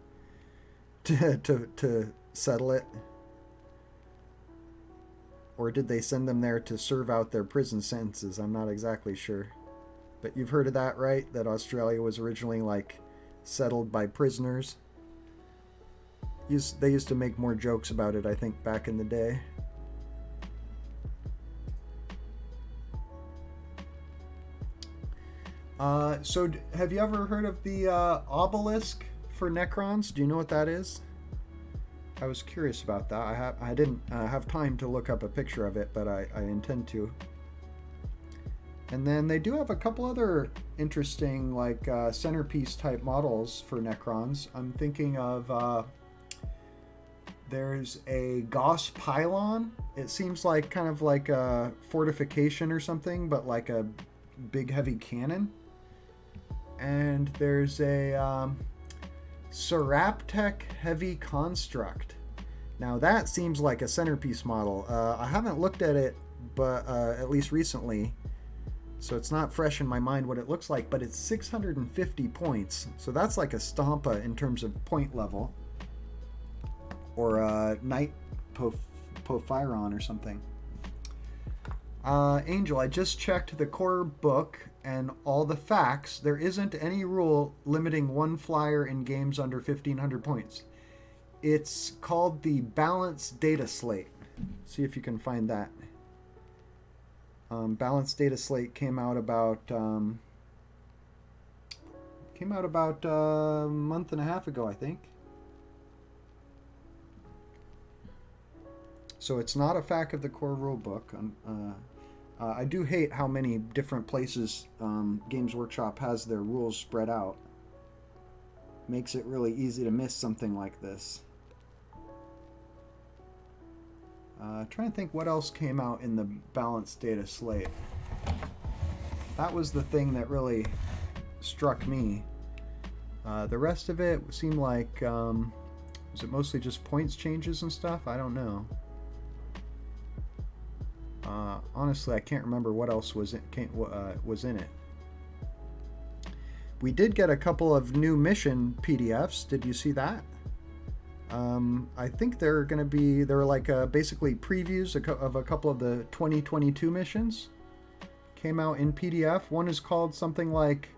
to settle it. Or did they send them there to serve out their prison sentences? I'm not exactly sure. But you've heard of that, right? That Australia was originally like settled by prisoners. They used to make more jokes about it, I think, back in the day. So have you ever heard of the obelisk for Necrons? Do you know what that is? I was curious about that. I didn't have time to look up a picture of it, but I intend to. And then they do have a couple other interesting, like centerpiece type models for Necrons. I'm thinking of there's a Gauss pylon. It seems like kind of like a fortification or something, but like a big heavy cannon. And there's a Seraptech Heavy Construct. Now that seems like a centerpiece model. I haven't looked at it, but at least recently, so it's not fresh in my mind what it looks like, but it's 650 points. So that's like a Stompa in terms of point level. Or a Knight Porphyron or something. Angel, I just checked the core book and all the facts. There isn't any rule limiting one flyer in games under 1,500 points. It's called the Balanced Data Slate. See if you can find that. Balanced Data Slate came out about a month and a half ago, I think. So it's not a fact of the core rule book. I do hate how many different places Games Workshop has their rules spread out. Makes it really easy to miss something like this. Trying to think what else came out in the Balanced Data Slate. That was the thing that really struck me. The rest of it seemed like, was it mostly just points changes and stuff? I don't know. Honestly, I can't remember what else was in it. We did get a couple of new mission PDFs. Did you see that? I think they're like basically previews of a couple of the 2022 missions. Came out in PDF. One is called something like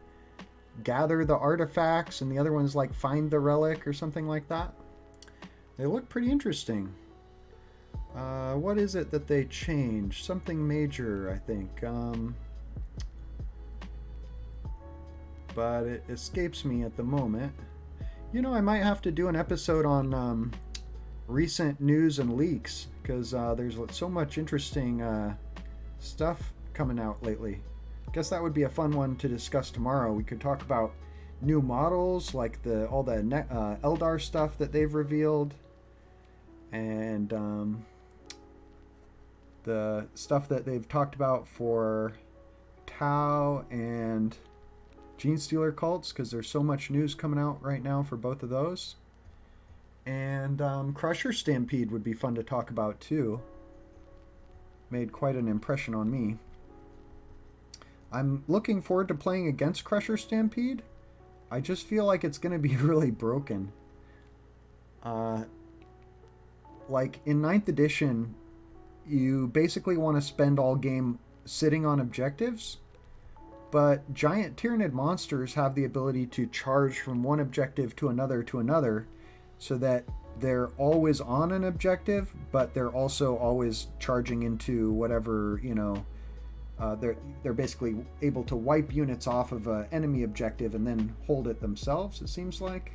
Gather the Artifacts, and the other one's like Find the Relic or something like that. They look pretty interesting. What is it that they changed? Something major, I think. but it escapes me at the moment. You know, I might have to do an episode on recent news and leaks, because there's so much interesting stuff coming out lately. I guess that would be a fun one to discuss tomorrow. We could talk about new models, like all the Eldar stuff that they've revealed, and the stuff that they've talked about for Tau and Genestealer cults, because there's so much news coming out right now for both of those. And Crusher Stampede would be fun to talk about too. Made quite an impression on me. I'm looking forward to playing against Crusher Stampede. I just feel like it's going to be really broken. Like in 9th edition, you basically want to spend all game sitting on objectives, but giant Tyranid monsters have the ability to charge from one objective to another, so that they're always on an objective, but they're also always charging into whatever, you know, they're basically able to wipe units off of an enemy objective and then hold it themselves, it seems like.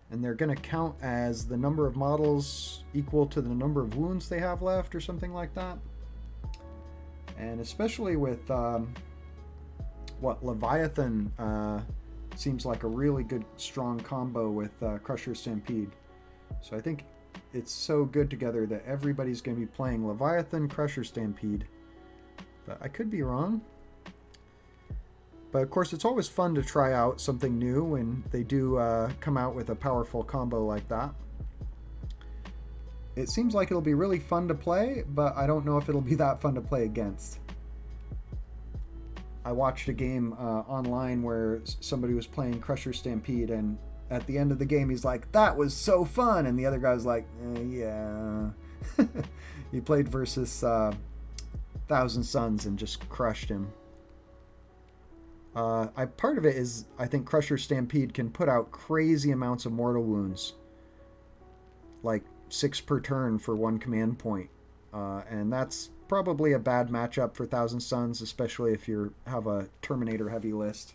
And they're going to count as the number of models equal to the number of wounds they have left or something like that. And especially with Leviathan seems like a really good strong combo with Crusher Stampede. So I think it's so good together that everybody's going to be playing Leviathan, Crusher Stampede. But I could be wrong. But of course, it's always fun to try out something new when they do come out with a powerful combo like that. It seems like it'll be really fun to play, but I don't know if it'll be that fun to play against. I watched a game online where somebody was playing Crusher Stampede, and at the end of the game, he's like, "That was so fun!" And the other guy's like, "Yeah." He played versus Thousand Suns and just crushed him. Part of it is, I think Crusher Stampede can put out crazy amounts of mortal wounds. Like 6 per turn for 1 command point. And that's probably a bad matchup for Thousand Suns, especially if you have a Terminator heavy list.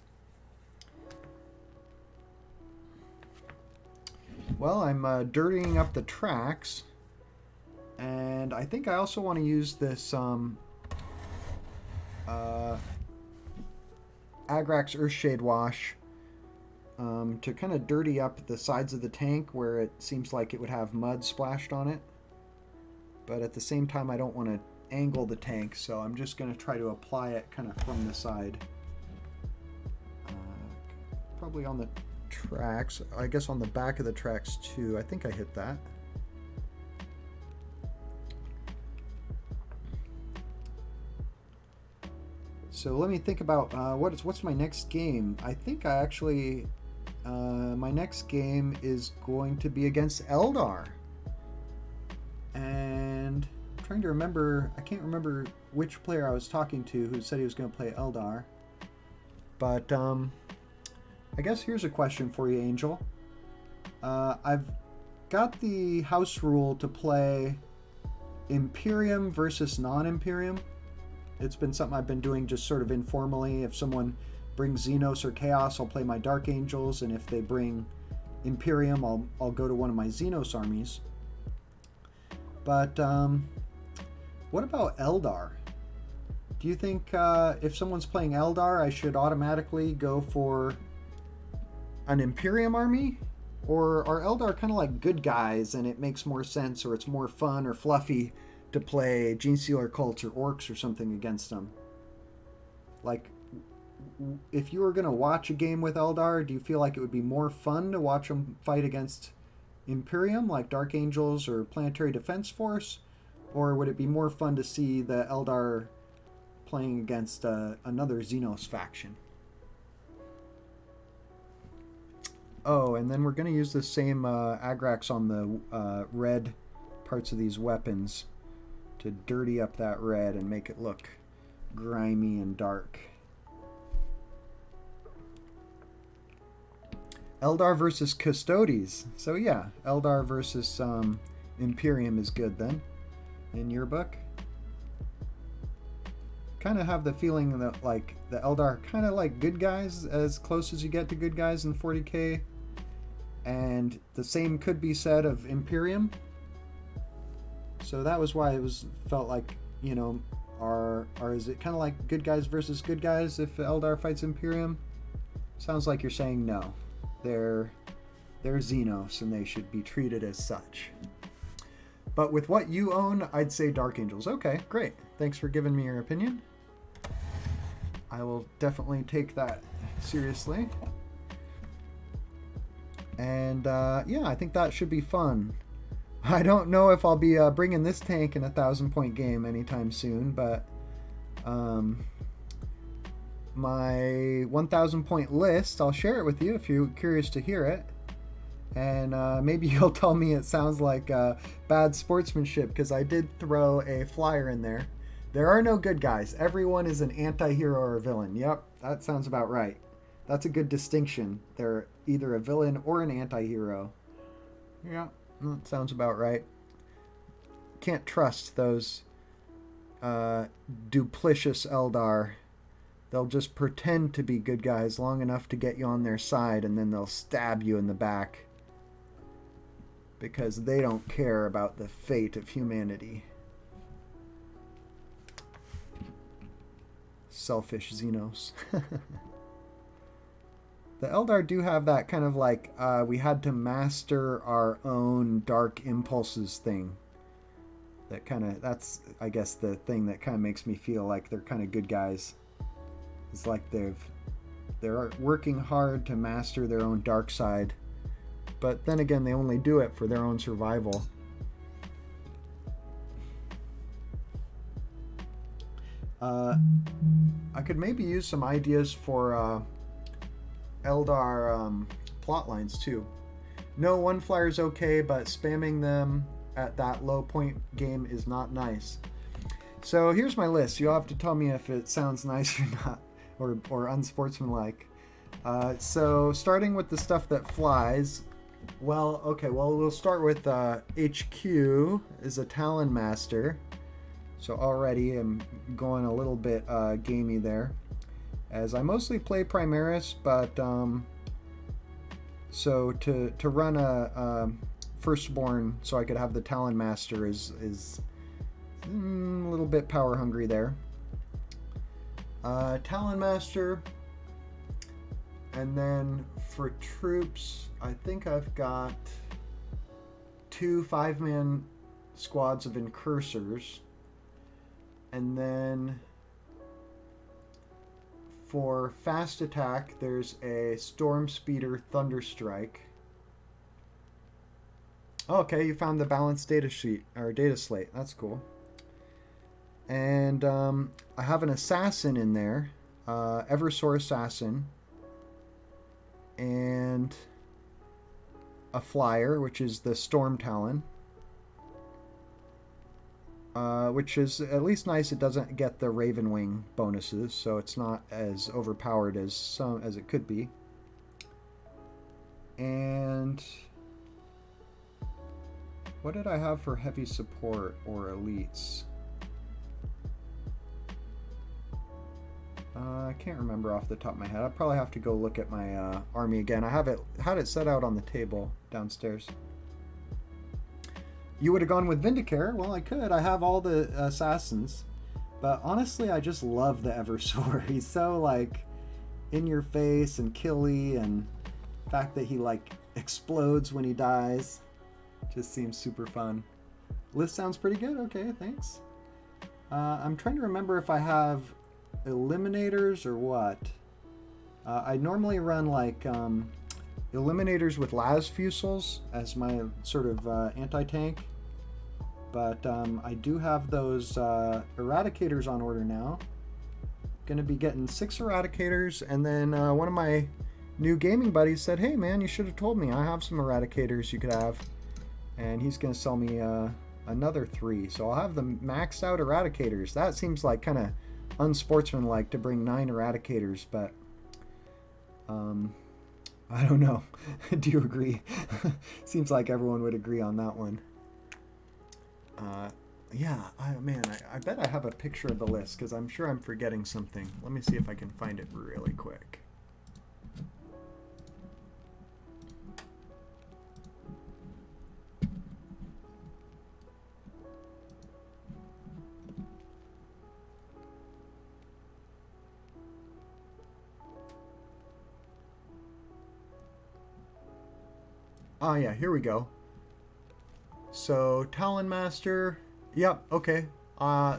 Well, I'm dirtying up the tracks. And I think I also want to use this Agrax Earthshade Wash to kind of dirty up the sides of the tank where it seems like it would have mud splashed on it. But at the same time, I don't want to angle the tank, so I'm just going to try to apply it kind of from the side. Probably on the tracks. I guess on the back of the tracks too. I think I hit that. So let me think about what's my next game. I think I actually my next game is going to be against Eldar, and I'm trying to remember. I can't remember which player I was talking to who said he was going to play Eldar. But I guess here's a question for you, Angel. I've got the house rule to play Imperium versus non-Imperium. It's been something I've been doing just sort of informally. If someone brings Xenos or Chaos, I'll play my Dark Angels, and if they bring Imperium, I'll go to one of my Xenos armies. But what about Eldar? Do you think if someone's playing Eldar, I should automatically go for an Imperium army? Or are Eldar kind of like good guys and it makes more sense, or it's more fun or fluffy to play Genestealer cults or orcs or something against them? Like, if you were going to watch a game with Eldar, do you feel like it would be more fun to watch them fight against Imperium, like Dark Angels or Planetary Defense Force? Or would it be more fun to see the Eldar playing against another Xenos faction? Oh, and then we're going to use the same Agrax on the red parts of these weapons to dirty up that red and make it look grimy and dark. Eldar versus Custodes. So yeah, Eldar versus Imperium is good then, in your book. kind of have the feeling that like the Eldar are kind of like good guys as close as you get to good guys in 40k, and the same could be said of Imperium. So that was why it felt like, you know, is it kind of like good guys versus good guys if Eldar fights Imperium? Sounds like you're saying no. They're Xenos and they should be treated as such. But with what you own, I'd say Dark Angels. Okay, great. Thanks for giving me your opinion. I will definitely take that seriously. And yeah, I think that should be fun. I don't know if I'll be bringing this tank in a 1,000-point game anytime soon, but my 1,000-point list, I'll share it with you if you're curious to hear it. And maybe you'll tell me it sounds like bad sportsmanship, because I did throw a flyer in there. There are no good guys. Everyone is an anti-hero or a villain. Yep, that sounds about right. That's a good distinction. They're either a villain or an anti-hero. Yeah, that sounds about right. Can't trust those duplicitous Eldar. They'll just pretend to be good guys long enough to get you on their side, and then they'll stab you in the back because they don't care about the fate of humanity. Selfish Xenos. The Eldar do have that kind of like, we had to master our own dark impulses thing. That kind of, that's, I guess, the thing that kind of makes me feel like they're kind of good guys. It's like they're working hard to master their own dark side. But then again, they only do it for their own survival. I could maybe use some ideas for Eldar plot lines too. No, one flyer is okay, but spamming them at that low point game is not nice. So here's my list. You'll have to tell me if it sounds nice or not, or unsportsmanlike. So starting with the stuff that flies. Well, okay, well, we'll start with HQ is a Talon Master. So already I'm going a little bit gamey there, as I mostly play Primaris, but so to run a Firstborn so I could have the Talon Master is a little bit power hungry there. Talon Master, and then for troops, I think I've got 2 5-man squads of Incursors. And then for fast attack, there's a Storm Speeder Thunderstrike. Okay, you found the balanced data sheet or data slate. That's cool. And I have an assassin in there, Eversor Assassin, and a flyer, which is the Storm Talon. Which is at least nice. It doesn't get the Raven Wing bonuses, so it's not as overpowered as it could be. And what did I have for heavy support or elites? I can't remember off the top of my head. I'll probably have to go look at my army again. I had it set out on the table downstairs. You would have gone with Vindicare. Well, I could. I have all the assassins. But honestly, I just love the Eversor. He's so, like, in your face and killy, and the fact that he, like, explodes when he dies just seems super fun. List sounds pretty good. Okay, thanks. I'm trying to remember if I have eliminators or what. I normally run, like, eliminators with las fusils as my sort of anti-tank. But I do have those eradicators on order now. Gonna be getting 6 eradicators, and then one of my new gaming buddies said, hey man, you should have told me, I have some eradicators you could have. And he's gonna sell me another 3. So I'll have the maxed out eradicators. That seems like kind of unsportsmanlike to bring 9 eradicators, but I don't know. Do you agree? Seems like everyone would agree on that one. Yeah, man, I bet I have a picture of the list because I'm sure I'm forgetting something. Let me see if I can find it really quick. Oh yeah, here we go. So Talon Master, yep, okay.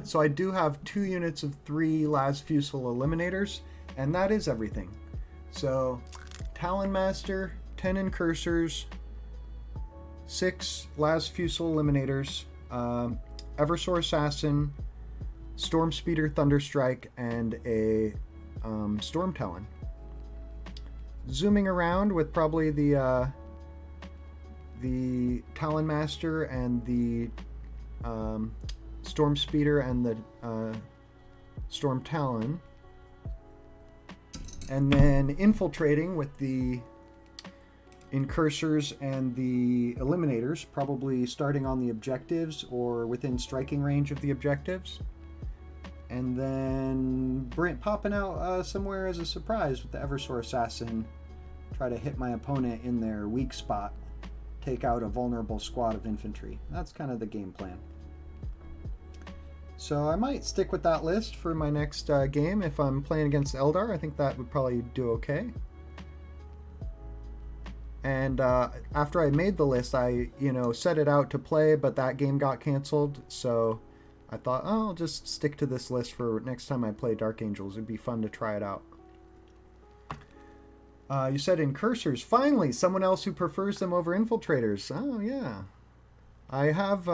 So I do have 2 units of 3 Las Fusel Eliminators, and that is everything. So Talon Master, 10 Incursors, 6 Las Fusel Eliminators, Eversor Assassin, Storm Speeder Thunderstrike, and a Storm Talon. Zooming around with probably the Talon Master and the Storm Speeder and the Storm Talon. And then infiltrating with the Incursors and the Eliminators, probably starting on the objectives or within striking range of the objectives. And then popping out somewhere as a surprise with the Eversor Assassin. Try to hit my opponent in their weak spot. Take out a vulnerable squad of infantry. That's kind of the game plan. So I might stick with that list for my next game if I'm playing against Eldar. I think that would probably do okay. And after I made the list, I set it out to play, but that game got canceled. So I thought, oh, I'll just stick to this list for next time I play Dark Angels. It'd be fun to try it out. You said Incursors. Finally, someone else who prefers them over Infiltrators. Oh, yeah. I have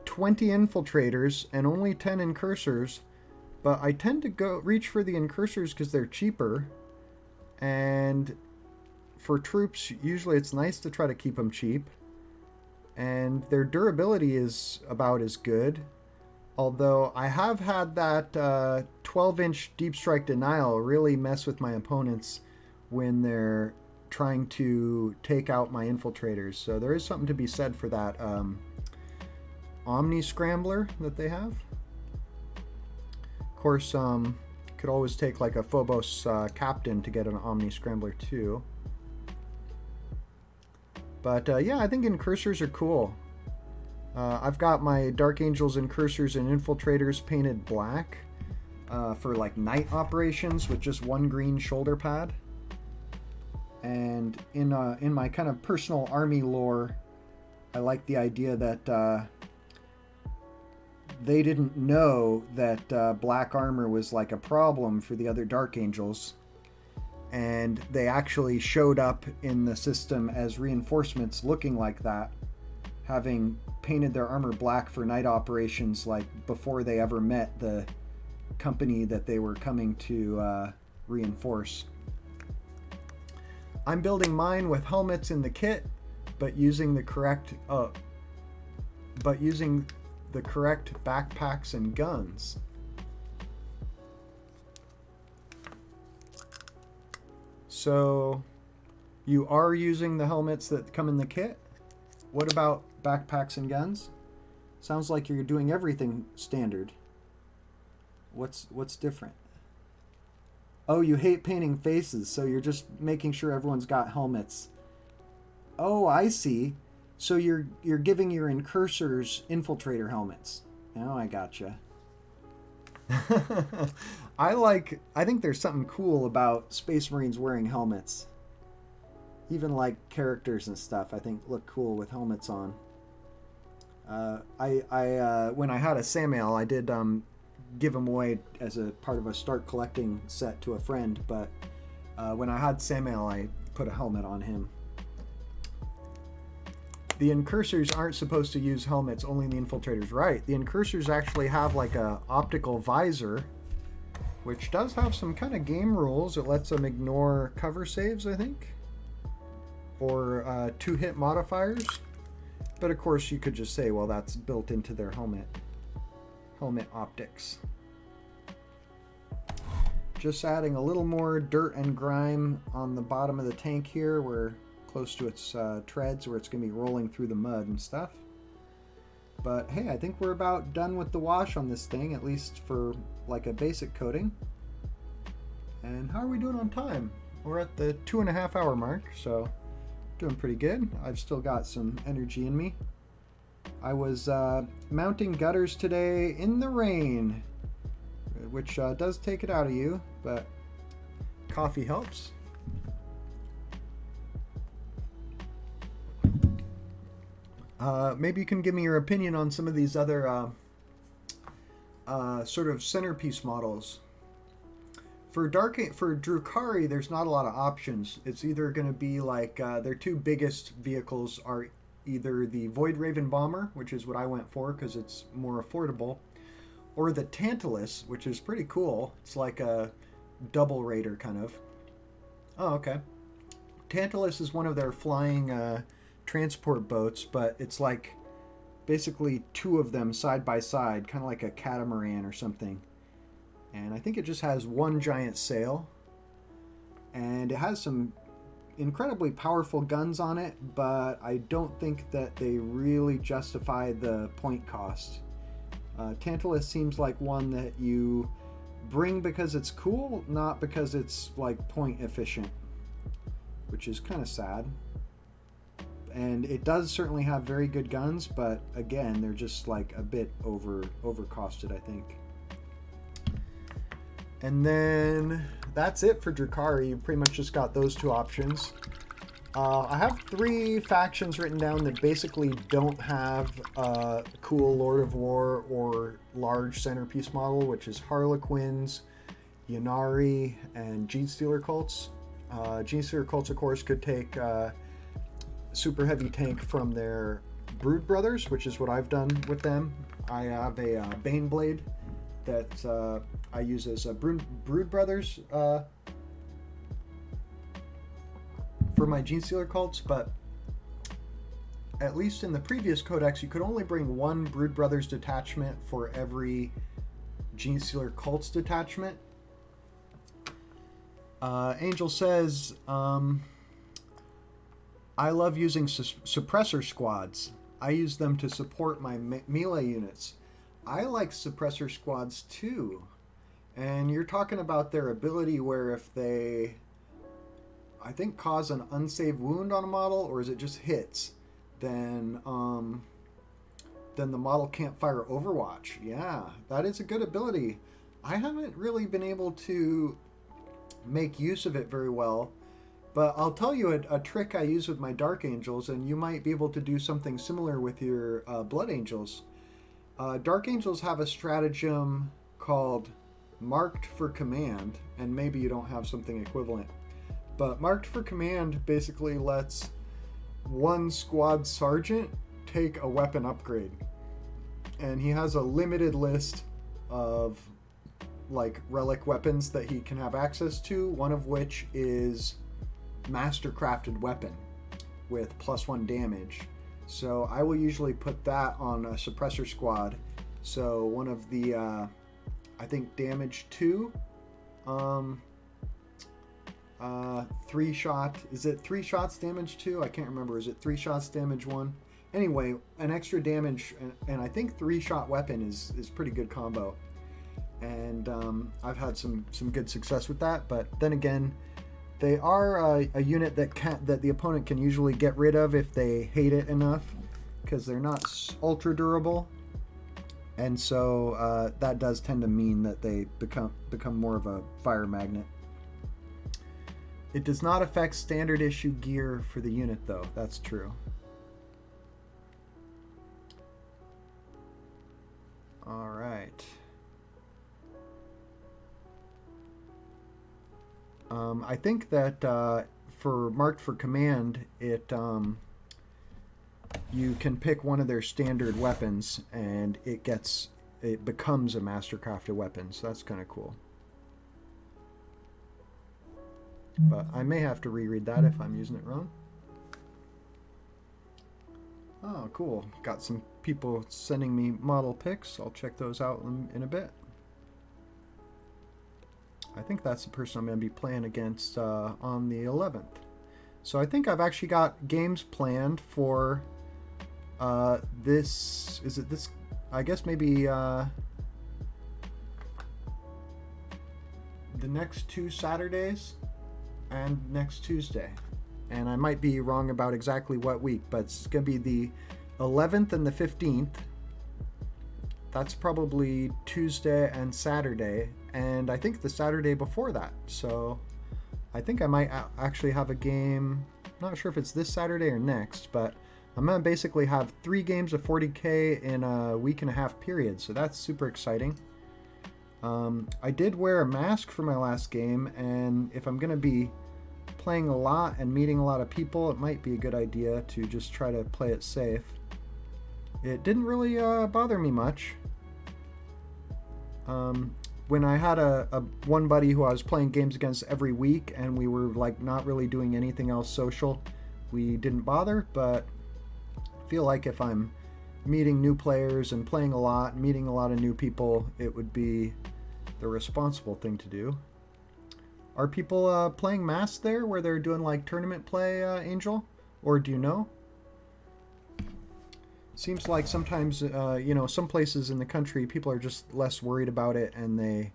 20 Infiltrators and only 10 Incursors, but I tend to reach for the Incursors because they're cheaper. And for troops, usually it's nice to try to keep them cheap. And their durability is about as good. Although I have had that 12-inch Deep Strike Denial really mess with my opponents when they're trying to take out my Infiltrators. So there is something to be said for that Omni Scrambler that they have. Of course, could always take like a Phobos Captain to get an Omni Scrambler too. But yeah, I think Incursors are cool. I've got my Dark Angels, Incursors, and Infiltrators painted black for like night operations with just 1 green shoulder pad. And in my kind of personal army lore, I like the idea that they didn't know that black armor was like a problem for the other Dark Angels. And they actually showed up in the system as reinforcements looking like that, having painted their armor black for night operations like before they ever met the company that they were coming to reinforce. I'm building mine with helmets in the kit, but using the correct backpacks and guns. So you are using the helmets that come in the kit? What about backpacks and guns? Sounds like you're doing everything standard. What's different? Oh, you hate painting faces, so you're just making sure everyone's got helmets. Oh, I see. So you're giving your Incursors Infiltrator helmets. Oh, I gotcha. I think there's something cool about Space Marines wearing helmets. Even like characters and stuff, I think look cool with helmets on. When I had a Samael, I did give him away as a part of a start collecting set to a friend, but when I had Samael, I put a helmet on him. The Incursors aren't supposed to use helmets, only the Infiltrators. Right, the Incursors actually have like a optical visor, which does have some kind of game rules. It lets them ignore cover saves, I think, or 2-hit modifiers. But of course you could just say, well, that's built into their helmet optics. Just adding a little more dirt and grime on the bottom of the tank here, where close to its treads, where it's going to be rolling through the mud and stuff. But hey, I think we're about done with the wash on this thing, at least for like a basic coating. And how are we doing on time? We're at the 2.5 hour mark, so doing pretty good. I've still got some energy in me. I was mounting gutters today in the rain, which does take it out of you, but coffee helps. Maybe you can give me your opinion on some of these other sort of centerpiece models. For Drukhari, there's not a lot of options. It's either going to be like their two biggest vehicles are either the Void Raven Bomber, which is what I went for because it's more affordable, or the Tantalus, which is pretty cool. It's like a double raider kind of. Oh, okay. Tantalus is one of their flying transport boats, but it's like basically two of them side by side, kind of like a catamaran or something. And I think it just has one giant sail, and it has some incredibly powerful guns on it, but I don't think that they really justify the point cost. Tantalus seems like one that you bring because it's cool, not because it's like point efficient, which is kind of sad. And it does certainly have very good guns, but again, they're just like a bit overcosted, I think. And then that's it for Drukhari. You pretty much just got those two options. I have 3 factions written down that basically don't have a cool Lord of War or large centerpiece model, which is Harlequins, Ynnari, and Genestealer cults. Genestealer cults, of course, could take super heavy tank from their Brood Brothers, which is what I've done with them. I have a Bane Blade that I use as a Brood Brothers for my Genestealer cults, but at least in the previous codex, you could only bring 1 Brood Brothers detachment for every Genestealer cults detachment. Angel says, I love using suppressor squads. I use them to support my melee units. I like suppressor squads too. And you're talking about their ability where if they, I think, cause an unsaved wound on a model, or is it just hits, then the model can't fire Overwatch. Yeah, that is a good ability. I haven't really been able to make use of it very well, but I'll tell you a trick I use with my Dark Angels, and you might be able to do something similar with your Blood Angels. Dark Angels have a stratagem called Marked for Command, and maybe you don't have something equivalent. But Marked for Command basically lets one squad sergeant take a weapon upgrade. And he has a limited list of like relic weapons that he can have access to, one of which is Mastercrafted Weapon with +1 damage. So I will usually put that on a suppressor squad. So one of the, I think damage 2, 3 shot, is it 3 shots damage 2? I can't remember. Is it 3 shots damage 1? Anyway, an extra damage, and I think 3 shot weapon is pretty good combo. And I've had some good success with that, but then again, they are a unit that the opponent can usually get rid of if they hate it enough, because they're not ultra durable, and so that does tend to mean that they become more of a fire magnet. It does not affect standard issue gear for the unit, though. That's true. All right. I think that for Marked for Command, it you can pick one of their standard weapons, and it becomes a Mastercrafted weapon. So that's kind of cool. But I may have to reread that if I'm using it wrong. Oh, cool. Got some people sending me model pics. I'll check those out in a bit. I think that's the person I'm going to be playing against on the 11th. So I think I've actually got games planned for This, I guess maybe the next 2 Saturdays and next Tuesday. And I might be wrong about exactly what week, but it's going to be the 11th and the 15th. That's probably Tuesday and Saturday, and I think the Saturday before that. So I think I might actually have a game. Not sure if it's this Saturday or next, but I'm going to basically have 3 games of 40K in a week and a half period, so that's super exciting. I did wear a mask for my last game, and if I'm going to be playing a lot and meeting a lot of people, it might be a good idea to just try to play it safe. It didn't really bother me much. When I had a one buddy who I was playing games against every week, and we were like not really doing anything else social, we didn't bother. But I feel like if I'm meeting new players and playing a lot, meeting a lot of new people, it would be the responsible thing to do. Are people playing Mass there where they're doing like tournament play, Angel? Or do you know? Seems like sometimes, some places in the country, people are just less worried about it, and they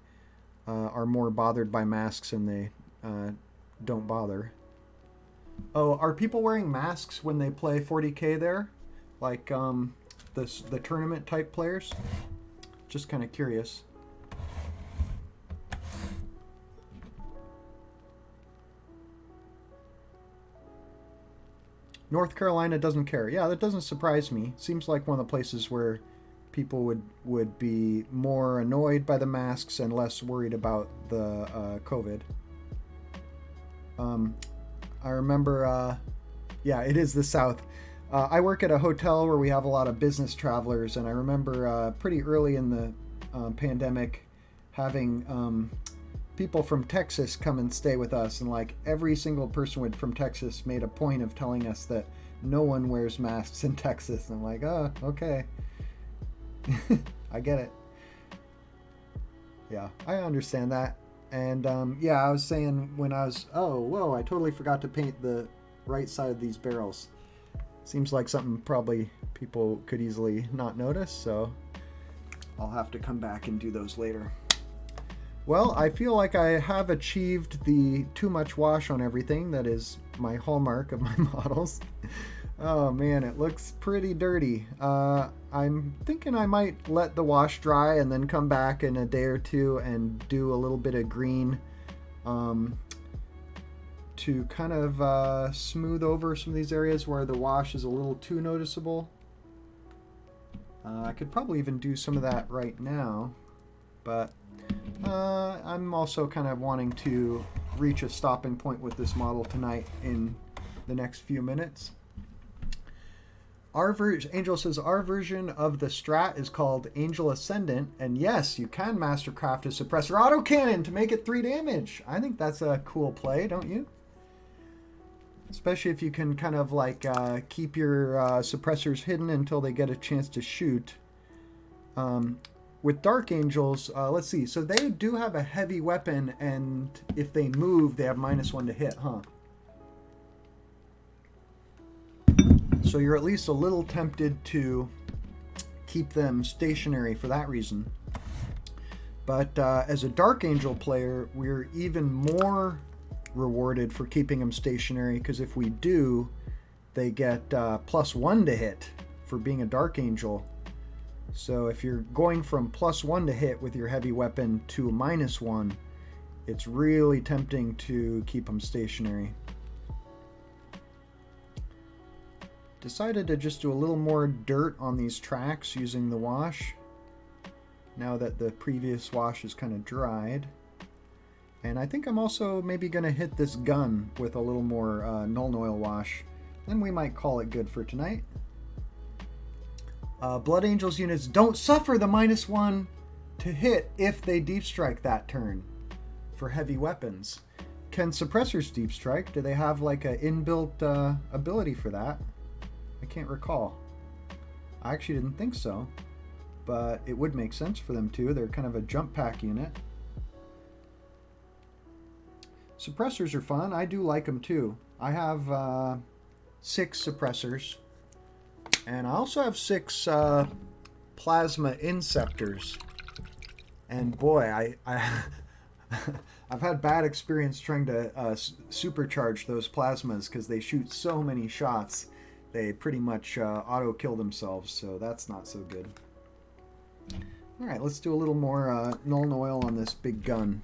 are more bothered by masks, and they don't bother. Oh, are people wearing masks when they play 40K there? Like the tournament type players? Just kind of curious. North Carolina doesn't care. Yeah, that doesn't surprise me. Seems like one of the places where people would be more annoyed by the masks and less worried about the COVID. I remember, yeah, it is the South. I work at a hotel where we have a lot of business travelers, and I remember pretty early in the pandemic having people from Texas come and stay with us, and like every single person from Texas made a point of telling us that no one wears masks in Texas. And I'm like, oh, okay. I get it. Yeah, I understand that. And yeah, I was saying when I was, whoa, I totally forgot to paint the right side of these barrels. Seems like something probably people could easily not notice, so I'll have to come back and do those later. Well, I feel like I have achieved the too much wash on everything. That is my hallmark of my models. Oh man, it looks pretty dirty. I'm thinking I might let the wash dry and then come back in a day or two and do a little bit of green to kind of smooth over some of these areas where the wash is a little too noticeable. I could probably even do some of that right now, but I'm also kind of wanting to reach a stopping point with this model tonight in the next few minutes. Angel says our version of the strat is called Angel Ascendant, and yes, you can mastercraft a suppressor autocannon to make it 3 damage. I think that's a cool play, don't you? Especially if you can kind of like keep your suppressors hidden until they get a chance to shoot. With Dark Angels, let's see. So they do have a heavy weapon, and if they move, they have -1 to hit, huh? So you're at least a little tempted to keep them stationary for that reason. But as a Dark Angel player, we're even more rewarded for keeping them stationary, because if we do, they get +1 to hit for being a Dark Angel. So if you're going from +1 to hit with your heavy weapon to a -1, it's really tempting to keep them stationary. Decided to just do a little more dirt on these tracks using the wash, now that the previous wash is kind of dried. And I think I'm also maybe going to hit this gun with a little more Nuln Oil wash. Then we might call it good for tonight. Blood Angels units don't suffer the -1 to hit if they deep strike that turn for heavy weapons. Can suppressors deep strike? Do they have like an inbuilt ability for that? I can't recall. I actually didn't think so, but it would make sense for them to. They're kind of a jump pack unit. Suppressors are fun. I do like them too. I have 6 suppressors. And I also have 6 plasma inceptors. And boy, I've had bad experience trying to supercharge those plasmas because they shoot so many shots. They pretty much auto kill themselves, so that's not so good. All right, let's do a little more Nuln Oil on this big gun.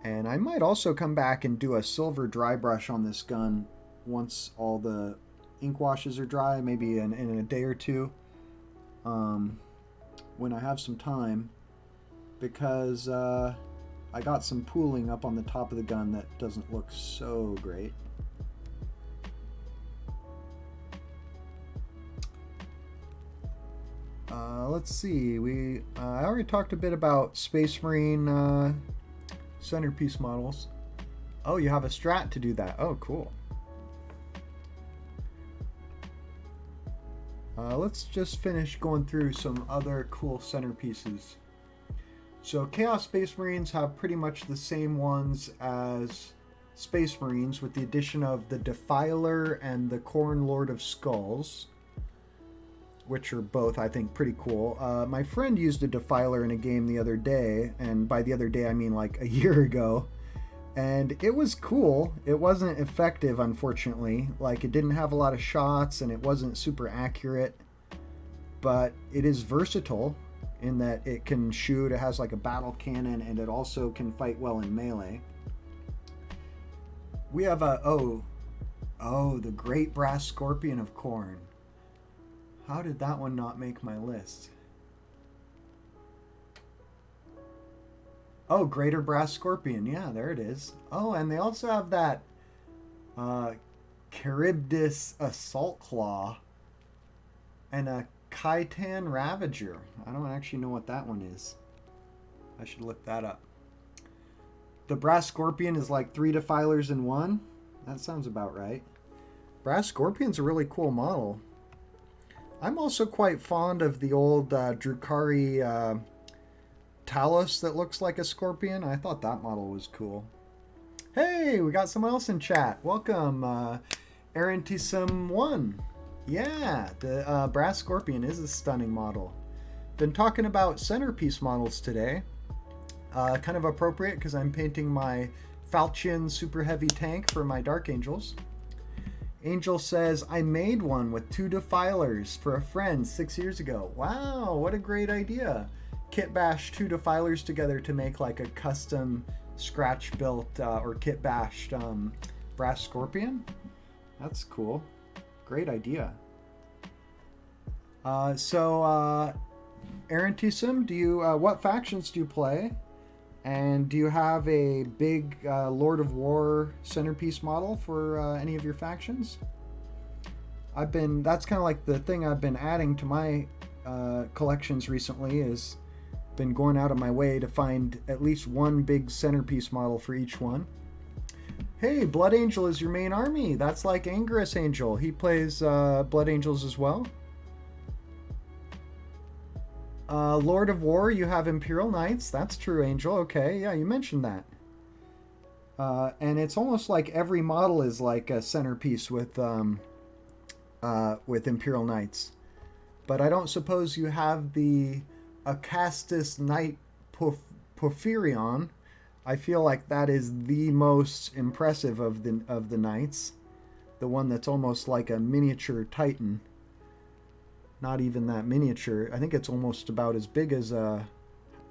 And I might also come back and do a silver dry brush on this gun once all the ink washes are dry, maybe in a day or two, when I have some time, because I got some pooling up on the top of the gun that doesn't look so great. Let's see, I already talked a bit about Space Marine centerpiece models. Oh, you have a strat to do that. Oh, cool. Let's just finish going through some other cool centerpieces. So Chaos Space Marines have pretty much the same ones as Space Marines, with the addition of the Defiler and the Khorne Lord of Skulls, which are both, I think, pretty cool. My friend used a Defiler in a game the other day, and by the other day I mean like a year ago, and it was cool. It wasn't effective, unfortunately. Like, it didn't have a lot of shots, and it wasn't super accurate, but it is versatile in that it can shoot. It has like a battle cannon, and it also can fight well in melee. We have a the Great Brass Scorpion of Khorne. How did that one not make my list? Oh, Greater Brass Scorpion. Yeah, there it is. Oh, and they also have that Charybdis Assault Claw and a Khitan Ravager. I don't actually know what that one is. I should look that up. The Brass Scorpion is like 3 Defilers in one. That sounds about right. Brass Scorpion's a really cool model. I'm also quite fond of the old Drukhari Talos that looks like a scorpion. I thought that model was cool. Hey, we got someone else in chat. Welcome, Arantisum1. Yeah, the Brass Scorpion is a stunning model. Been talking about centerpiece models today. Kind of appropriate because I'm painting my Falchion Super Heavy tank for my Dark Angels. Angel says, I made one with 2 Defilers for a friend 6 years ago. Wow, what a great idea. Kit bashed 2 Defilers together to make like a custom scratch built or kit bashed Brass Scorpion. That's cool. Great idea. So Arantisum, do you what factions do you play? And do you have a big Lord of War centerpiece model for any of your factions? That's kind of like the thing I've been adding to my collections recently, is been going out of my way to find at least one big centerpiece model for each one. Hey, Blood Angel is your main army. That's like Angerus Angel. He plays Blood Angels as well. Lord of War, you have Imperial Knights. That's true, Angel. Okay, yeah, you mentioned that. And it's almost like every model is like a centerpiece with Imperial Knights. But I don't suppose you have the Acastus Knight Porphyrion. I feel like that is the most impressive of the knights. The one that's almost like a miniature Titan. Not even that miniature. I think it's almost about as big as a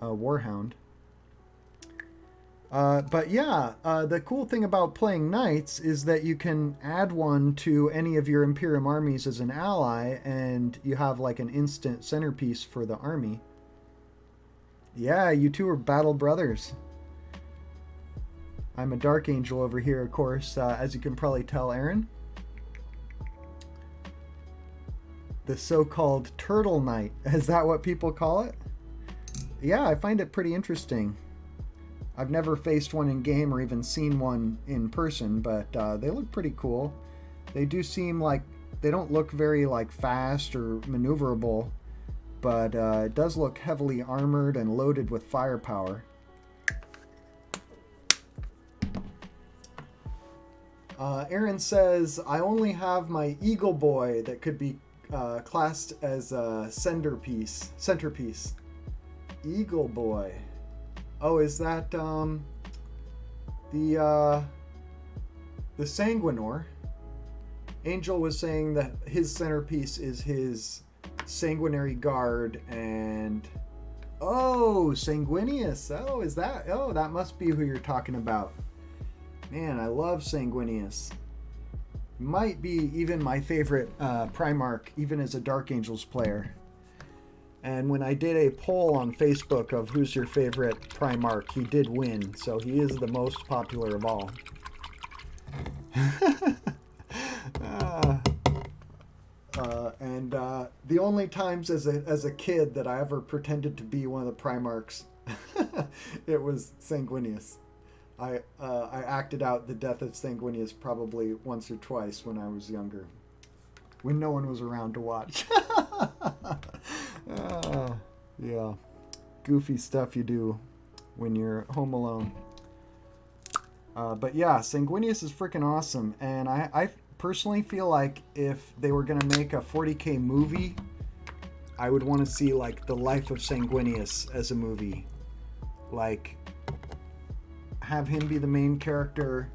Warhound. But yeah, the cool thing about playing knights is that you can add one to any of your Imperium armies as an ally, and you have like an instant centerpiece for the army. Yeah, you two are battle brothers. I'm a Dark Angel over here, of course, as you can probably tell, Aaron. The so-called Turtle Knight. Is that what people call it? Yeah, I find it pretty interesting. I've never faced one in game or even seen one in person, but they look pretty cool. They do seem like they don't look very like fast or maneuverable, but it does look heavily armored and loaded with firepower. Aaron says, I only have my Eagle Boy that could be classed as a centerpiece. Eagle Boy. Oh, is that the Sanguinor? Angel was saying that his centerpiece is his sanguinary guard, and oh, Sanguinius. Oh, is that? Oh, that must be who you're talking about. Man, I love Sanguinius. Might be even my favorite Primarch, even as a Dark Angels player. And when I did a poll on Facebook of who's your favorite Primarch, he did win, so he is the most popular of all. And the only times as a kid that I ever pretended to be one of the Primarchs, it was Sanguinius. I acted out the death of Sanguinius probably once or twice when I was younger, when no one was around to watch. Yeah, goofy stuff you do when you're home alone. But yeah, Sanguinius is freaking awesome, and I personally feel like if they were gonna make a 40K movie, I would want to see like the life of Sanguinius as a movie, like have him be the main character,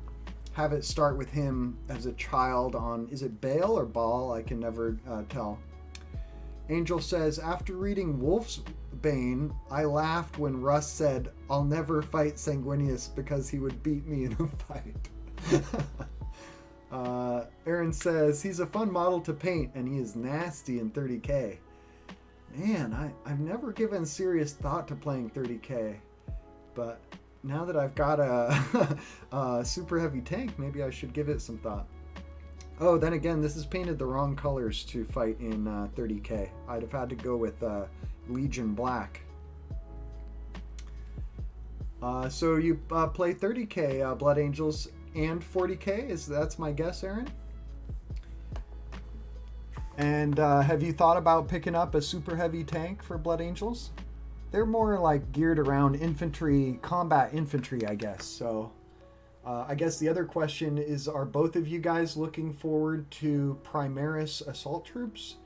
have it start with him as a child on, is it Baal or Baal? I can never tell. Angel says, after reading Wolf's Bane, I laughed when Russ said, I'll never fight Sanguinius because he would beat me in a fight. Aaron says, he's a fun model to paint and he is nasty in 30K. Man, I've never given serious thought to playing 30K, but now that I've got a super heavy tank, maybe I should give it some thought. Oh, then again, this is painted the wrong colors to fight in 30K. I'd have had to go with Legion Black. So you play 30K Blood Angels and 40K? That's my guess, Aaron? And have you thought about picking up a super heavy tank for Blood Angels? They're more like geared around infantry, combat infantry, I guess. So I guess the other question is, are both of you guys looking forward to Primaris assault troops?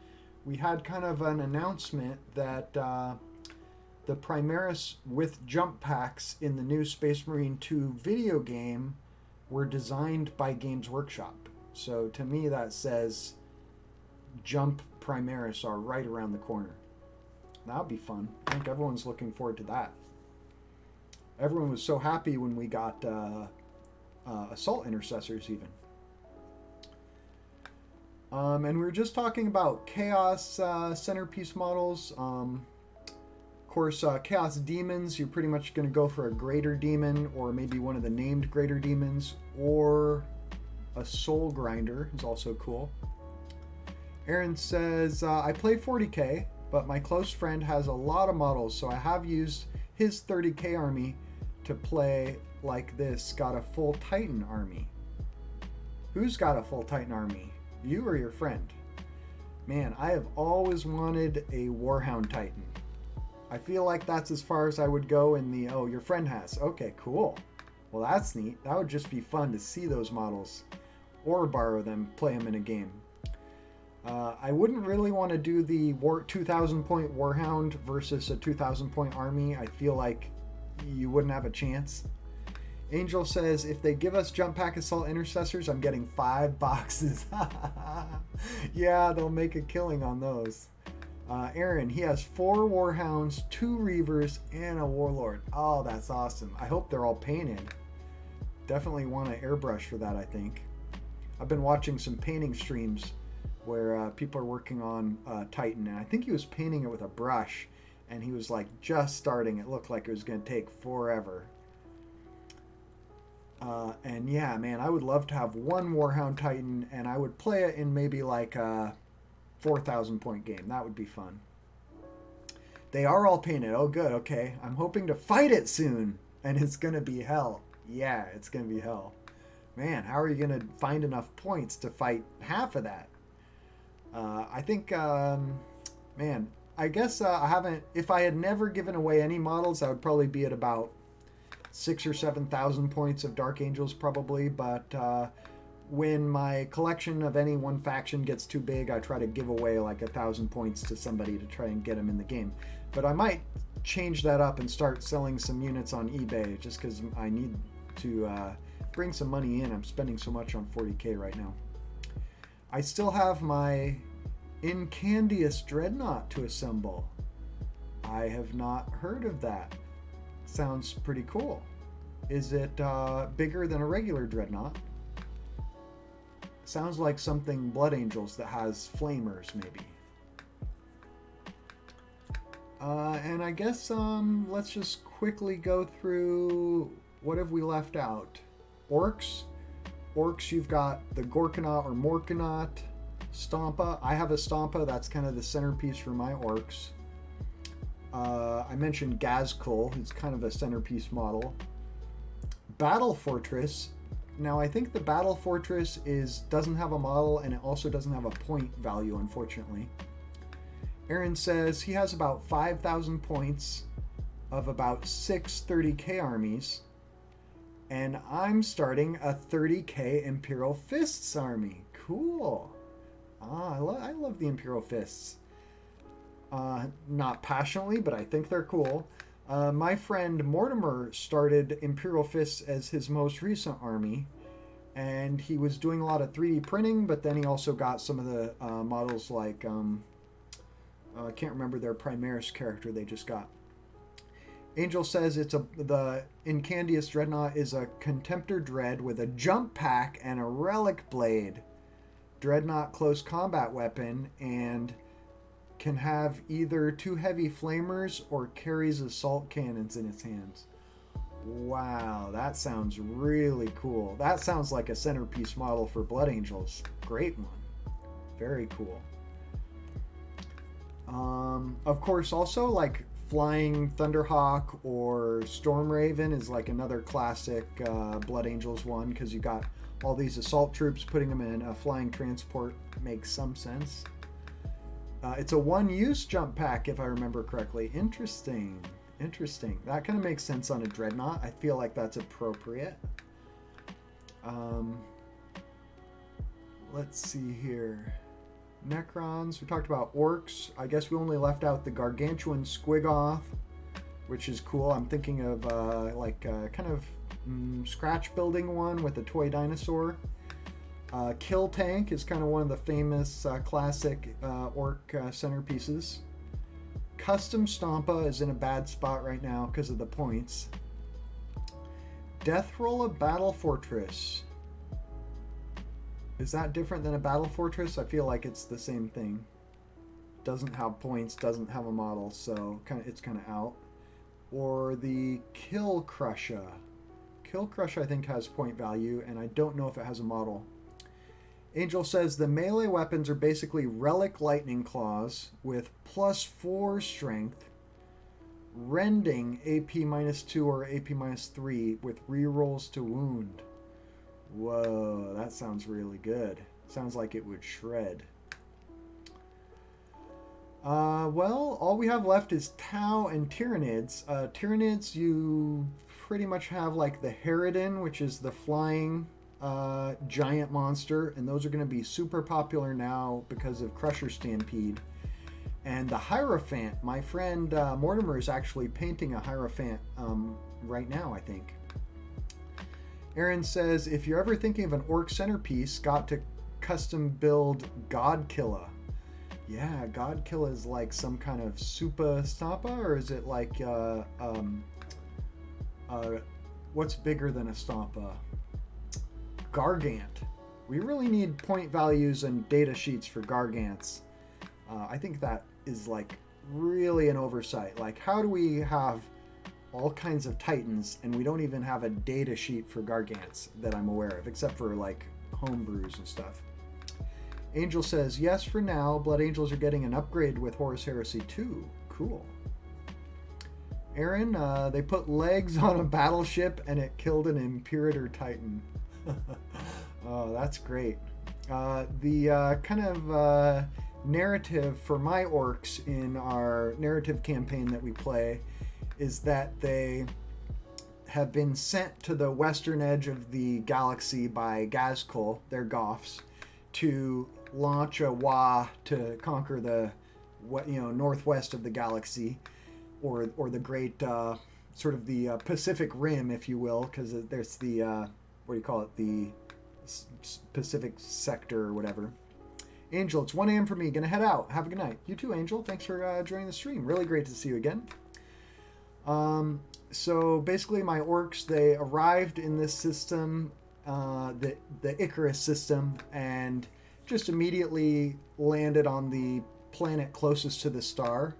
We had kind of an announcement that the Primaris with jump packs in the new Space Marine 2 video game were designed by Games Workshop. So to me that says jump Primaris are right around the corner. That'll be fun. I think everyone's looking forward to that. Everyone was so happy when we got assault intercessors even. And we were just talking about Chaos centerpiece models. Of course, Chaos Demons, you're pretty much going to go for a Greater Demon, or maybe one of the named Greater Demons, or a Soul Grinder is also cool. Aaron says, I play 40K, but my close friend has a lot of models, so I have used his 30K army to play like this. Got a full Titan army. Who's got a full Titan army? You or your friend? Man, I have always wanted a Warhound Titan. I feel like that's as far as I would go in the, oh, your friend has. Okay, cool. Well, that's neat. That would just be fun to see those models or borrow them, play them in a game. I wouldn't really want to do the 2,000 point Warhound versus a 2,000 point army. I feel like you wouldn't have a chance. Angel says, if they give us jump pack assault intercessors, I'm getting 5 boxes. Yeah, they'll make a killing on those. Aaron, he has 4 Warhounds, 2 Reavers, and a Warlord. Oh, that's awesome. I hope they're all painted. Definitely want to airbrush for that, I think. I've been watching some painting streams where people are working on Titan, and I think he was painting it with a brush, and he was like just starting. It looked like it was going to take forever. And yeah, man, I would love to have one Warhound Titan, and I would play it in maybe like a 4,000 point game. That would be fun. They are all painted. Oh, good. Okay. I'm hoping to fight it soon, and it's going to be hell. Yeah, it's going to be hell. Man, how are you going to find enough points to fight half of that? I think, man, I guess I haven't, if I had never given away any models, I would probably be at about 6,000 or 7,000 points of Dark Angels probably, but when my collection of any one faction gets too big, I try to give away like 1,000 points to somebody to try and get them in the game. But I might change that up and start selling some units on eBay just because I need to bring some money in. I'm spending so much on 40k right now. I still have my Incandius Dreadnought to assemble. I have not heard of that. Sounds pretty cool. Is it bigger than a regular Dreadnought? Sounds like something Blood Angels that has flamers, maybe. And I guess let's just quickly go through what have we left out. Orcs. Orcs, you've got the Gorkanaut or Morkanaut. Stompa. I have a Stompa. That's kind of the centerpiece for my orcs. I mentioned Gazkul. It's kind of a centerpiece model. Battle Fortress. Now, I think the Battle Fortress doesn't have a model, and it also doesn't have a point value, unfortunately. Aaron says he has about 5,000 points of about 6 30k armies, and I'm starting a 30k Imperial Fists army. Cool. I love the Imperial Fists. Not passionately, but I think they're cool. My friend Mortimer started Imperial Fists as his most recent army, and he was doing a lot of 3D printing, but then he also got some of the models like, I can't remember their Primaris character they just got. Angel says the Incandius Dreadnought is a Contemptor Dread with a jump pack and a relic blade. Dreadnought close combat weapon, and can have either 2 heavy flamers or carries assault cannons in its hands. Wow, that sounds really cool. That sounds like a centerpiece model for Blood Angels. Great one. Very cool. Of course, also like Flying Thunderhawk or Storm Raven is like another classic Blood Angels one, because you got all these assault troops. Putting them in a flying transport makes some sense. It's a one-use jump pack, if I remember correctly. Interesting. That kind of makes sense on a Dreadnought. I feel like that's appropriate. Let's see here. Necrons. We talked about Orcs. I guess we only left out the Gargantuan Squigoth, which is cool. I'm thinking of kind of scratch building one with a toy dinosaur. Kill Tank is kind of one of the famous classic orc centerpieces. Custom Stompa is in a bad spot right now because of the points. Death Roll of Battle Fortress. Is that different than a Battle Fortress? I feel like it's the same thing. Doesn't have points, doesn't have a model, so it's kind of out. Or the Kill Crusher. Kill Crusher I think has point value, and I don't know if it has a model. Angel says the melee weapons are basically Relic Lightning Claws with +4 strength, rending AP -2 or AP -3 with rerolls to wound. Whoa, that sounds really good. Sounds like it would shred. Well, all we have left is Tau and Tyranids. Tyranids, you pretty much have like the Harridan, which is the flying giant monster, and those are going to be super popular now because of Crusher Stampede. And the Hierophant, my friend Mortimer is actually painting a Hierophant right now, I think. Aaron says, if you're ever thinking of an orc centerpiece, got to custom build Godkilla. Yeah, Godkilla is like some kind of Supa Stompa, or is it like what's bigger than a Stompa? Gargant. We really need point values and data sheets for Gargants. I think that is like really an oversight. Like, how do we have all kinds of Titans and we don't even have a data sheet for Gargants that I'm aware of, except for like homebrews and stuff? Angel says, yes, for now. Blood Angels are getting an upgrade with Horus Heresy 2. Cool. Aaron, they put legs on a battleship and it killed an Imperator Titan. Oh, that's great. The kind of narrative for my orcs in our narrative campaign that we play is that they have been sent to the western edge of the galaxy by Gazkul, their Goths, to launch a Wa to conquer the northwest of the galaxy, or the great sort of the Pacific Rim, if you will, because there's the what do you call it, the Pacific sector or whatever. Angel, it's 1 a.m. for me. Gonna head out. Have a good night. You too, Angel. Thanks for joining the stream. Really great to see you again. So basically my orcs, they arrived in this system, the Icarus system, and just immediately landed on the planet closest to the star.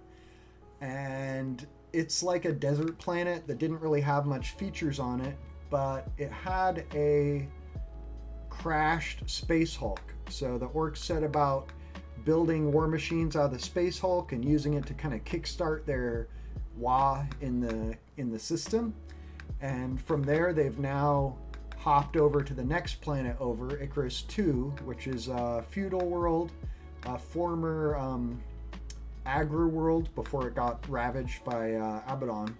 And it's like a desert planet that didn't really have much features on it, but it had a crashed Space Hulk. So the orcs set about building war machines out of the Space Hulk and using it to kind of kickstart their Wa in the system. And from there, they've now hopped over to the next planet over, Icarus 2, which is a feudal world, a former agri world before it got ravaged by Abaddon.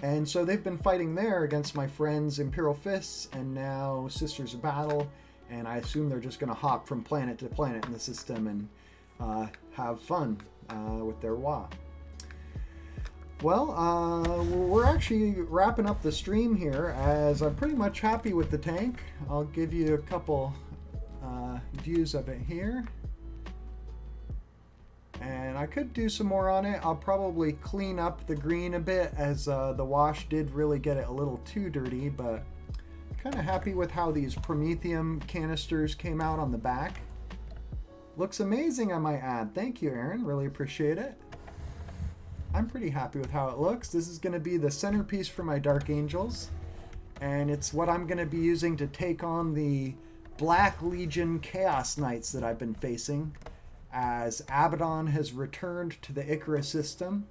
And so they've been fighting there against my friends Imperial Fists and now Sisters of Battle, and I assume they're just going to hop from planet to planet in the system and have fun with their Wa. Well, we're actually wrapping up the stream here, as I'm pretty much happy with the tank. I'll give you a couple views of it here. And I could do some more on it. I'll probably clean up the green a bit, as the wash did really get it a little too dirty, but kind of happy with how these Promethium canisters came out on the back. Looks amazing, I might add. Thank you, Aaron. Really appreciate it. I'm pretty happy with how it looks. This is going to be the centerpiece for my Dark Angels, and it's what I'm going to be using to take on the Black Legion Chaos Knights that I've been facing, as Abaddon has returned to the Icarus system,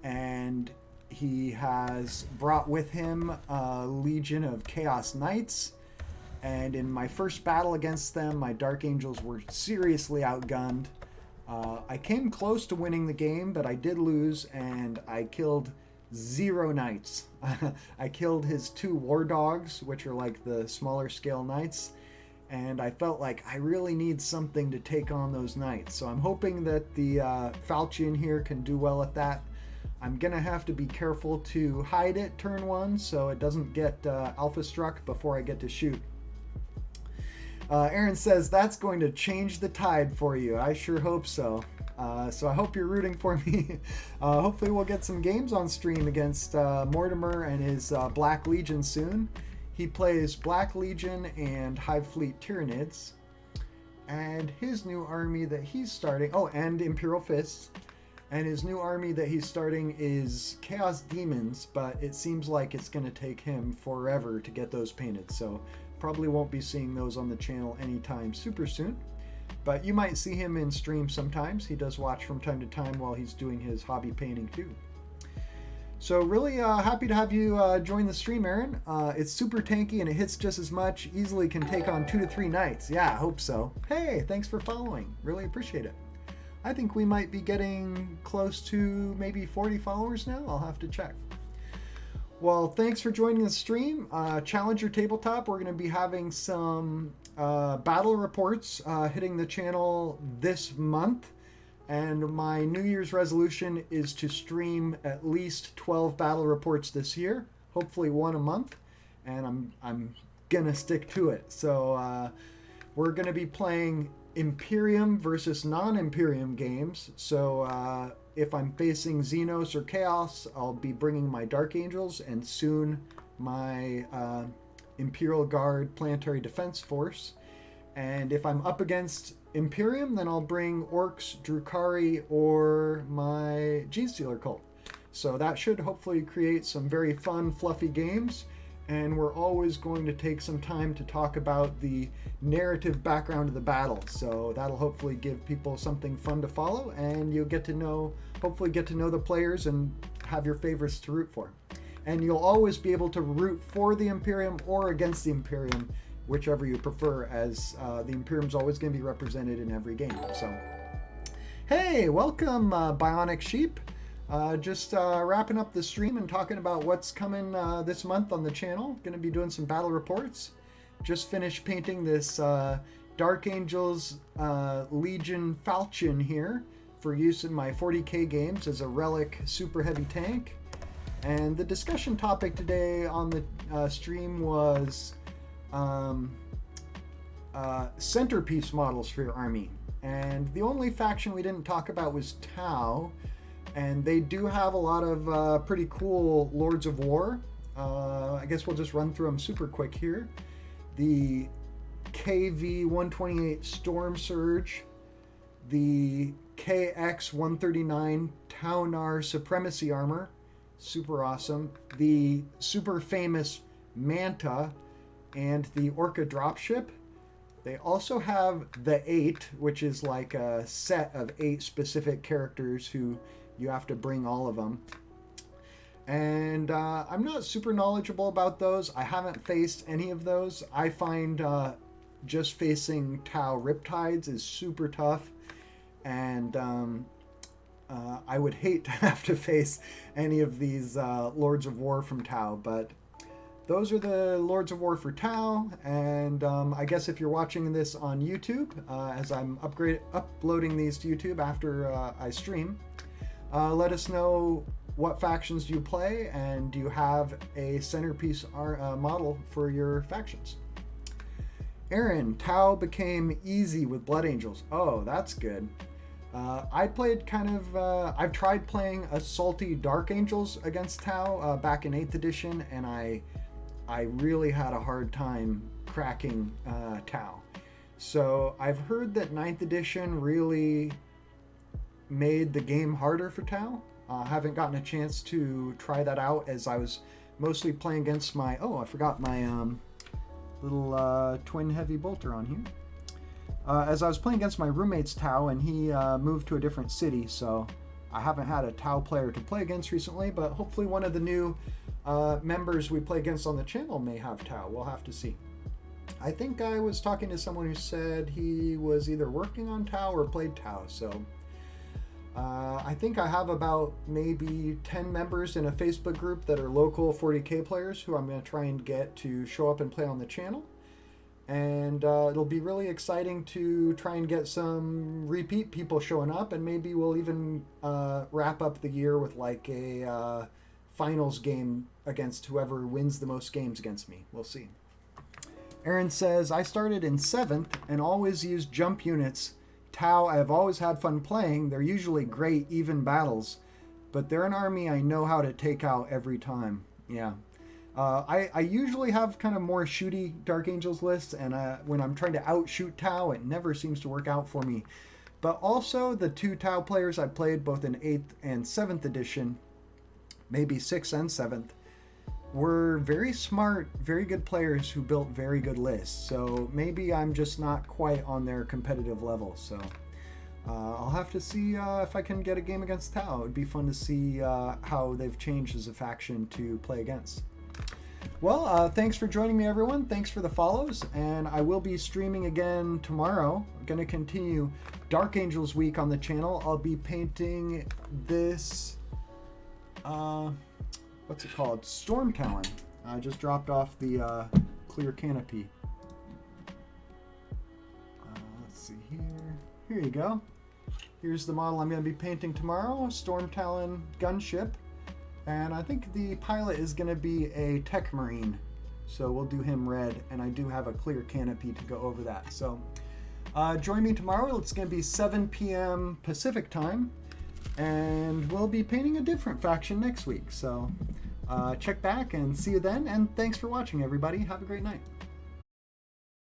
and he has brought with him a legion of Chaos Knights. And in my first battle against them, my Dark Angels were seriously outgunned. I came close to winning the game, but I did lose, and I killed 0 knights. I killed his 2 war dogs, which are like the smaller scale knights, and I felt like I really need something to take on those knights. So I'm hoping that the Falchion here can do well at that. I'm gonna have to be careful to hide it turn 1 so it doesn't get alpha struck before I get to shoot. Aaron says that's going to change the tide for you. I sure hope so. So I hope you're rooting for me. Hopefully we'll get some games on stream against Mortimer and his Black Legion soon. He plays Black Legion and Hive Fleet Tyranids. And his new army that he's starting... Oh, and Imperial Fists. And his new army that he's starting is Chaos Demons, but it seems like it's going to take him forever to get those painted. So probably won't be seeing those on the channel anytime super soon. But you might see him in stream sometimes. He does watch from time to time while he's doing his hobby painting too. So really happy to have you join the stream, Aaron. It's super tanky and it hits just as much. Easily can take on 2 to 3 knights. Yeah, I hope so. Hey, thanks for following. Really appreciate it. I think we might be getting close to maybe 40 followers now. I'll have to check. Well, thanks for joining the stream. Challenger Tabletop, we're going to be having some battle reports hitting the channel this month. And my New Year's resolution is to stream at least 12 battle reports this year. Hopefully 1 a month. And I'm going to stick to it. So we're going to be playing Imperium versus non-Imperium games. So if I'm facing Xenos or Chaos, I'll be bringing my Dark Angels and soon my Imperial Guard Planetary Defense Force. And if I'm up against Imperium, then I'll bring Orcs, Drukhari, or my Genestealer Cult. So that should hopefully create some very fun, fluffy games. And we're always going to take some time to talk about the narrative background of the battle. So that'll hopefully give people something fun to follow, and you'll get to know, hopefully get to know the players and have your favorites to root for. And you'll always be able to root for the Imperium or against the Imperium, whichever you prefer, as the Imperium's always going to be represented in every game. So, hey, welcome, Bionic Sheep. Just wrapping up the stream and talking about what's coming this month on the channel. Going to be doing some battle reports. Just finished painting this Dark Angels Legion Falchion here for use in my 40k games as a relic super heavy tank. And the discussion topic today on the stream was Centerpiece models for your army. And the only faction we didn't talk about was Tau. And they do have a lot of pretty cool Lords of War. I guess we'll just run through them super quick here. The KV-128 Storm Surge, the KX-139 Taunar Supremacy Armor, super awesome, the super famous Manta, and the Orca Dropship. They also have the 8, which is like a set of 8 specific characters who you have to bring all of them. And I'm not super knowledgeable about those. I haven't faced any of those. I find just facing Tau Riptides is super tough. And I would hate to have to face any of these Lords of War from Tau. But those are the Lords of War for Tau. And I guess if you're watching this on YouTube, as I'm uploading these to YouTube after I stream, let us know what factions do you play, and do you have a Centerpiece model for your factions. Aaron, Tau became easy with Blood Angels. Oh, that's good. I played kind of, I've tried playing Assaulty Dark Angels against Tau back in 8th edition, and I really had a hard time cracking Tau. So I've heard that 9th edition really made the game harder for Tau. Haven't gotten a chance to try that out, as I was mostly playing against my, I forgot my little twin heavy bolter on here. As I was playing against my roommate's Tau, and he moved to a different city, so I haven't had a Tau player to play against recently, but hopefully one of the new members we play against on the channel may have Tau. We'll have to see. I think I was talking to someone who said he was either working on Tau or played Tau, so I think I have about maybe 10 members in a Facebook group that are local 40k players who I'm going to try and get to show up and play on the channel. And it'll be really exciting to try and get some repeat people showing up, and maybe we'll even wrap up the year with like a finals game against whoever wins the most games against me. We'll see. Aaron says, I started in 7th and always used jump units. Tau, I have always had fun playing. They're usually great, even battles, but they're an army I know how to take out every time. Yeah. I usually have kind of more shooty Dark Angels lists, and when I'm trying to outshoot Tau, it never seems to work out for me. But also, the 2 Tau players I played both in 8th and 7th edition, maybe 6th and 7th, were very smart, very good players who built very good lists. So maybe I'm just not quite on their competitive level. So I'll have to see if I can get a game against Tau. It'd be fun to see how they've changed as a faction to play against. Well, thanks for joining me, everyone. Thanks for the follows, and I will be streaming again tomorrow. I'm going to continue Dark Angels week on the channel. I'll be painting this, what's it called? Storm Talon. I just dropped off the clear canopy. Let's see here. Here you go. Here's the model I'm going to be painting tomorrow, Storm Talon gunship. And I think the pilot is going to be a Tech Marine. So we'll do him red, and I do have a clear canopy to go over that. So join me tomorrow. It's going to be 7 p.m. Pacific time. And we'll be painting a different faction next week. So check back and see you then. And thanks for watching, everybody. Have a great night.